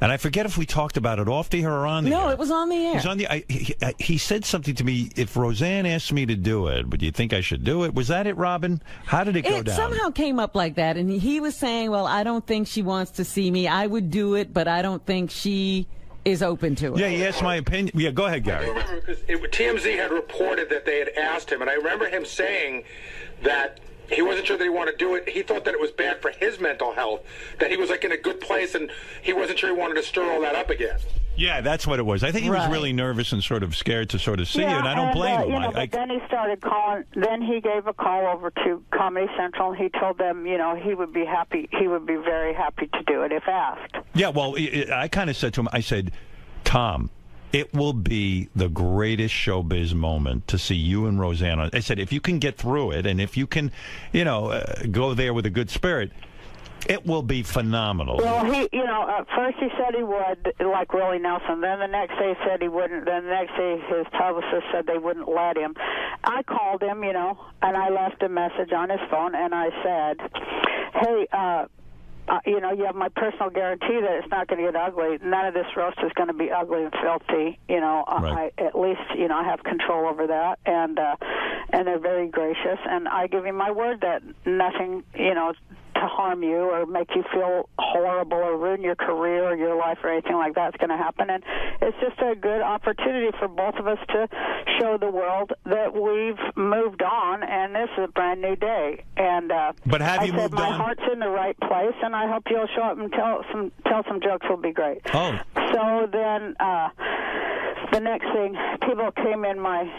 and I forget if we talked about it off the air or on the air. No, it was on the air. He was on the. He said something to me. If Roseanne asked me to do it, would you think I should do it? Was that it, Robin? How did it go down? It somehow came up like that, and he was saying, "Well, I don't think she wants to see me. I would do it, but I don't think she is open to it." Yeah, he asked my opinion. Yeah, go ahead, Gary. I remember because TMZ had reported that they had asked him, and I remember him saying that he wasn't sure that he wanted to do it. He thought that it was bad for his mental health, that he was like in a good place, and he wasn't sure he wanted to stir all that up again. Yeah, that's what it was. I think he was really nervous and sort of scared to sort of see you, and I don't blame him. But then he started calling. Then he gave a call over to Comedy Central, and he told them, he would be happy. He would be very happy to do it if asked. Yeah, well, I kind of said to him, I said, Tom, it will be the greatest showbiz moment to see you and Roseanne. I said, if you can get through it, and if you can, go there with a good spirit, it will be phenomenal. Well, at first he said he would, like Willie Nelson. Then the next day he said he wouldn't. Then the next day his publicist said they wouldn't let him. I called him, and I left a message on his phone, and I said, hey, you have my personal guarantee that it's not going to get ugly. None of this roast is going to be ugly and filthy. Right. At least, I have control over that, and they're very gracious. And I give you my word that nothing, to harm you or make you feel horrible or ruin your career or your life or anything like that's going to happen. And it's just a good opportunity for both of us to show the world that we've moved on, and this is a brand new day. And but have you moved my on? heart's in the right place, and I hope you'll show up and tell some jokes. Will be great. Oh. So then the next thing, people came in my,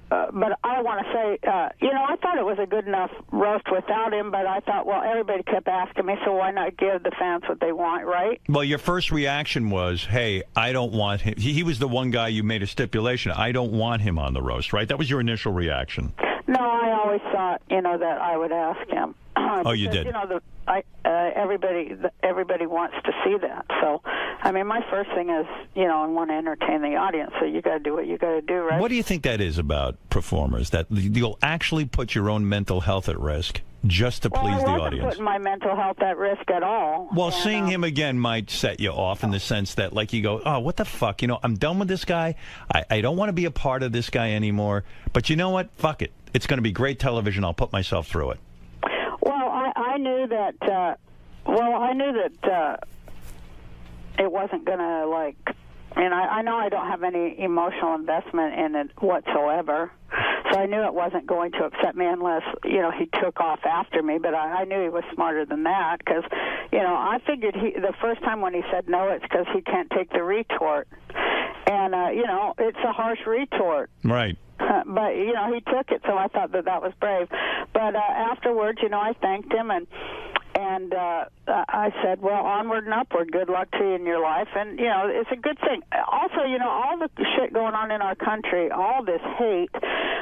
but I want to say, I thought it was a good enough roast without him, but I thought, well, everybody kept asking me, so why not give the fans what they want, right? Well, your first reaction was, hey, I don't want him. He was the one guy you made a stipulation. I don't want him on the roast, right? That was your initial reaction. No, I always thought, that I would ask him. Oh, you Because, did? Everybody wants to see that. So, I mean, my first thing is, I want to entertain the audience. So you got to do what you got to do, right? What do you think that is about performers? That you'll actually put your own mental health at risk just to please the I wasn't audience? putting my mental health at risk at all. Well, seeing him again might set you off in the sense that, like, you go, oh, what the fuck? I'm done with this guy. I don't want to be a part of this guy anymore. But you know what? Fuck it. It's going to be great television. I'll put myself through it. Well, I knew that. It wasn't going to, like. And I know I don't have any emotional investment in it whatsoever. So I knew it wasn't going to upset me unless, he took off after me. But I knew he was smarter than that because, I figured the first time when he said no, it's because he can't take the retort. And, it's a harsh retort. Right. But, he took it, so I thought that was brave. But afterwards, I thanked him and I said, well, onward and upward. Good luck to you in your life. And, it's a good thing. Also, all the shit going on in our country, all this hate,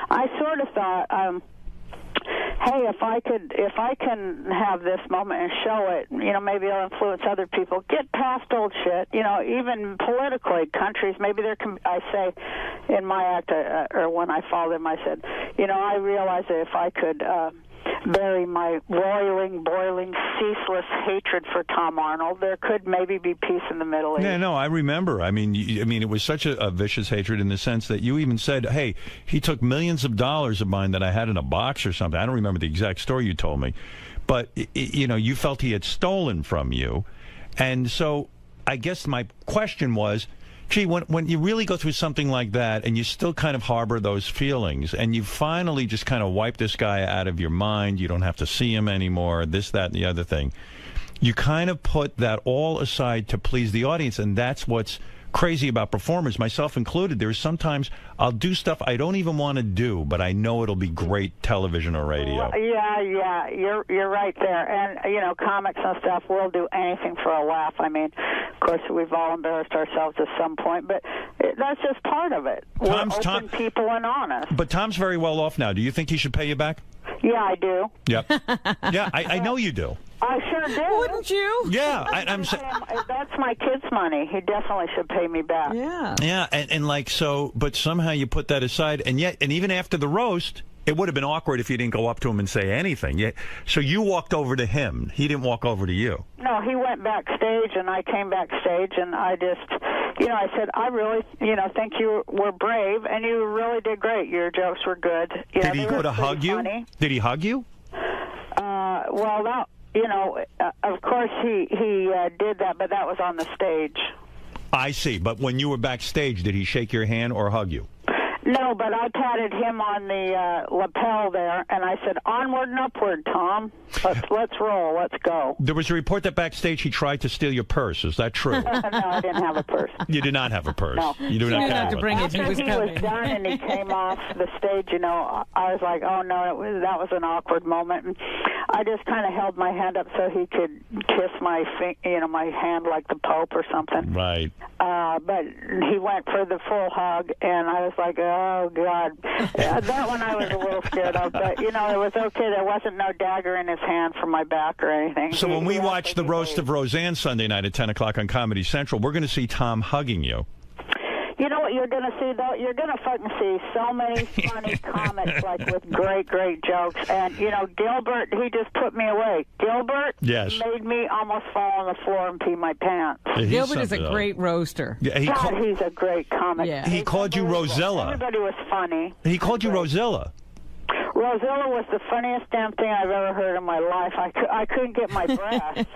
I sort of thought, hey, if I can have this moment and show it, maybe I'll influence other people. Get past old shit. Even politically, countries, maybe there can, I say in my act, or when I followed him, I said, I realized that if I could bury my boiling, ceaseless hatred for Tom Arnold, there could maybe be peace in the Middle East. Yeah, no, I remember. I mean, it was such a vicious hatred in the sense that you even said, hey, he took millions of dollars of mine that I had in a box or something. I don't remember the exact story you told me. But, you felt he had stolen from you. And so I guess my question was, gee, when you really go through something like that and you still kind of harbor those feelings and you finally just kind of wipe this guy out of your mind, you don't have to see him anymore, this, that, and the other thing, you kind of put that all aside to please the audience, and that's what's crazy about performers, myself included. There's sometimes I'll do stuff I don't even want to do, but I know it'll be great television or radio. Yeah, you're right there. And comics and stuff, we'll do anything for a laugh. I mean, of course, we've all embarrassed ourselves at some point, but that's just part of it. We're open people and honest. But Tom's very well off now. Do you think he should pay you back? Yeah, I do. Yep. Yeah, I know you do. I sure do. Wouldn't you? Yeah, that's my kid's money. He definitely should pay me back. Yeah. Yeah, and like so, but somehow you put that aside, and even after the roast, it would have been awkward if you didn't go up to him and say anything. So you walked over to him. He didn't walk over to you. No, he went backstage, and I came backstage, and I just, I said, I really, think you were brave, and you really did great. Your jokes were good. Did he go to hug you? Funny. Did he hug you? Well, that. Of course he did that, but that was on the stage. I see. But when you were backstage, did he shake your hand or hug you? No, but I patted him on the lapel there, and I said, onward and upward, Tom. Let's roll. Let's go. There was a report that backstage he tried to steal your purse. Is that true? No, I didn't have a purse. You did not have a purse. No. You do not have to bring it. After he was done and he came off the stage, I was like, oh, no, that was an awkward moment. And I just kind of held my hand up so he could kiss my my hand like the Pope or something. Right. But he went for the full hug, and I was like, oh, God. That one I was a little scared of, but, it was okay. There wasn't no dagger in his hand for my back or anything. So when we watch the Roast of Roseanne Sunday night at 10 o'clock on Comedy Central, we're going to see Tom hugging you. You know what you're going to see, though? You're going to fucking see so many funny comics, like, with great jokes. And, Gilbert, he just put me away. Gilbert made me almost fall on the floor and pee my pants. Yeah, Gilbert is a great roaster. Yeah, he's a great comic. Yeah. He called you Rosella. Everybody was funny. He called you Rosella. Rosella was the funniest damn thing I've ever heard in my life. I couldn't get my breath.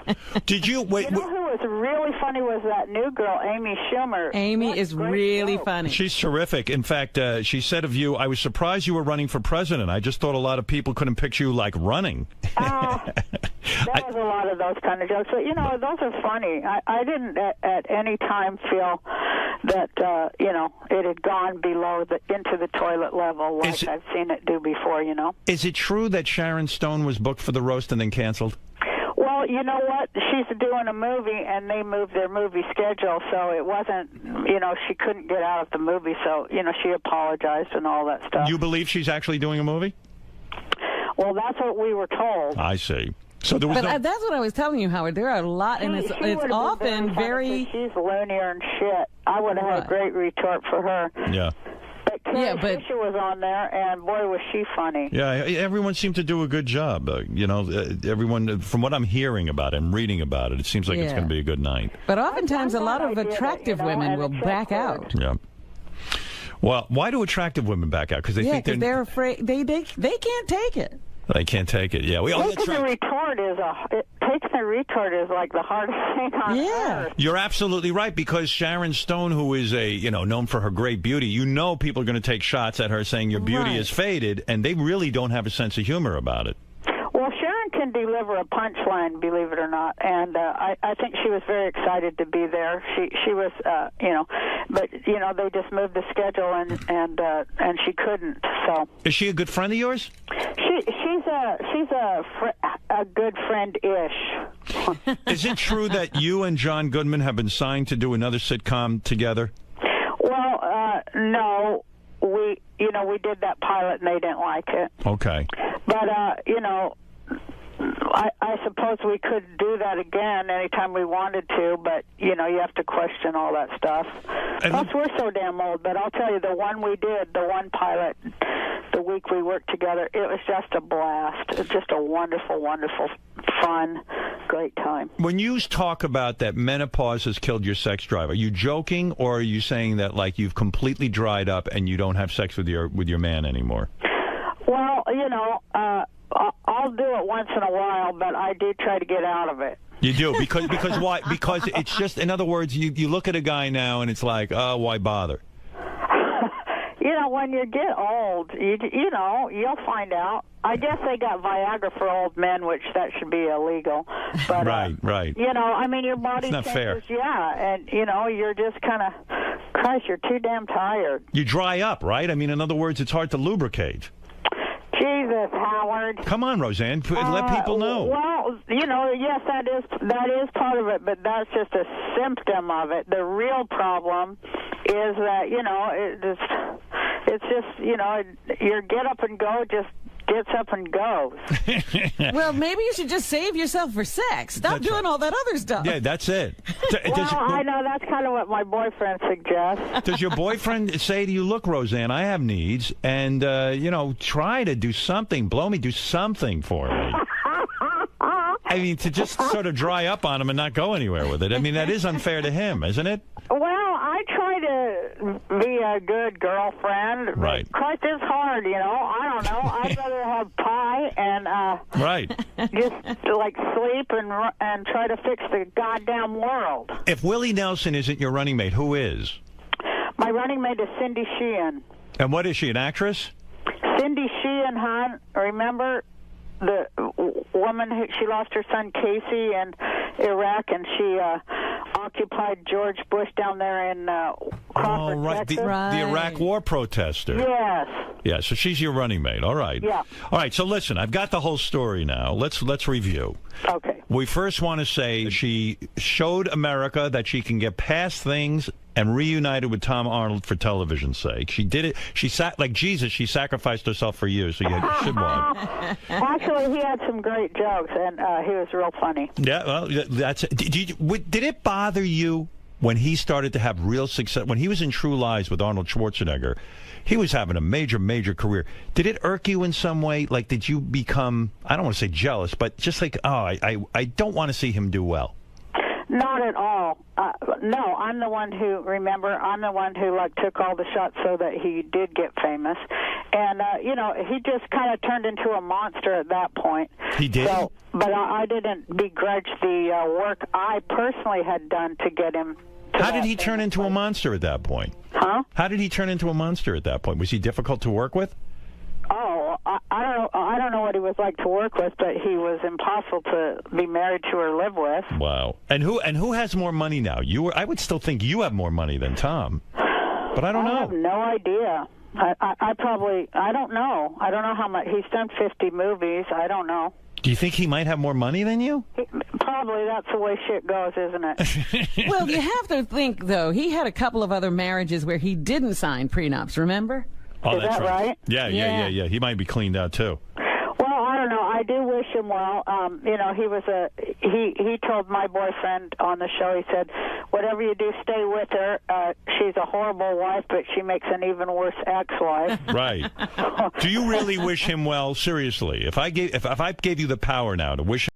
Did you wait? You know who was really funny was that new girl, Amy Schumer. Amy is really funny. She's terrific. In fact, she said of you, I was surprised you were running for president. I just thought a lot of people couldn't picture you like running. There was a lot of those kind of jokes. But, those are funny. I didn't at any time feel that, it had gone below into the toilet level like I've seen it do before, Is it true that Sharon Stone was booked for the roast and then canceled? Well, you know what? She's doing a movie, and they moved their movie schedule, so it wasn't, she couldn't get out of the movie, so, she apologized and all that stuff. You believe she's actually doing a movie? Well, that's what we were told. I see. So there was But that's what I was telling you, Howard. There are a lot, and it's often very. She's loonier and shit. I would have had a great retort for her. Yeah. But Carrie Fisher was on there, and boy, was she funny. Yeah, everyone seemed to do a good job. Everyone, from what I'm hearing about it and reading about it, it seems like it's going to be a good night. But oftentimes, a lot of attractive women will back out. Yeah. Well, why do attractive women back out? Because they think they're afraid. They can't take it. They can't take it. Yeah, taking the retort is like the hardest thing on earth. You're absolutely right, because Sharon Stone, who is known for her great beauty, people are going to take shots at her saying your beauty is faded, and they really don't have a sense of humor about it. Well, Sharon can deliver a punchline, believe it or not, and I think she was very excited to be there. She was, but they just moved the schedule and she couldn't. So is she a good friend of yours? She's a good friend-ish. Is it true that you and John Goodman have been signed to do another sitcom together? Well, no. We did that pilot and they didn't like it. Okay. But, I suppose we could do that again anytime we wanted to, but, you have to question all that stuff. Plus, we're so damn old, but I'll tell you, the one we did, the one pilot, the week we worked together, it was just a blast. It's just a wonderful, wonderful, fun, great time. When you talk about that menopause has killed your sex drive, are you joking, or are you saying that, like, you've completely dried up and you don't have sex with your man anymore? Well, I'll do it once in a while, but I do try to get out of it. You do? Because why? Because it's just, in other words, you look at a guy now and it's like, oh, why bother? When you get old, you'll find out. I guess they got Viagra for old men, which that should be illegal. But, right. Your body it's not changes, fair. Yeah, and, you're just kind of, Christ, you're too damn tired. You dry up, right? I mean, in other words, it's hard to lubricate. Jesus, Howard. Come on, Roseanne. Let people know. Well, yes, that is part of it, but that's just a symptom of it. The real problem is that, it's just, your get up and go just gets up and goes. Well, maybe you should just save yourself for sex. Stop doing all that other stuff. Yeah, that's it. I know that's kind of what my boyfriend suggests. Does your boyfriend say to you, look, Roseanne, I have needs, and, try to do something. Do something for me. I mean, to just sort of dry up on him and not go anywhere with it. I mean, that is unfair to him, isn't it? Well, I try to be a good girlfriend. Right. Christ, it's hard, I don't know. I'd rather have pie and just like sleep and try to fix the goddamn world. If Willie Nelson isn't your running mate, who is? My running mate is Cindy Sheehan. And what is she, an actress? Cindy Sheehan, hon. Remember the woman who she lost her son Casey in Iraq, and she occupied George Bush down there in Crawford, Texas. The Iraq War protester. Yes. Yeah, so she's your running mate. All right. Yeah. All right, so listen, I've got the whole story now. Let's review. Okay. We first want to say she showed America that she can get past things and reunited with Tom Arnold for television's sake. She did it. She sat like Jesus. She sacrificed herself for you, so you should want. Actually, he had some great jokes, and he was real funny. Yeah, well, that's. Did it bother you when he started to have real success? When he was in True Lies with Arnold Schwarzenegger, he was having a major career. Did it irk you in some way? Like, did you become? I don't want to say jealous, but just like, I don't want to see him do well. Not at all. No, I'm the one who took all the shots so that he did get famous. And, he just kind of turned into a monster at that point. He did? So, but I didn't begrudge the work I personally had done to get him. How did he turn into a monster at that point? Huh? How did he turn into a monster at that point? Was he difficult to work with? Oh, I don't know what he was like to work with, but he was impossible to be married to or live with. Wow. And who has more money now? I would still think you have more money than Tom, but I don't know. I have no idea. I don't know. I don't know how much. He's done 50 movies. I don't know. Do you think he might have more money than you? Probably. That's the way shit goes, isn't it? Well, you have to think, though, he had a couple of other marriages where he didn't sign prenups, remember? Oh, Is that right? Yeah. He might be cleaned out, too. Well, I do wish him well. You know, he told my boyfriend on the show, he said, whatever you do, stay with her. She's a horrible wife, but she makes an even worse ex-wife. Right. Do you really wish him well? Seriously, if I gave you the power now to wish